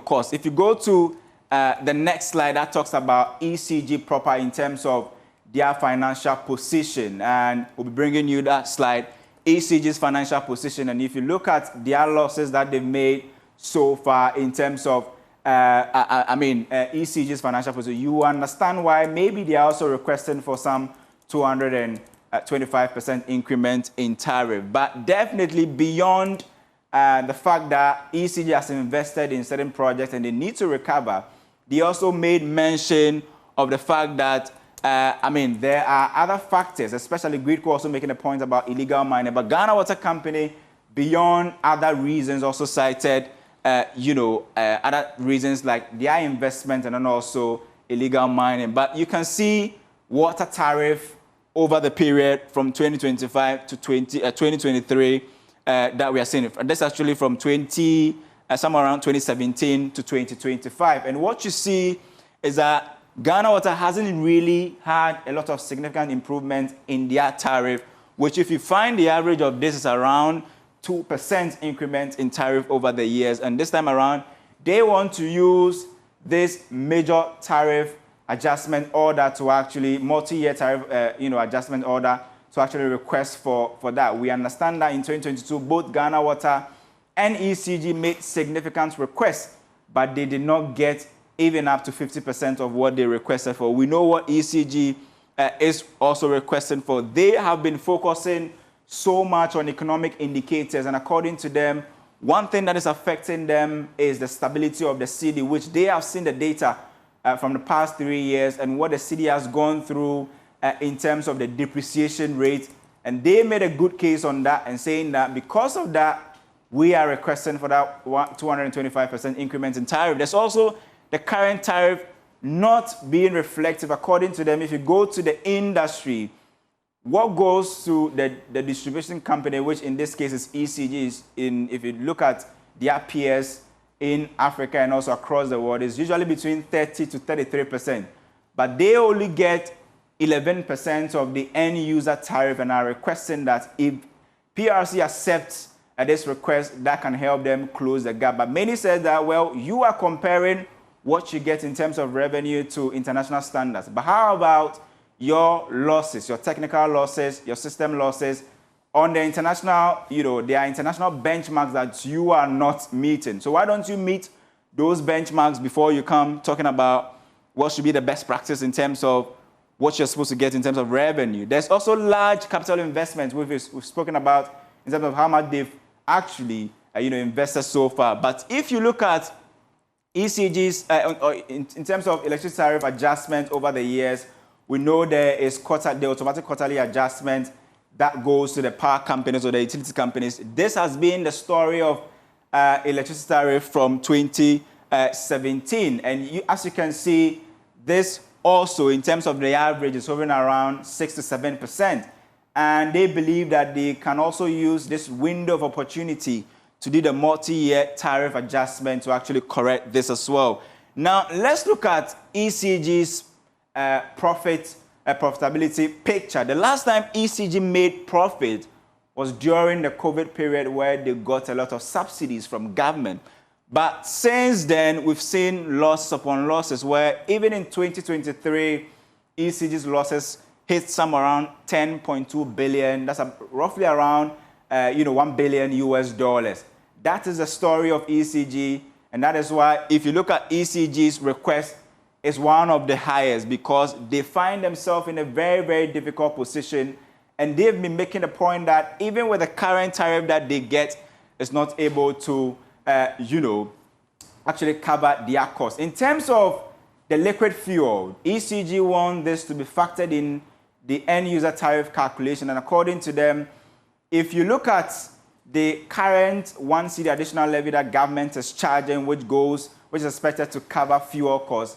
Speaker 13: costs. If you go to the next slide, that talks about ECG proper in terms of their financial position, and we'll be bringing you that slide, ECG's financial position. And if you look at their losses that they've made so far in terms of, ECG's financial position, you understand why maybe they are also requesting for some 225% increment in tariff. But definitely beyond the fact that ECG has invested in certain projects and they need to recover, they also made mention of the fact that, there are other factors, especially Gridco also making a point about illegal mining. But Ghana Water Company, beyond other reasons, also cited, other reasons like their investment and then also illegal mining. But you can see water tariff over the period from 2025 to 2023 that we are seeing. And that's actually from somewhere around 2017 to 2025. And what you see is that Ghana Water hasn't really had a lot of significant improvement in their tariff, which if you find the average of this is around 2% increment in tariff over the years. And this time around, they want to use this major tariff adjustment order to actually, multi-year tariff adjustment order to actually request for that. We understand that in 2022, both Ghana Water and ECG made significant requests, but they did not get even up to 50% of what they requested for. We know what ECG is also requesting for. They have been focusing so much on economic indicators, and according to them, one thing that is affecting them is the stability of the cedi, which they have seen the data from the past 3 years and what the cedi has gone through in terms of the depreciation rate. And they made a good case on that and saying that because of that, we are requesting for that 225% increment in tariff. There's also the current tariff not being reflective. According to them, if you go to the industry, what goes to the distribution company, which in this case is ECG, if you look at their peers in Africa and also across the world, is usually between 30 to 33%. But they only get 11% of the end user tariff and are requesting that if PRC accepts this request, that can help them close the gap. But many said that, well, you are comparing what you get in terms of revenue to international standards. But how about your losses, your technical losses, your system losses on the international, there are international benchmarks that you are not meeting. So why don't you meet those benchmarks before you come talking about what should be the best practice in terms of what you're supposed to get in terms of revenue? There's also large capital investments we've spoken about in terms of how much they've actually invested so far. But if you look at ECG's, in terms of electricity tariff adjustment over the years, we know there is the automatic quarterly adjustment that goes to the power companies or the utility companies. This has been the story of electricity tariff from 2017. And as you can see, this also, in terms of the average, is hovering around 6 to 7%. And they believe that they can also use this window of opportunity to do the multi-year tariff adjustment to actually correct this as well. Now, let's look at ECG's profitability picture. The last time ECG made profit was during the COVID period where they got a lot of subsidies from government. But since then, we've seen losses upon losses where even in 2023, ECG's losses hit some around 10.2 billion. That's roughly around, $1 billion US. That is the story of ECG. And that is why, if you look at ECG's request, it's one of the highest because they find themselves in a very, very difficult position. And they've been making the point that even with the current tariff that they get, it's not able to, actually cover their costs. In terms of the liquid fuel, ECG want this to be factored in the end user tariff calculation. And according to them, if you look at the current 1 cedi additional levy that government is charging, which is expected to cover fuel costs,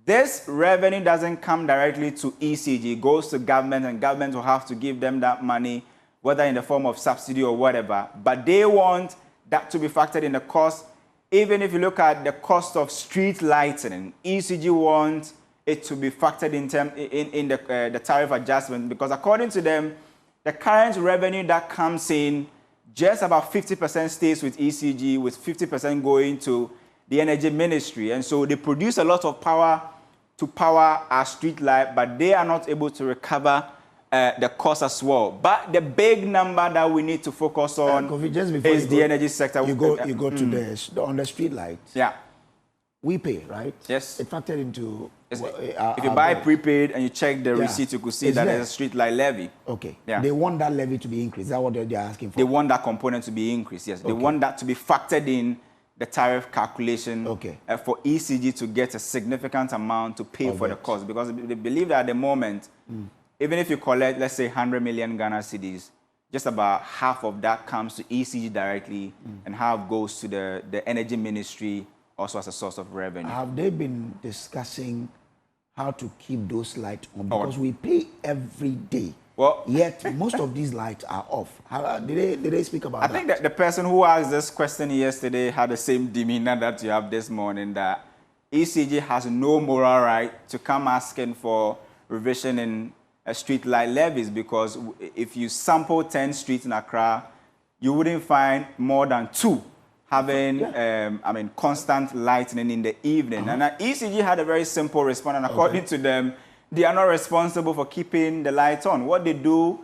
Speaker 13: this revenue doesn't come directly to ECG. It goes to government, and government will have to give them that money, whether in the form of subsidy or whatever. But they want that to be factored in the cost. Even if you look at the cost of street lighting, ECG wants it to be factored in the tariff adjustment, because according to them, the current revenue that comes in, just about 50% stays with ECG, with 50% going to the energy ministry. And so they produce a lot of power to power our street light, but they are not able to recover the cost as well. But the big number that we need to focus on is the energy sector.
Speaker 7: You go to on the street lights.
Speaker 13: Yeah.
Speaker 7: We pay, right?
Speaker 13: Yes.
Speaker 7: It factored into...
Speaker 13: if you buy prepaid and you check the receipt, you could see that there's a street light levy.
Speaker 7: Okay.
Speaker 13: Yeah.
Speaker 7: They want that levy to be increased. Is that what they're asking for?
Speaker 13: They want that component to be increased, yes. They want that to be factored in the tariff calculation for ECG to get a significant amount to pay for the cost, because they believe that at the moment, even if you collect, let's say, 100 million Ghana cedis, just about half of that comes to ECG directly, and half goes to the energy ministry also as a source of revenue.
Speaker 7: Have they been discussing how to keep those lights on? Because we pay every day.
Speaker 13: Well,
Speaker 7: yet most of these lights are off. Did they speak about that?
Speaker 13: I think that the person who asked this question yesterday had the same demeanor that you have this morning, that ECG has no moral right to come asking for revision in street light levies, because if you sample 10 streets in Accra, you wouldn't find more than 2 having constant lightning in the evening. And ECG had a very simple response, and according to them, they are not responsible for keeping the lights on. What they do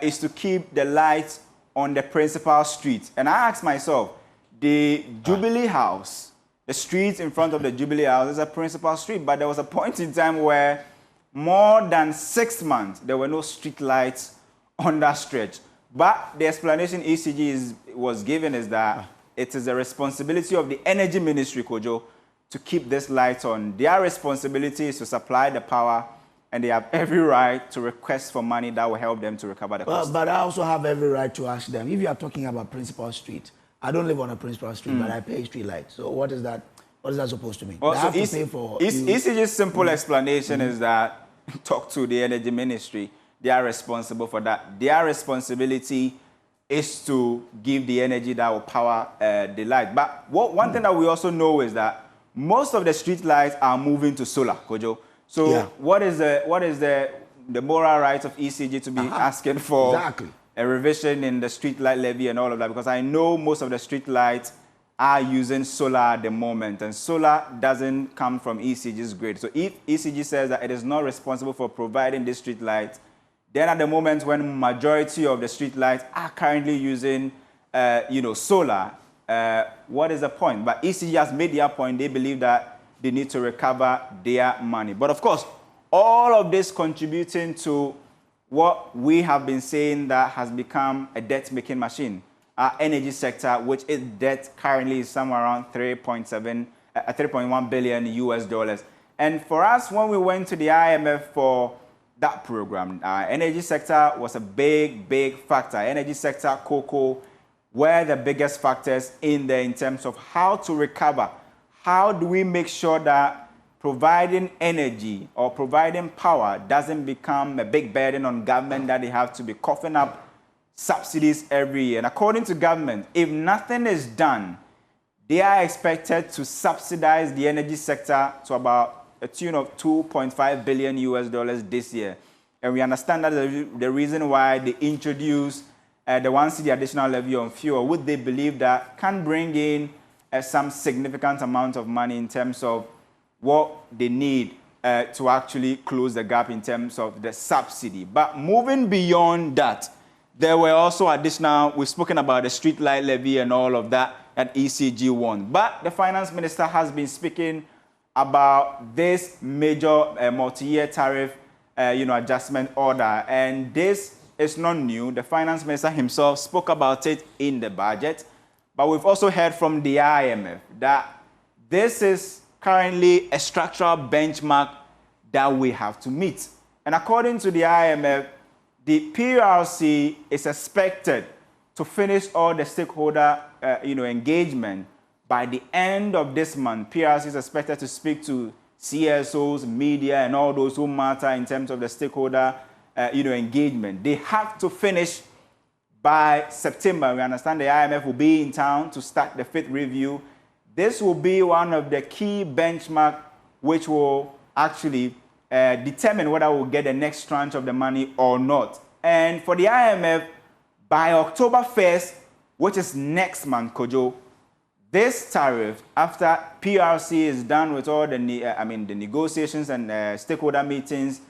Speaker 13: is to keep the lights on the principal street. And I asked myself, the Jubilee House, the street in front of the Jubilee House is a principal street, but there was a point in time where more than 6 months, there were no street lights on that stretch. But the explanation ECG was given is that it is the responsibility of the energy ministry, Kojo, to keep this light on. Their responsibility is to supply the power, and they have every right to request for money that will help them to recover the cost.
Speaker 7: But I also have every right to ask them, if you are talking about principal street, I don't live on a principal street, but I pay street light. So what is that supposed to mean?
Speaker 13: Well,
Speaker 7: I have to pay for
Speaker 13: ECG's simple explanation is that talk to the energy ministry. They are responsible for that. Their responsibility is to give the energy that will power the light. But one thing that we also know is that most of the street lights are moving to solar, Kojo. So what is the moral right of ECG to be asking for a revision in the street light levy and all of that? Because I know most of the street lights are using solar at the moment, and solar doesn't come from ECG's grid. So if ECG says that it is not responsible for providing this street light, then at the moment when majority of the street lights are currently using, solar, what is the point? But ECG has made their point. They believe that they need to recover their money. But of course, all of this contributing to what we have been saying that has become a debt-making machine. Our energy sector, which its debt currently is somewhere around 3.1 billion US. And for us, when we went to the IMF for that program, our energy sector was a big, big factor. Energy sector, cocoa, were the biggest factors in there in terms of how to recover. How do we make sure that providing energy or providing power doesn't become a big burden on government, that they have to be coughing up subsidies every year? And according to government, if nothing is done, they are expected to subsidize the energy sector to about a tune of $2.5 billion US this year. And we understand that the reason why they introduced the 1 cedi additional levy on fuel, which they believe that can bring in some significant amount of money in terms of what they need to actually close the gap in terms of the subsidy. But moving beyond that, there were also additional, we've spoken about the street light levy and all of that ECG won. But the finance minister has been speaking about this major multi-year tariff adjustment order. And this is not new. The finance minister himself spoke about it in the budget. But we've also heard from the IMF that this is currently a structural benchmark that we have to meet. And according to the IMF, the PRC is expected to finish all the stakeholder engagement by the end of this month. PRC is expected to speak to CSOs, media, and all those who matter in terms of the stakeholder engagement. They have to finish by September. We understand the IMF will be in town to start the 5th review. This will be one of the key benchmarks which will actually determine whether we'll get the next tranche of the money or not. And for the IMF, by October 1st, which is next month, Kojo, this tariff, after PRC is done with all the negotiations and stakeholder meetings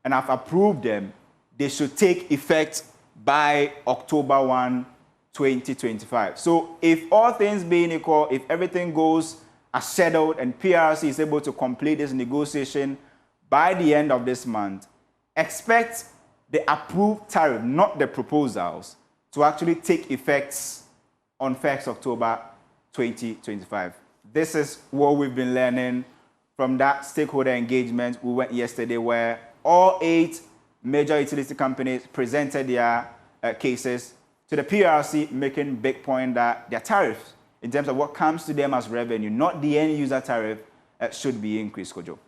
Speaker 13: and have approved them, they should take effect by October 1, 2025. So if all things being equal, if everything goes as scheduled and PRC is able to complete this negotiation by the end of this month, expect the approved tariff, not the proposals, to actually take effect on 1st October 2025. This is what we've been learning from that stakeholder engagement. We went yesterday where all 8 major utility companies presented their cases to the PRC, making big point that their tariffs, in terms of what comes to them as revenue, not the end user tariff, should be increased, Kojo.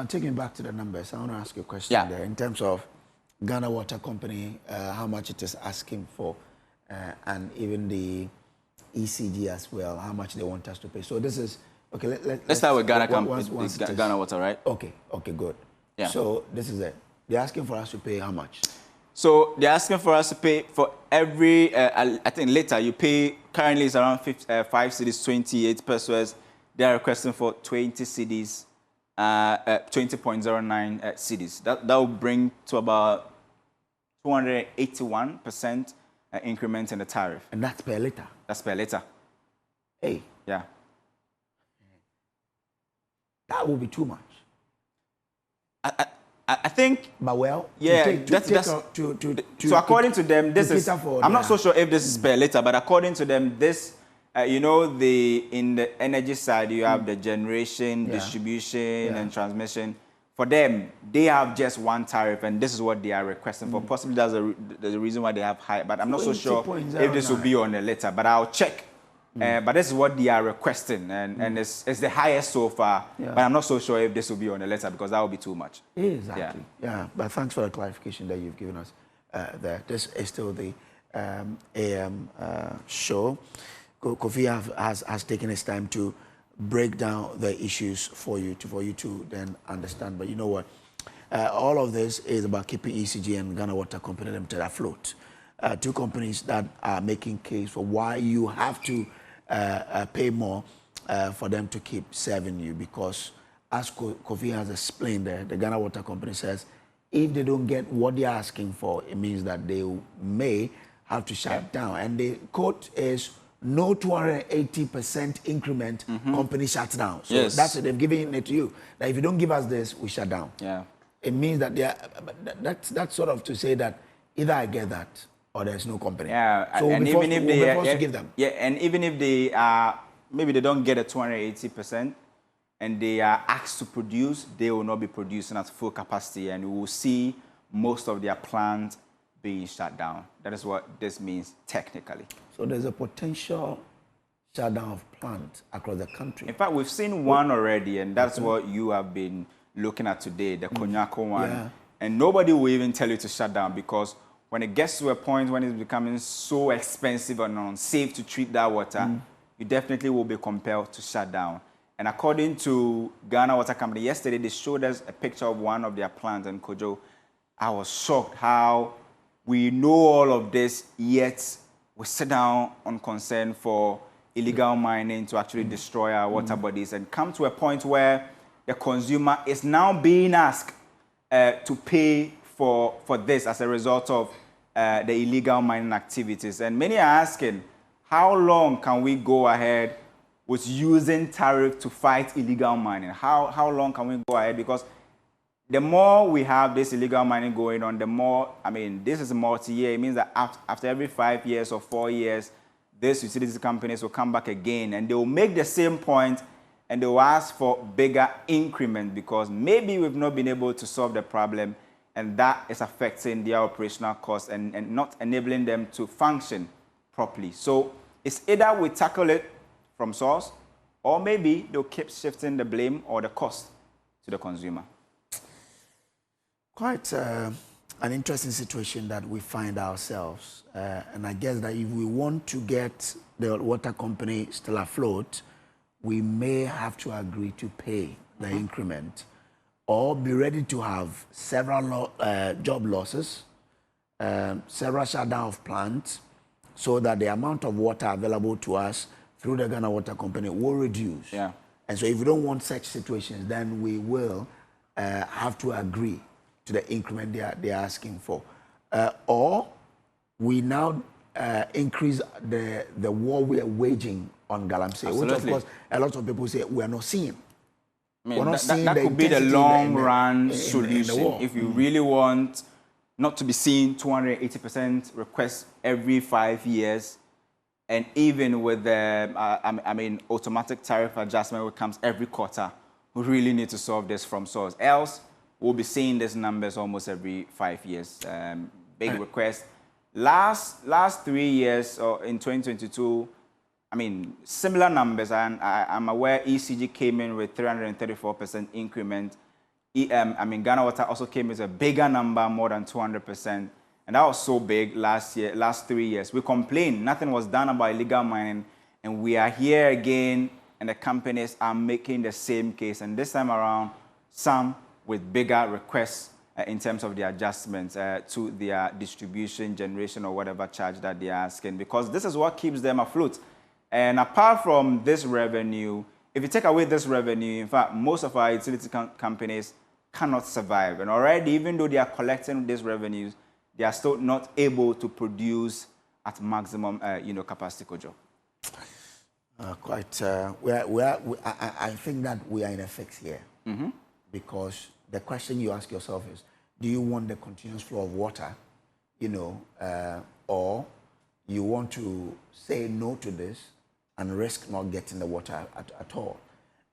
Speaker 7: Taking back to the numbers, I want to ask you a question there. In terms of Ghana Water Company, how much it is asking for, and even the ECG as well, how much they want us to pay. So this is, okay, let's start with
Speaker 13: Ghana Water, right?
Speaker 7: Okay, good. Yeah. So this is it. They're asking for us to pay how much?
Speaker 13: So they're asking for us to pay for every, I think later you pay, currently it's around 5 cedis, 28 pesos. They're requesting for 20 cedis, 20.09 cedis. That will bring to about 281% increment in the tariff.
Speaker 7: And that's per liter?
Speaker 13: That's per liter.
Speaker 7: Hey.
Speaker 13: Yeah.
Speaker 7: That will be too much.
Speaker 13: I think,
Speaker 7: but well,
Speaker 13: yeah, so according to them, this is, I'm not so sure if this is per liter, but according to them, this, in the energy side, you have the generation, distribution, and transmission. For them, they have just one tariff, and this is what they are requesting for. Possibly there's a reason why they have high, but I'm not so sure if this will be on a liter, but I'll check. But this is what they are requesting, and it's the highest so far. Yeah. But I'm not so sure if this will be on a letter because that will be too much.
Speaker 7: Exactly. Yeah. But thanks for the clarification that you've given us there. This is still the AM show. Kofi has taken his time to break down the issues for you to then understand. But you know what? All of this is about keeping ECG and Ghana Water Company Limited afloat. 2 companies that are making case for why you have to pay more for them to keep serving you, because as Kofi has explained there, the Ghana Water Company says if they don't get what they're asking for, it means that they may have to shut down. And the quote is no 280% increment, company shuts down. So that's it, they've given it to you. That if you don't give us this, we shut down. Yeah. It means that that's sort of to say that either I get that or there's no company. Yeah, so and even if they forced to give them.
Speaker 13: Yeah, and even if they are, maybe they don't get a 280% and they are asked to produce, they will not be producing at full capacity, and we will see most of their plants being shut down. That is what this means technically.
Speaker 7: So there's a potential shutdown of plants across the country.
Speaker 13: In fact, we've seen one already, and that's what you have been looking at today, the Konyako one. Yeah. And nobody will even tell you to shut down, because when it gets to a point when it's becoming so expensive and unsafe to treat that water, you definitely will be compelled to shut down. And according to Ghana Water Company, yesterday they showed us a picture of one of their plants, and Kojo, I was shocked how we know all of this, yet we sit down on concern for illegal mining to actually destroy our water bodies, and come to a point where the consumer is now being asked to pay for this as a result of the illegal mining activities. And many are asking, how long can we go ahead with using tariff to fight illegal mining? How long can we go ahead? Because the more we have this illegal mining going on, the more, I mean, this is a multi-year. It means that after every 5 years or 4 years, these utilities companies will come back again and they will make the same point and they will ask for bigger increment because maybe we've not been able to solve the problem and that is affecting their operational costs and not enabling them to function properly. So it's either we tackle it from source or maybe they'll keep shifting the blame or the cost to the consumer.
Speaker 7: Quite an interesting situation that we find ourselves. And I guess that if we want to get the water company still afloat, we may have to agree to pay the increment or be ready to have several job losses, several shutdown of plants, so that the amount of water available to us through the Ghana Water Company will reduce.
Speaker 13: Yeah.
Speaker 7: And so if we don't want such situations, then we will have to agree to the increment they are asking for. Or we now increase the war we are waging on Galamsey, which of course a lot of people say we are not seeing.
Speaker 13: I mean, that could be the long-run solution. If you really want not to be seeing 280% requests every 5 years, and even with the, automatic tariff adjustment which comes every quarter, we really need to solve this from source. Else, we'll be seeing these numbers almost every 5 years. Big request. Last 3 years, or in 2022, similar numbers, and I'm aware ECG came in with 334% increment. Ghana Water also came with a bigger number, more than 200%. And that was so big last 3 years. We complained, nothing was done about illegal mining, and we are here again, and the companies are making the same case. And this time around, some with bigger requests in terms of the adjustments to their distribution, generation, or whatever charge that they are asking, because this is what keeps them afloat. And apart from this revenue, if you take away this revenue, in fact, most of our utility companies cannot survive. And already, even though they are collecting these revenues, they are still not able to produce at maximum, capacity, Kojo.
Speaker 7: I think that we are in a fix here. Mm-hmm. Because the question you ask yourself is, do you want the continuous flow of water, or you want to say no to this and risk not getting the water at all?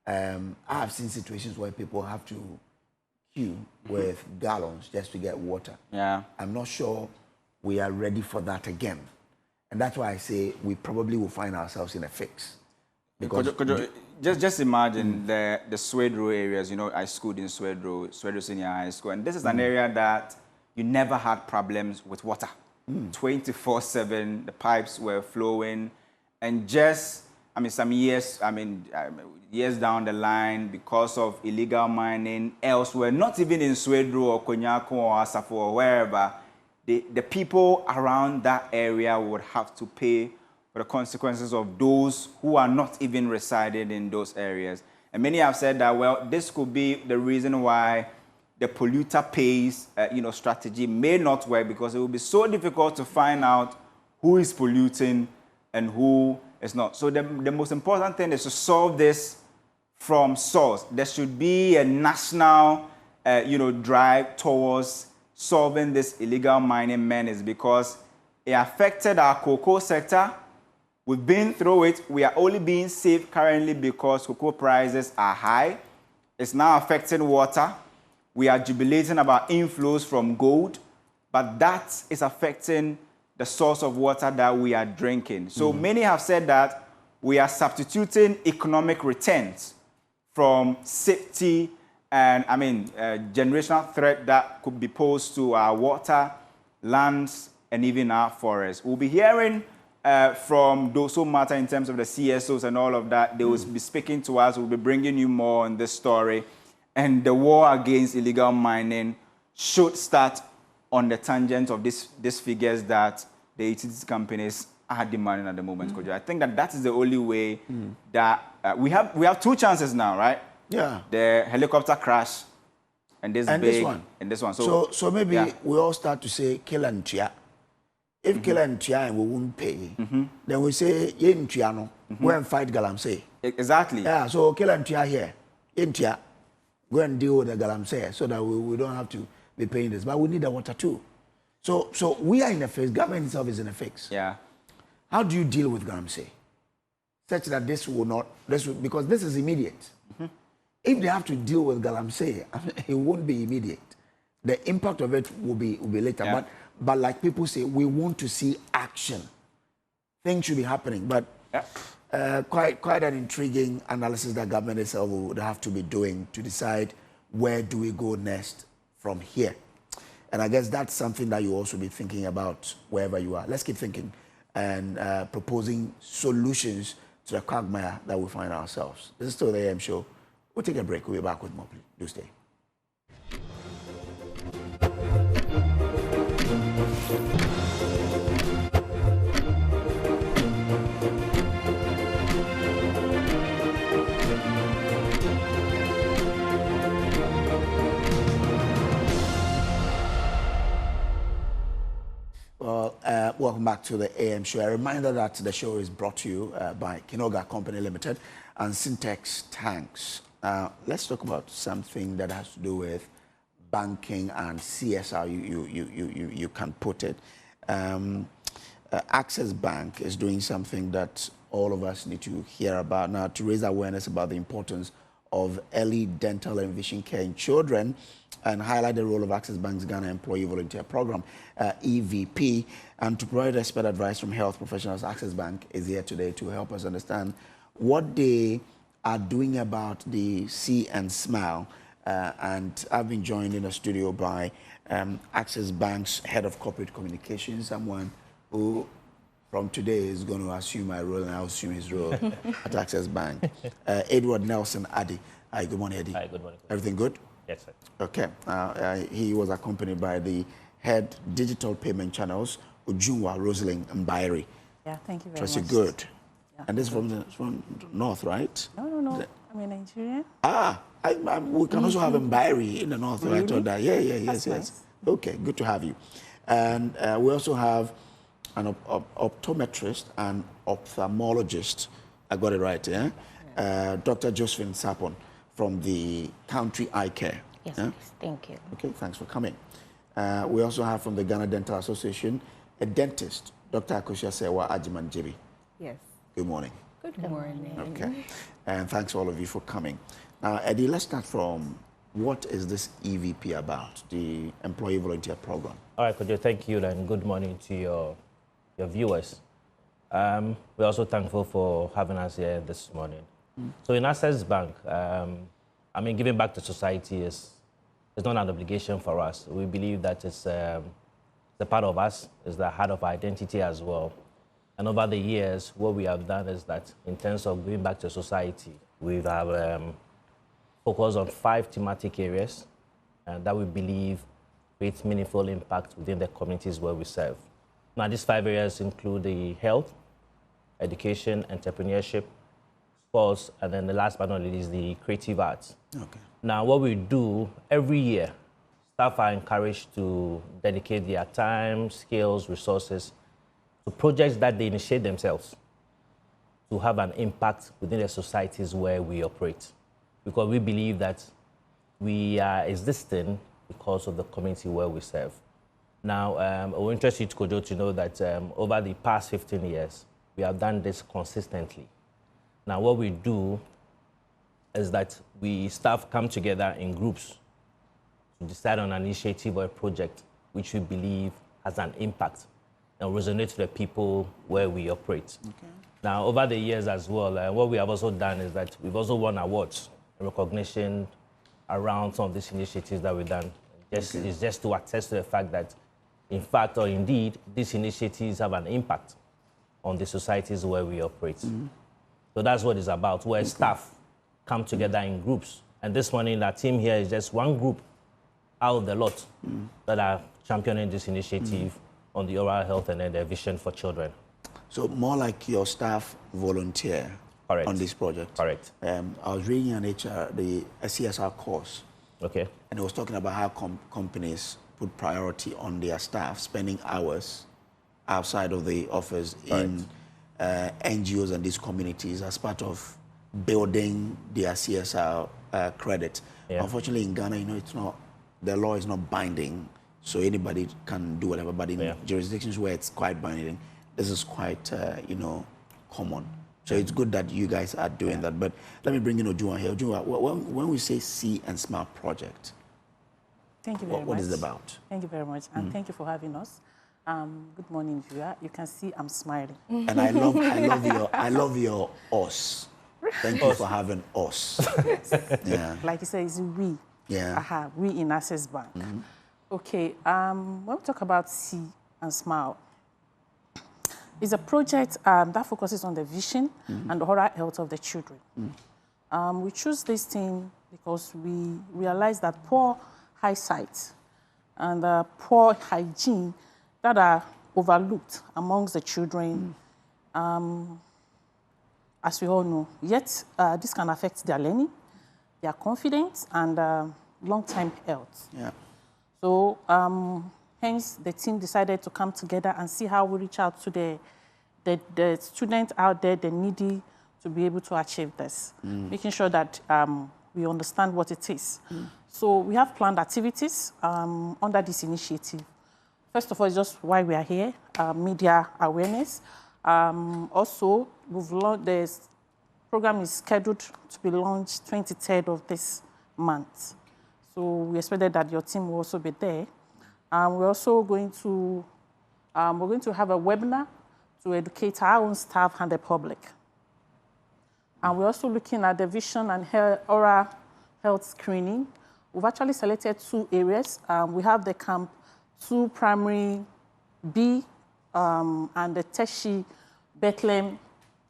Speaker 7: I have seen situations where people have to queue with gallons just to get water.
Speaker 13: Yeah.
Speaker 7: I'm not sure we are ready for that again. And that's why I say we probably will find ourselves in a fix. Because
Speaker 13: just imagine the Swedro areas. I schooled in Swedro Senior High School, and this is an area that you never had problems with water. 24/7, the pipes were flowing, and some years, years down the line, because of illegal mining elsewhere, not even in Swedro or Konyako or Asafo or wherever, the people around that area would have to pay for the consequences of those who are not even residing in those areas. And many have said that, well, this could be the reason why the polluter pays, strategy may not work, because it will be so difficult to find out who is polluting and who is not. So the most important thing is to solve this from source. There should be a national, drive towards solving this illegal mining menace, because it affected our cocoa sector. We've been through it. We are only being saved currently because cocoa prices are high. It's now affecting water. We are jubilating about inflows from gold, but that is affecting the source of water that we are drinking. So many have said that we are substituting economic returns from safety and, generational threat that could be posed to our water, lands, and even our forests. We'll be hearing from those who matter in terms of the CSOs and all of that. They will be speaking to us. We'll be bringing you more on this story. And the war against illegal mining should start on the tangent of these figures that the utility companies are demanding at the moment, Kojo. I think that is the only way that we have two chances now, right?
Speaker 7: Yeah.
Speaker 13: The helicopter crash and this one.
Speaker 7: So maybe we all start to say kill and tia. If kill and tia and we won't pay, then we say yen tiano. Go and fight Galamsey.
Speaker 13: Exactly.
Speaker 7: Yeah. So kill and tia here. Yen tia. Go and deal with the Galamsey so that we don't have to be paying this. But we need the water too. So we are in a fix. Government itself is in a fix.
Speaker 13: Yeah.
Speaker 7: How do you deal with Galamsey? Such that because this is immediate. If they have to deal with Galamsey, it won't be immediate. The impact of it will be later. Yeah. But like people say, we want to see action. Things should be happening. But quite an intriguing analysis that government itself would have to be doing to decide where do we go next from here. And I guess that's something that you also be thinking about wherever you are. Let's keep thinking and proposing solutions to the quagmire that we find ourselves. This is still the AM show. We'll take a break. We'll be back with more, please. Do stay. Well, welcome back to the AM show. A reminder that the show is brought to you by Kinoga Company Limited and Syntex Tanks. Let's talk about something that has to do with banking and CSR. You can put it. Access Bank is doing something that all of us need to hear about now to raise awareness about the importance of early dental and vision care in children and highlight the role of Access Bank's Ghana Employee Volunteer Program, EVP, and to provide expert advice from health professionals. Access Bank is here today to help us understand what they are doing about the See and Smile. And I've been joined in the studio by Access Bank's Head of Corporate Communications, someone who from today is going to assume my role and I'll assume his role at Access Bank. Edward Nelson Addy. Hi, good morning, Eddie.
Speaker 14: Hi, good morning.
Speaker 7: Everything good?
Speaker 14: Yes, sir.
Speaker 7: Okay. He was accompanied by the Head Digital Payment Channels, Ujunwa Rosalind Mbairi.
Speaker 16: Yeah, thank you very
Speaker 7: Trust
Speaker 16: much.
Speaker 7: you good.
Speaker 16: Yeah.
Speaker 7: And this is from the north, right?
Speaker 16: No. I'm in Nigeria.
Speaker 7: We can also have Mbairi in the north,
Speaker 16: Really?
Speaker 7: right? Or that. Yeah,
Speaker 16: That's
Speaker 7: yes.
Speaker 16: nice.
Speaker 7: Okay, good to have you. And we also have an optometrist and ophthalmologist. I got it right, yeah? Dr. Josephine Sapon from the Country Eye Care.
Speaker 16: Yes,
Speaker 7: yeah?
Speaker 16: please. Thank you.
Speaker 7: Okay, thanks for coming. We also have from the Ghana Dental Association a dentist, Dr. Akosia Sewa Ajiman Jibi.
Speaker 16: Yes.
Speaker 7: Good morning.
Speaker 16: Good morning.
Speaker 7: Okay, and thanks all of you for coming. Now, Eddie, let's start from what is this EVP about, the Employee Volunteer Program?
Speaker 14: All right, Kojo, thank you, and good morning to your viewers. We're also thankful for having us here this morning. So in Access Bank, giving back to society is not an obligation for us. We believe that it's a part of us, it's the heart of our identity as well. And over the years, what we have done is that in terms of giving back to society, we have focused on 5 thematic areas that we believe create meaningful impact within the communities where we serve. Now, these 5 areas include the health, education, entrepreneurship, sports, and then the last but not least, the creative arts.
Speaker 7: Okay.
Speaker 14: Now, what we do every year, staff are encouraged to dedicate their time, skills, resources to projects that they initiate themselves to have an impact within the societies where we operate. Because we believe that we are existing because of the community where we serve. Now, we're interested, Kojo, to know that over the past 15 years, we have done this consistently. Now, what we do is that staff come together in groups to decide on an initiative or a project which we believe has an impact and resonates with the people where we operate.
Speaker 7: Okay.
Speaker 14: Now, over the years as well, what we have also done is that we've also won awards and recognition around some of these initiatives that we've done. It's just to attest to the fact that, in fact, or indeed, these initiatives have an impact on the societies where we operate. So that's what it's about, where staff come together in groups. And this morning, our team here is just one group out of the lot that are championing this initiative on the oral health and then the vision for children.
Speaker 7: So more like your staff volunteer. on this project.
Speaker 14: Correct.
Speaker 7: I was reading the CSR course.
Speaker 14: Okay.
Speaker 7: And it was talking about how companies put priority on their staff, spending hours outside of the office in NGOs and these communities as part of building their CSR credit.
Speaker 14: Yeah.
Speaker 7: Unfortunately, in Ghana, the law is not binding, so anybody can do whatever. But in jurisdictions where it's quite binding, this is quite, common. So it's good that you guys are doing that. But let me bring in Ojua here. Ojua, when we say See and Smile project,
Speaker 16: thank you very much.
Speaker 7: What is it about?
Speaker 16: Thank you very much, and thank you for having us. Good morning, viewer. You can see I'm smiling.
Speaker 7: And I love your us. Thank you for having us.
Speaker 16: Yes.
Speaker 7: Yeah.
Speaker 16: Like you said, it's we.
Speaker 7: Yeah.
Speaker 16: We in Access Bank. Okay. When we talk about See and Smile, it's a project that focuses on the vision and the oral health of the children. We choose this thing because we realize that poor eyesight and poor hygiene that are overlooked amongst the children, as we all know. Yet, this can affect their learning, their confidence, and long-term health.
Speaker 7: Yeah.
Speaker 16: So, hence, the team decided to come together and see how we reach out to the students out there, the needy, to be able to achieve this, making sure that we understand what it is. So we have planned activities under this initiative. First of all, it's just why we are here, media awareness. Also, we've launched, the program is scheduled to be launched 23rd of this month. So we expected that your team will also be there. We're also going to, have a webinar to educate our own staff and the public. And we're also looking at the vision and oral health screening. We've actually selected 2 areas. We have the Camp 2 Primary B and the Teshi Bethlehem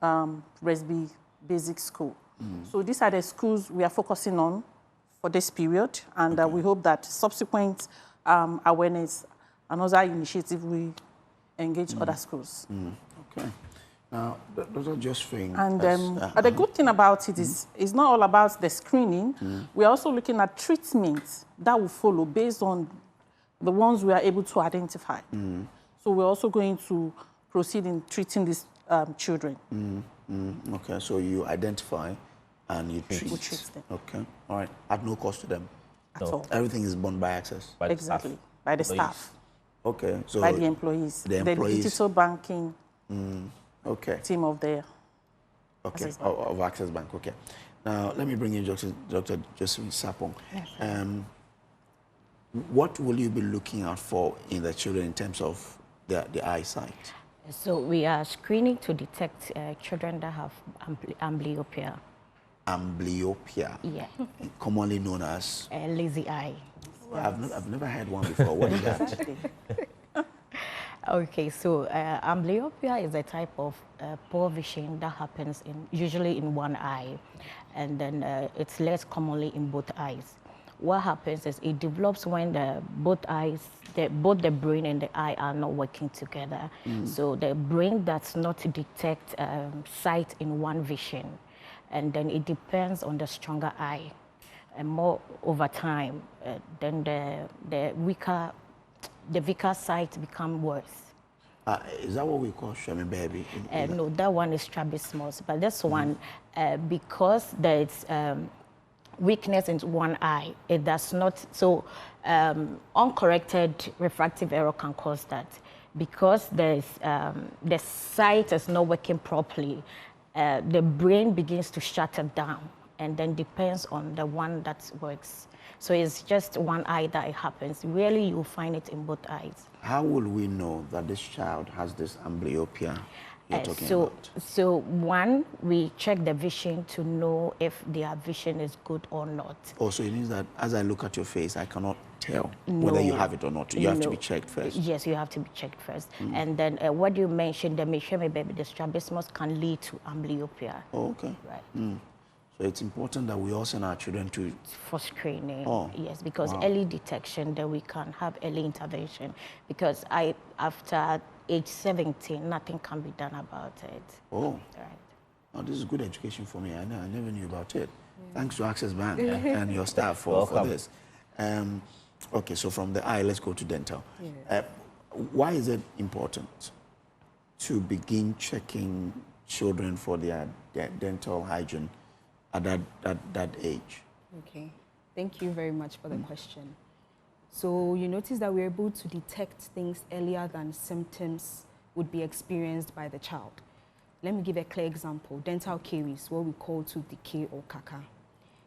Speaker 16: Resby Basic School. So these are the schools we are focusing on for this period, and we hope that subsequent awareness and other initiative will engage other schools.
Speaker 7: Okay. Now, those are just things.
Speaker 16: And the good thing about it is it's not all about the screening. We're also looking at treatments that will follow based on the ones we are able to identify. So we're also going to proceed in treating these children.
Speaker 7: Okay, so you identify and you treat.
Speaker 16: We treat them.
Speaker 7: Okay, all right. At no cost to them?
Speaker 16: At all.
Speaker 7: Everything is borne by Access?
Speaker 16: Exactly, by the staff.
Speaker 7: Okay, so
Speaker 16: by the employees. The digital banking team of the
Speaker 7: of Access Bank. Okay. Now let me bring in Dr. Josephine Sapong. Yes. What will you be looking out for in the children in terms of the eyesight?
Speaker 17: So we are screening to detect children that have amblyopia.
Speaker 7: Amblyopia.
Speaker 17: Yeah.
Speaker 7: Commonly known as
Speaker 17: lazy eye.
Speaker 7: I've never heard one before. What is that?
Speaker 17: Okay, so amblyopia is a type of poor vision that happens usually in one eye, and then it's less commonly in both eyes. What happens is it develops when both the brain and the eye are not working together. So the brain does not detect sight in one vision, and then it depends on the stronger eye. And more over time, then the weaker sight become worse.
Speaker 7: Is that what we call Shami baby?
Speaker 17: No, that one is strabismus. But this one, because there is weakness in one eye, it does not. So uncorrected refractive error can cause that. Because there's the sight is not working properly, the brain begins to shut it down, and then depends on the one that works. So it's just one eye that it happens. Really, you'll find it in both eyes.
Speaker 7: How will we know that this child has this amblyopia you're talking about?
Speaker 17: So one, we check the vision to know if their vision is good or not.
Speaker 7: Oh, so it means that as I look at your face, I cannot tell whether you have it or not. You have to be checked first.
Speaker 17: Yes, you have to be checked first. And then what you mentioned, the Mishemi baby, the strabismus can lead to amblyopia.
Speaker 7: Oh, okay.
Speaker 17: Right.
Speaker 7: So it's important that we all send our children to...
Speaker 17: For screening,
Speaker 7: oh.
Speaker 17: Yes, because early detection, then we can have early intervention. Because after age 17, nothing can be done about it.
Speaker 7: Oh.
Speaker 17: Right.
Speaker 7: Oh, this is good education for me. I never knew about it. Yeah. Thanks to Access Bank and your staff for this. Okay, so from the eye, let's go to dental. Yes. Why is it important to begin checking children for their dental hygiene at that age?
Speaker 12: Okay, thank you very much for the question. So you notice that we're able to detect things earlier than symptoms would be experienced by the child. Let me give a clear example. Dental caries, what we call tooth decay or caca.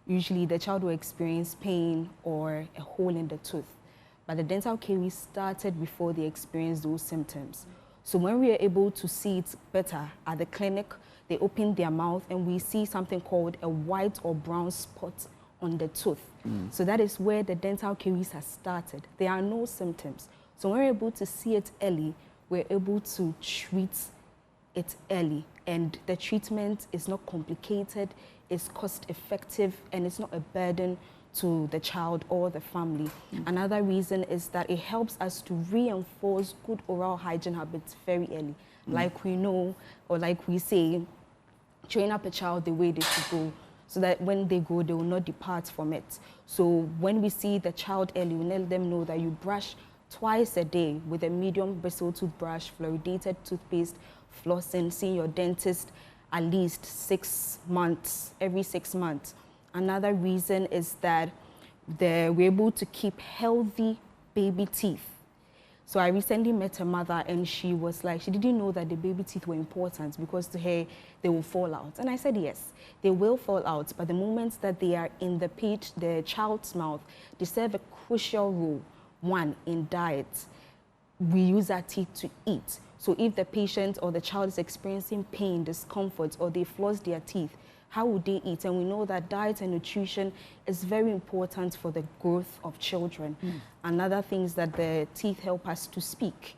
Speaker 12: Usually the child will experience pain or a hole in the tooth, but the dental caries started before they experienced those symptoms. So when we are able to see it better at the clinic, they open their mouth and we see something called a white or brown spot on the tooth. So that is where the dental caries has started. There are no symptoms. So when we're able to see it early, we're able to treat it early, and the treatment is not complicated, it's cost effective, and it's not a burden to the child or the family. Another reason is that it helps us to reinforce good oral hygiene habits very early. Like we know, or like we say, train up a child the way they should go, so that when they go, they will not depart from it. So when we see the child early, we let them know that you brush twice a day with a medium bristle toothbrush, fluoridated toothpaste, flossing, seeing your dentist at least 6 months, every 6 months. Another reason is that we're able to keep healthy baby teeth. So I recently met a mother and she was like, she didn't know that the baby teeth were important because to her, they will fall out. And I said, yes, they will fall out, but the moment that they are in the child's mouth, they serve a crucial role. One, in diet. We use our teeth to eat. So if the patient or the child is experiencing pain, discomfort, or they floss their teeth, how would they eat? And we know that diet and nutrition is very important for the growth of children. Another thing is that the teeth help us to speak.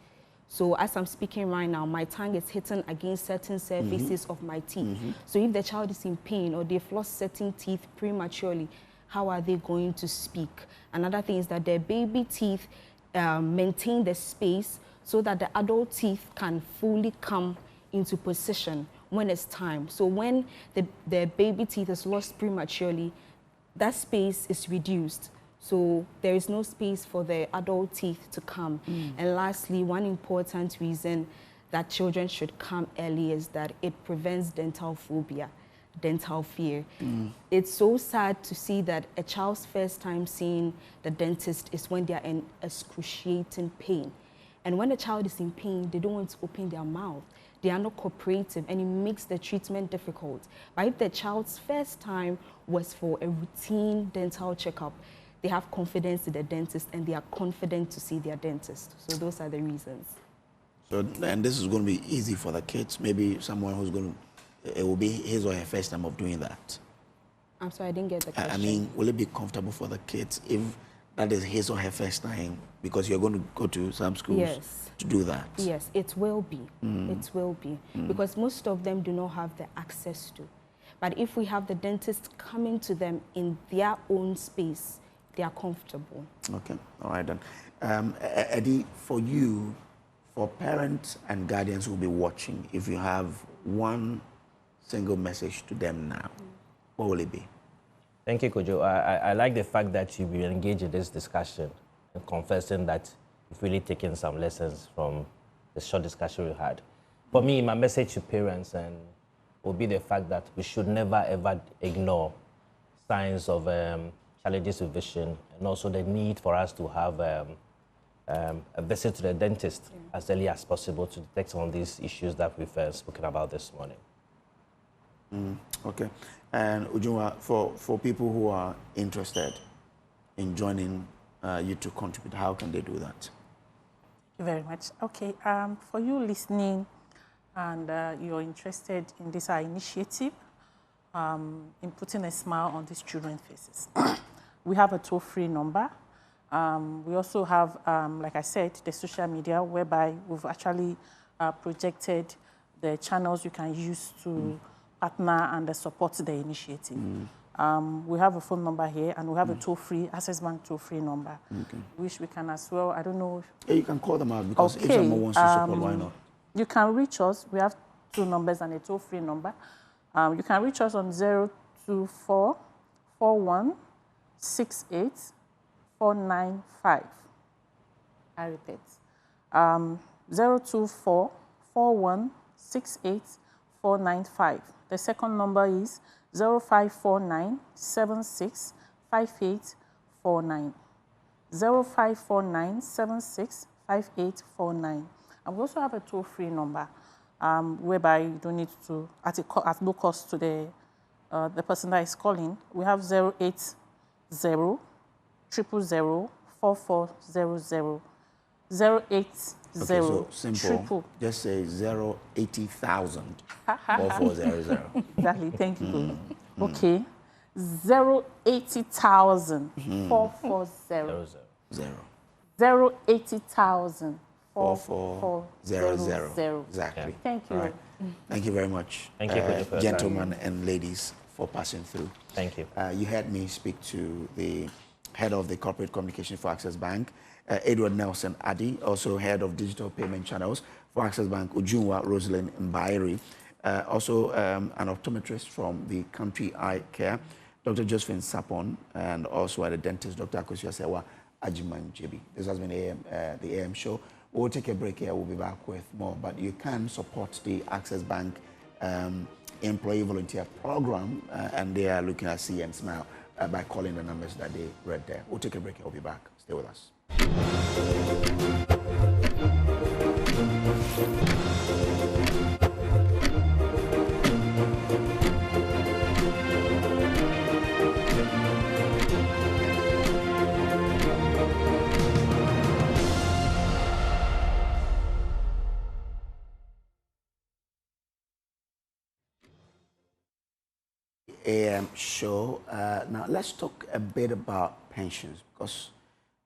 Speaker 12: So as I'm speaking right now, my tongue is hitting against certain surfaces of my teeth. So if the child is in pain or they floss certain teeth prematurely, how are they going to speak? Another thing is that their baby teeth maintain the space so that the adult teeth can fully come into position when it's time. So when the baby teeth is lost prematurely, that space is reduced. So there is no space for the adult teeth to come. And lastly, one important reason that children should come early is that it prevents dental phobia, dental fear. It's so sad to see that a child's first time seeing the dentist is when they are in excruciating pain. And when a child is in pain, they don't want to open their mouth. They are not cooperative, and it makes the treatment difficult. But if the child's first time was for a routine dental checkup, they have confidence in the dentist and they are confident to see their dentist. So those are the reasons.
Speaker 7: So, and this is going to be easy for the kids. Maybe someone who's going to, it will be his or her first time of doing that.
Speaker 12: I'm sorry, I didn't get the question.
Speaker 7: I mean, will it be comfortable for the kids if that is his or her first time, because you're going to go to some schools to do that?
Speaker 12: Yes, it will be. It will be. Because most of them do not have the access to. But if we have the dentist coming to them in their own space, they are comfortable. Okay,
Speaker 7: all right then. Eddie, for you, for parents and guardians who will be watching, if you have one single message to them now, what will it be?
Speaker 14: Thank you, Kojo. I like the fact that you've been engaged in this discussion and confessing that you've really taken some lessons from the short discussion we had. For me, my message to parents will be the fact that we should never, ever ignore signs of challenges with vision, and also the need for us to have a visit to the dentist as early as possible to detect some of these issues that we've spoken about this morning.
Speaker 7: Okay. And Ujunwa, for people who are interested in joining you to contribute, how can they do that?
Speaker 16: Thank you very much. Okay, for you listening and you're interested in this initiative, in putting a smile on these children's faces, we have a toll-free number. We also have, like I said, the social media, whereby we've actually projected the channels you can use to partner and support the initiative. We have a phone number here, and we have a toll-free, Access Bank toll-free number, which we can as well, I don't know.
Speaker 7: Yeah, you can call them out, because if someone wants to support, why not?
Speaker 16: You can reach us. We have 2 numbers and a toll-free number. You can reach us on 024 41 68 495. I repeat, 024 41 68 495. The second number is 0549 76 5849. 0549 76 5849. And we also have a toll-free number whereby you don't need to, at no cost to the person that is calling. We have 080 000 4400. 080
Speaker 7: so simple. Just say 080,000 4400.
Speaker 16: Exactly. Thank you. Okay. 080,000 440. 080,000 4400.
Speaker 7: Exactly.
Speaker 16: Thank you.
Speaker 7: All right. Thank you very much,
Speaker 14: Thank you,
Speaker 7: gentlemen and ladies, for passing through.
Speaker 14: Thank you.
Speaker 7: You heard me speak to the head of the corporate communication for Access Bank, Edward Nelson Addy, also head of digital payment channels for Access Bank, Ujunwa Rosalind Mbairi, also an optometrist from the Country Eye Care, Dr. Josephine Sapon, and also at the dentist, Dr. Akosia Sewa Ajiman JB. This has been the AM show. We'll take a break here. We'll be back with more. But you can support the Access Bank Employee Volunteer Program, and they are looking at See and Smile by calling the numbers that they read there. We'll take a break here. We'll be back. Stay with us. AM show. Now let's talk a bit about pensions, because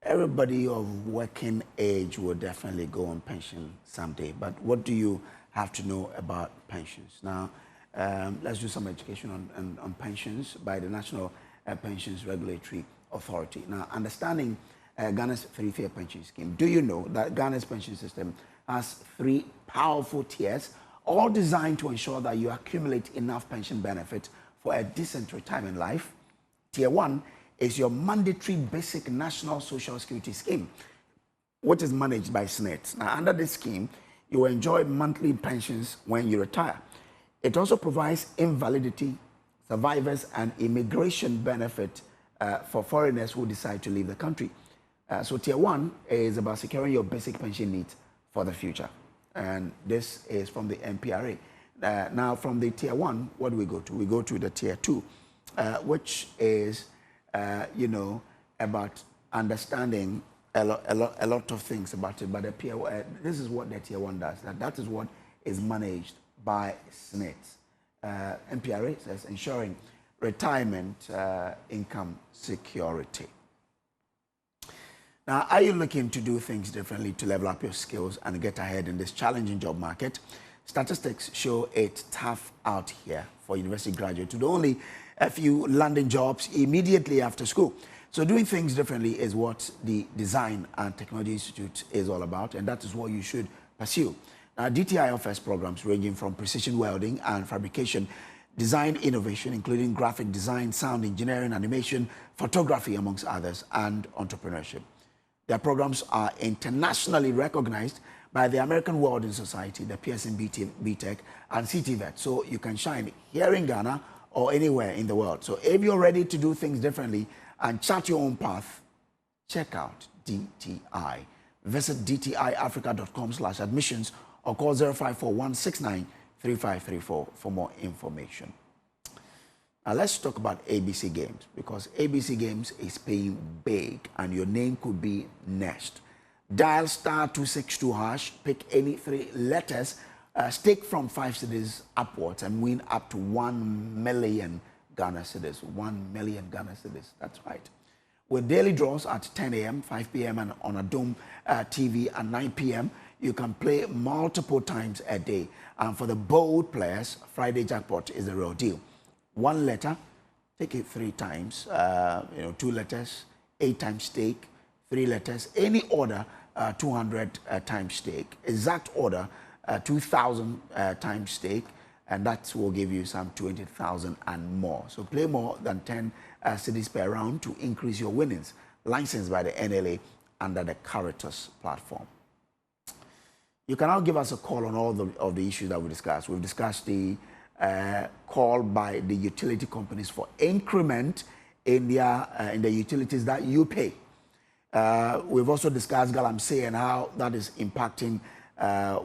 Speaker 7: everybody of working age will definitely go on pension someday. But what do you have to know about pensions? Now, let's do some education on pensions by the National Pensions Regulatory Authority. Now, understanding Ghana's three-tier pension scheme, do you know that Ghana's pension system has 3 powerful tiers, all designed to ensure that you accumulate enough pension benefit for a decent retirement life? Tier 1 is your mandatory basic national social security scheme, which is managed by SNET. Now, under this scheme, you will enjoy monthly pensions when you retire. It also provides invalidity, survivors, and immigration benefit for foreigners who decide to leave the country. So Tier 1 is about securing your basic pension needs for the future. And this is from the NPRA. Now, from the Tier 1, what do we go to? We go to the Tier 2, which is, about understanding a lot of things about it. But this is what the Tier 1 does. That is what is managed by SNET. NPRA says ensuring retirement income security. Now, are you looking to do things differently to level up your skills and get ahead in this challenging job market? Statistics show it's tough out here for university graduates with only a few landing jobs immediately after school. So doing things differently is what the Design and Technology Institute is all about, and that is what you should pursue. Now, DTI offers programs ranging from precision welding and fabrication, design innovation, including graphic design, sound engineering, animation, photography, amongst others, and entrepreneurship. Their programs are internationally recognized by the American Welding Society, the Pearson BTEC, and CTVET. So you can shine here in Ghana or anywhere in the world. So if you're ready to do things differently and chart your own path, check out DTI. Visit dtiafrica.com/admissions or call 0541693534 for more information. Now let's talk about ABC Games, because ABC Games is paying big and your name could be next. Dial *262#, pick any 3 letters, stake from 5 cedis upwards and win up to 1 million Ghana cedis. 1 million Ghana cedis, that's right. With daily draws at 10 a.m., 5 p.m. and on a Dome TV at 9 p.m., you can play multiple times a day. And for the bold players, Friday jackpot is the real deal. 1 letter, take it 3 times. 2 letters, 8 times stake. 3 letters, any order, 200 times stake. Exact order, 2,000 times stake. and that will give you some 20,000 and more. So play more than 10 cedis per round to increase your winnings. Licensed by the NLA under the Caritas platform. You can now give us a call on all of the issues that we discussed. We've discussed the call by the utility companies for increment in the utilities that you pay. We've also discussed Galamsey and how that is impacting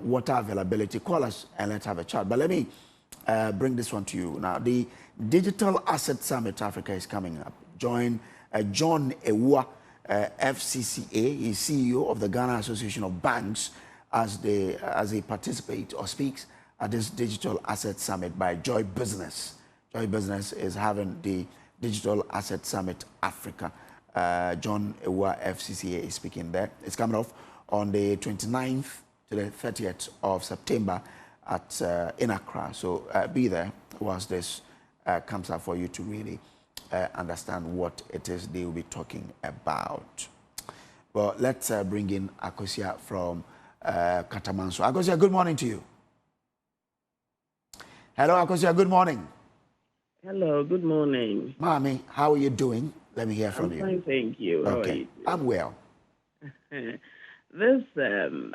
Speaker 7: water availability. Call us and let's have a chat. But let me bring this one to you. Now, the Digital Asset Summit Africa is coming up. Join John Ewua, FCCA, he's CEO of the Ghana Association of Banks, as they participate or speaks at this Digital Asset Summit by Joy Business. Joy Business is having the Digital Asset Summit Africa. John Ewua, FCCA, is speaking there. It's coming off on the 29th to the 30th of September at in Accra. So be there whilst this comes up for you to really understand what it is they will be talking about. Well, let's bring in Akosia from Katamanso. Akosia, good morning to you. Hello, Akosia, good morning.
Speaker 18: Hello, good morning.
Speaker 7: Mommy, how are you doing? Let me hear from you.
Speaker 18: I'm fine, thank you. How are you?
Speaker 7: I'm well.
Speaker 18: I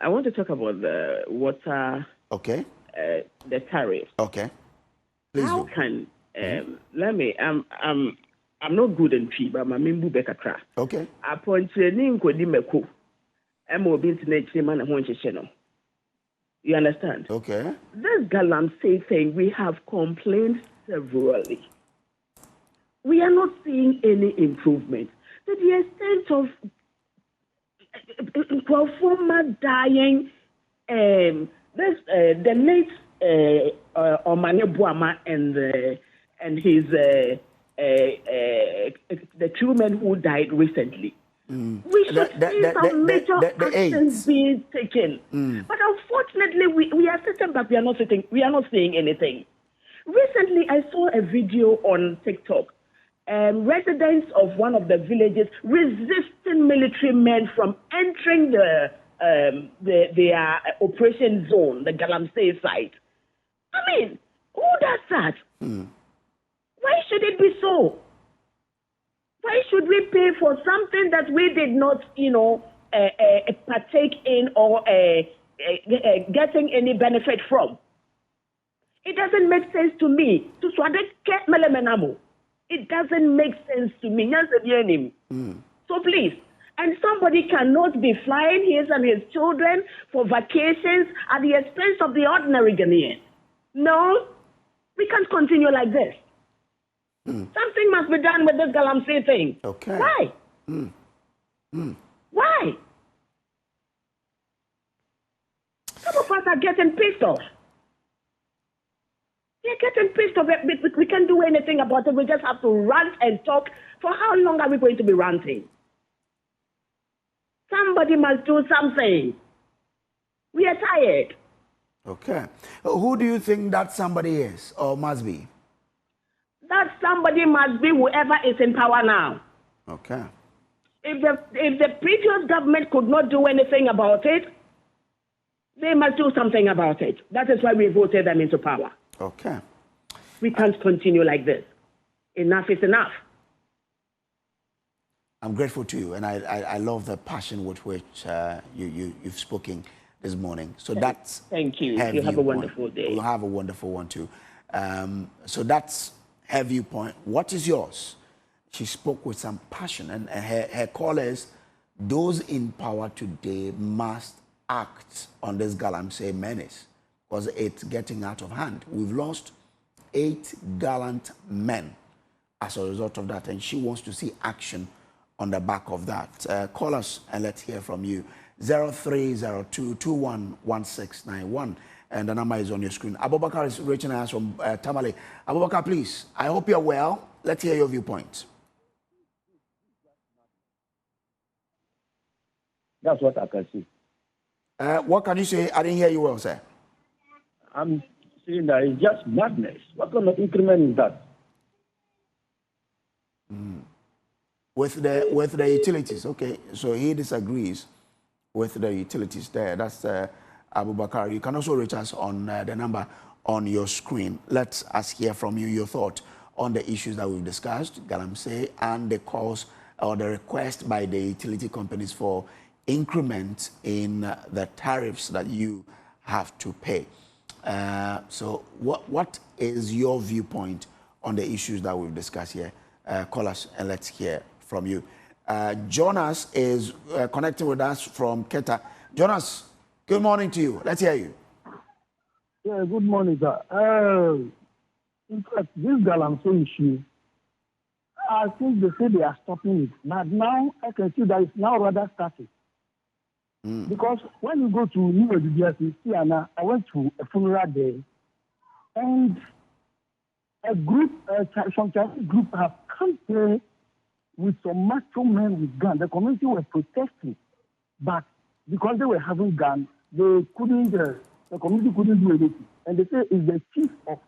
Speaker 18: want to talk about the water.
Speaker 7: Okay.
Speaker 18: The tariff.
Speaker 7: Okay. Please
Speaker 18: How
Speaker 7: do.
Speaker 18: can I'm not good in tree, but my member better crack.
Speaker 7: Okay.
Speaker 18: Upon training could be meko. I'm more internet man and one channel. You understand?
Speaker 7: Okay.
Speaker 18: This Galamsey thing, we have complained severally. We are not seeing any improvement. To the extent of performer dying, the late Omane Buama and his the two men who died recently. We should see some major actions being taken. But unfortunately, we are sitting back. We are not seeing anything. Recently, I saw a video on TikTok. Residents of one of the villages resisting military men from entering their operation zone, the Galamsey site. I mean, who does that? Why should it be so? Why should we pay for something that we did not, partake in or getting any benefit from? It doesn't make sense to me. It doesn't make sense to me. So please, and somebody cannot be flying his and his children for vacations at the expense of the ordinary Ghanaian. No, we can't continue like this. Something must be done with this Galamsey thing.
Speaker 7: Okay.
Speaker 18: Why? Why? Some of us are getting pissed off. We're getting pissed off. We can't do anything about it. We just have to rant and talk. For how long are we going to be ranting? Somebody must do something. We are tired.
Speaker 7: Okay. Who do you think that somebody is or must be?
Speaker 18: That somebody must be whoever is in power now.
Speaker 7: Okay.
Speaker 18: If the previous government could not do anything about it, they must do something about it. That is why we voted them into power.
Speaker 7: Okay.
Speaker 18: We can't continue like this. Enough is enough.
Speaker 7: I'm grateful to you, and I love the passion with which you've spoken this morning. So that's
Speaker 18: thank you. You have a wonderful day.
Speaker 7: You'll have a wonderful one too. So that's her viewpoint. What is yours? She spoke with some passion, and her call is, those in power today must act on this Galamsey menace, because it's getting out of hand. We've lost 8 gallant men as a result of that, and she wants to see action on the back of that. Call us and let's hear from you. 0302211691, and the number is on your screen. Abubakar is reaching us from Tamale. Abubakar, please, I hope you're well. Let's hear your viewpoint.
Speaker 19: That's what I can see.
Speaker 7: What can you say? I didn't hear you well, sir.
Speaker 19: I'm saying that it's just madness. What kind of increment is that?
Speaker 7: With the utilities, okay. So he disagrees with the utilities there. That's Abubakar. You can also reach us on the number on your screen. Let us hear from you your thought on the issues that we've discussed, Galamsey, and the calls or the request by the utility companies for increment in the tariffs that you have to pay. So what is your viewpoint on the issues that we've discussed here? Call us and let's hear from you. Jonas is connecting with us from Keta. Jonas, good morning to you. Let's hear you.
Speaker 19: Yeah, good morning, sir. In fact, this Galamsey issue, I think they say they are stopping it. But now I can see that it's now rather starting. Because when you go to New Jersey, I went to a funeral there, and a group, some Chinese group have come there with some macho men with guns. The community were protesting, but because they were having guns, they couldn't. The community couldn't do anything. And they say it's the chief of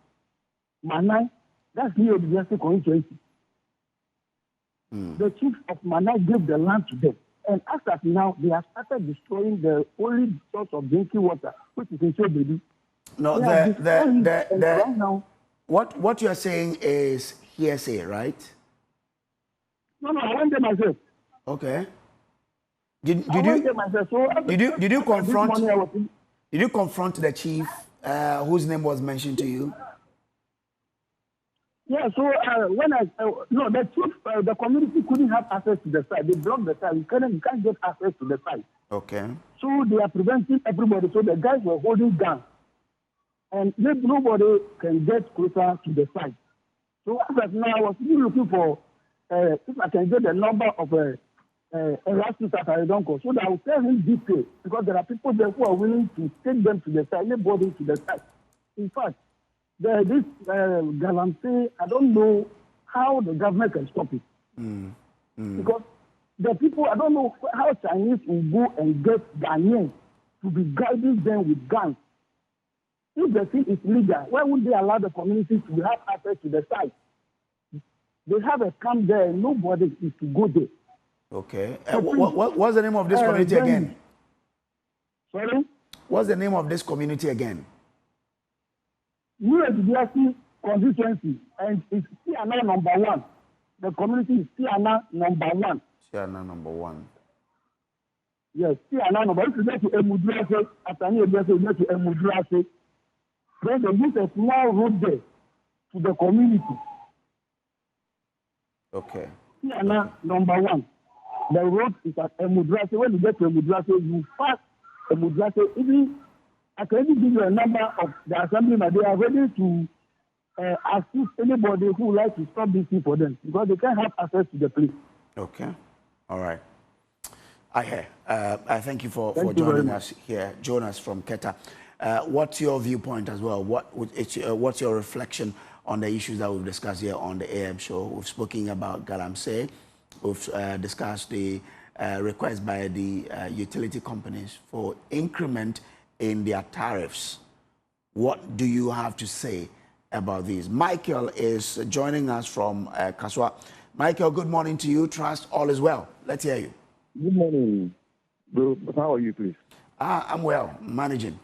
Speaker 19: Manai, that's New Jersey constituency. The chief of Manai gave the land to them. And after now, they have started destroying the only source of drinking water, which is in Baby.
Speaker 7: No, what you are saying is hearsay, right?
Speaker 19: No, I went there myself.
Speaker 7: Okay. Did you confront the chief whose name was mentioned to you?
Speaker 19: Yeah, so the chief, the community couldn't have access to the site. They blocked the site. You can't get access to the site.
Speaker 7: Okay.
Speaker 19: So they are preventing everybody. So the guys were holding guns. And nobody can get closer to the site. So as of now, I was really looking for if I can get the number of Erasmus at Aridonko, so that I will tell him details, because there are people there who are willing to take them to the site, anybody to the site. In fact, this Galamsey, I don't know how the government can stop it. Because the people, I don't know how Chinese will go and get Ghanaians to be guiding them with guns. If the thing is legal, why would they allow the community to have access to the site? They have a camp there, and nobody is to go there.
Speaker 7: Okay. What's the name of this community again?
Speaker 19: Sorry?
Speaker 7: What's the name of this community again?
Speaker 19: New Jersey constituency, and it's Tiana number 1. The community is Tiana number 1.
Speaker 7: Tiana number 1.
Speaker 19: Yes, Tiana number 1. If you get to Emudrase, after you get to Emudrase, then they use a small road there to the community.
Speaker 7: Okay.
Speaker 19: Tiana number 1. The road is at Emudrase. When you get to Emudrase, you pass Emudrase. Even I can even give you a number of the assembly, but they are ready to assist anybody who would like to stop this thing for them, because they can't have access to the place.
Speaker 7: Okay. All right. I hear. I thank you for joining us here, Jonas from Keta. What's your viewpoint as well? What's your reflection on the issues that we've discussed here on the AM show? We've spoken about Galamsey. We've discussed the request by the utility companies for increment in their tariffs. What do you have to say about these? Michael is joining us from Kaswa. Michael, good morning to you. Trust all is well. Let's hear you.
Speaker 2: Good morning, bro. How are you, please?
Speaker 7: I'm well, managing.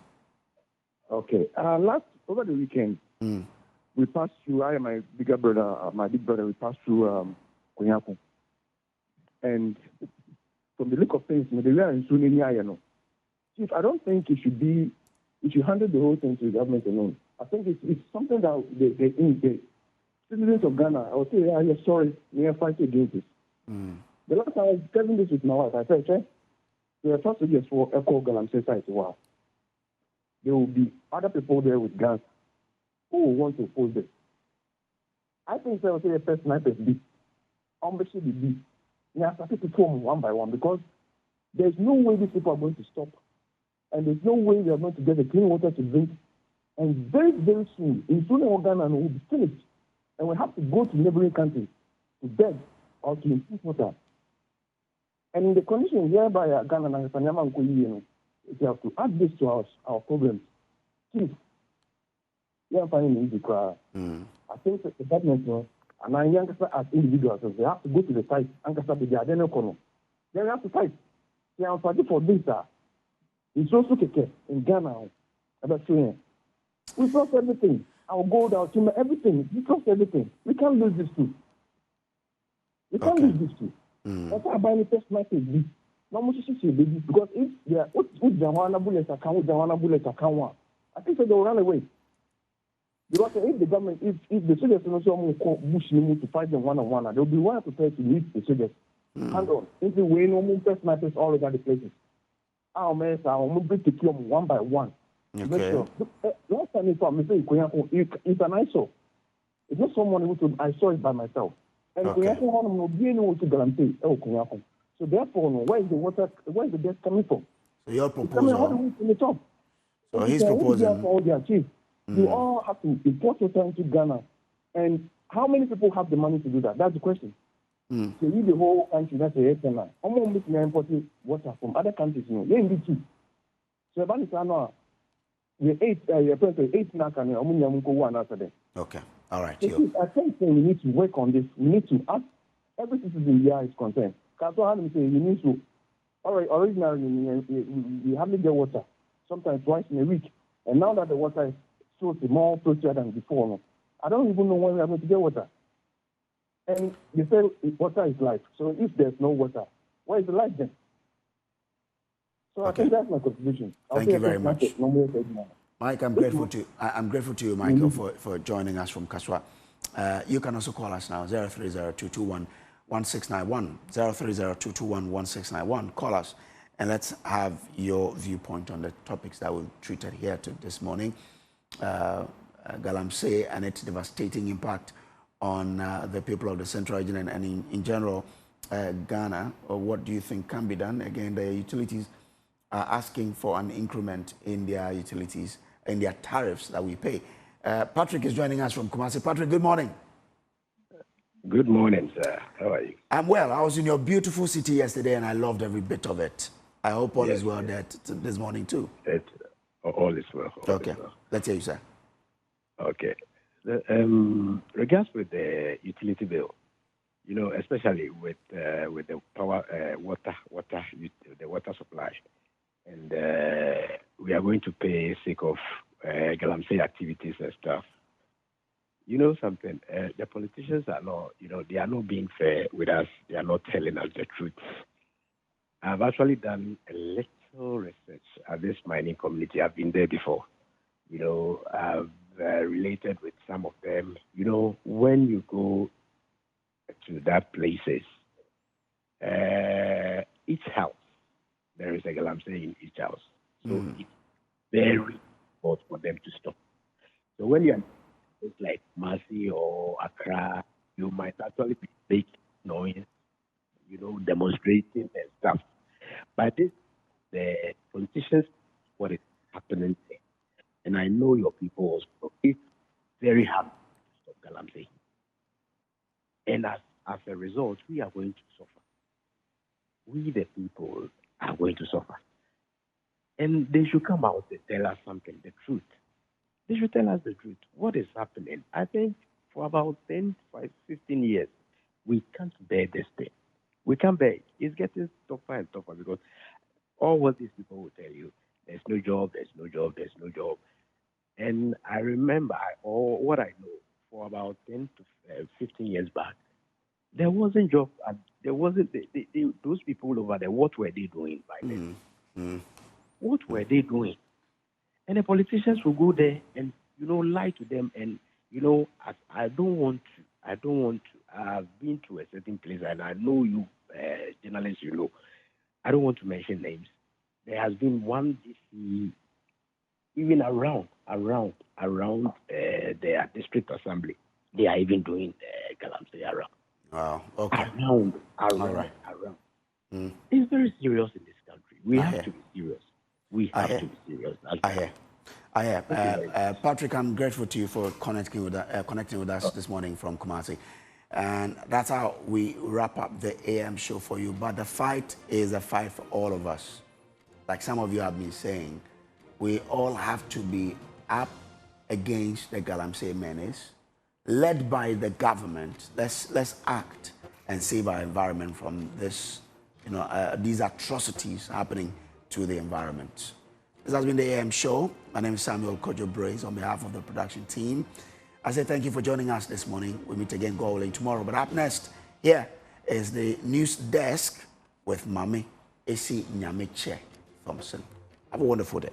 Speaker 2: Okay. Over the weekend, we passed through, I and my bigger brother, we passed through Konyaku. And from the look of things, we are in Sunini, Chief, I don't think it should handle the whole thing to the government alone. I think it's something that the citizens of Ghana, I would say, I'm sorry, we are fighting against this. The last time I was telling this with my wife, I said, there are first years for Echo Galamsey site. Wow. There will be other people there with guns who will want to oppose this. I think I would say the first snipers be. Obviously, the be. We have started to form one by one, because there's no way these people are going to stop. And there's no way we are going to get the clean water to drink. And very, very soon, in Sudan, Ghana will be finished. And we have to go to neighboring countries to beg or to improve water. And in the condition whereby Ghana and Sanyama and Koyi, we have to add this to our problems. Chief, we are finding it easy. I think the government, and I young as individuals, they have to go to the site and they have to fight. They are fighting for this. It's also in Ghana.
Speaker 19: We lost everything. Our gold, our timber, everything. We lost everything. We can't lose this too. We can't lose this too. That's why I buy the first message. No more baby, because if they are with the one bullet account, with the one bullet account, I think they will run away. Because if the government, if the soldiers also call Bush to fight them one-on-one, they'll be well prepared to leave the soldiers. Hand on. If we win, no more first snipers all over the places. Our men are moving to kill them one by one.
Speaker 7: Okay.
Speaker 19: Sure. Last time it's an ISO. It's not someone who I saw it by myself. And Galamsey. So therefore, where is the water? Where is the gas coming from?
Speaker 7: So your proposal. So he's proposing.
Speaker 19: You all have to import water into Ghana. And how many people have the money to do that? That's the question. So you the whole country, that's a yes and no. How many people are importing water from other countries? You know, they need to. So about this, I know the 8 knock and one after them.
Speaker 7: Okay. All right.
Speaker 19: So I think we need to work on this. We need to ask every citizen here is concerned. Because what I'm saying, you need to, all right, originally we hardly get water, sometimes twice in a week. And now that the water is so more processed than before, I don't even know when we are going to get water. And they say water is life. So if there's no water, where is the life then? So I think that's my contribution.
Speaker 7: Thank you very much. Mike, I'm grateful to you, Michael, for joining us from Kaswa. You can also call us now, 030-221-1691, 030-221-1691. Call us and let's have your viewpoint on the topics that we've treated here this morning. Galamsey and its devastating impact on the people of the Central Region and in general, Ghana. Or what do you think can be done? Again, the utilities are asking for an increment in their utilities, in their tariffs that we pay. Patrick is joining us from Kumasi. Patrick, good morning.
Speaker 4: Good morning, sir. How are you?
Speaker 7: I'm well. I was in your beautiful city yesterday and I loved every bit of it. I hope all is well there this morning too.
Speaker 4: All is well.
Speaker 7: Okay. Let's hear you, sir.
Speaker 4: Okay. Regards with the utility bill, you know, especially with the power, water, the water supply, and we are going to pay sake of Galamsey activities and stuff. You know something? The politicians are not, you know, they are not being fair with us. They are not telling us the truth. I've actually done a little research at this mining community. I've been there before. You know, I've related with some of them. You know, when you go to that places, each house, there is a Galamsey in each house. So it's very important for them to stop. So when you're like Kumasi or Accra, you might actually be making noise, you know, demonstrating and stuff. But this, the politicians, what is happening there. And I know your people also. It's very hard to stop Galamsey. And as a result, we are going to suffer. We, the people, are going to suffer. And they should come out and tell us something, the truth. They should tell us the truth. What is happening? I think for about 10, 15 years, we can't bear this thing. We can't bear it. It's getting tougher and tougher because all what these people will tell you, there's no job, there's no job, there's no job. And I remember, what I know, for about 10 to 15 years back, there wasn't job. There wasn't, those people over there, what were they doing by then? What were they doing? And the politicians will go there and, you know, lie to them. And, you know, I don't want to. I've been to a certain place and I know you, journalists, you know. I don't want to mention names. There has been one DC, even around their district assembly. They are even doing Galamsey around.
Speaker 7: Wow, okay.
Speaker 4: Around. It's very serious in this country. We
Speaker 7: I
Speaker 4: have
Speaker 7: hear.
Speaker 4: to be serious. We have to be serious.
Speaker 7: I hear. Patrick, I'm grateful to you for connecting with us this morning from Kumasi. And that's how we wrap up the AM show for you. But the fight is a fight for all of us. Like some of you have been saying, we all have to be up against the Galamsey menace, led by the government. Let's act and save our environment from this, these atrocities happening to the environment. This has been the AM show. My name is Samuel Kojo Brace on behalf of the production team. I say thank you for joining us this morning. We meet again Goaling tomorrow. But up next, here is the news desk with Mami Esi Nyameche Thompson. Have a wonderful day.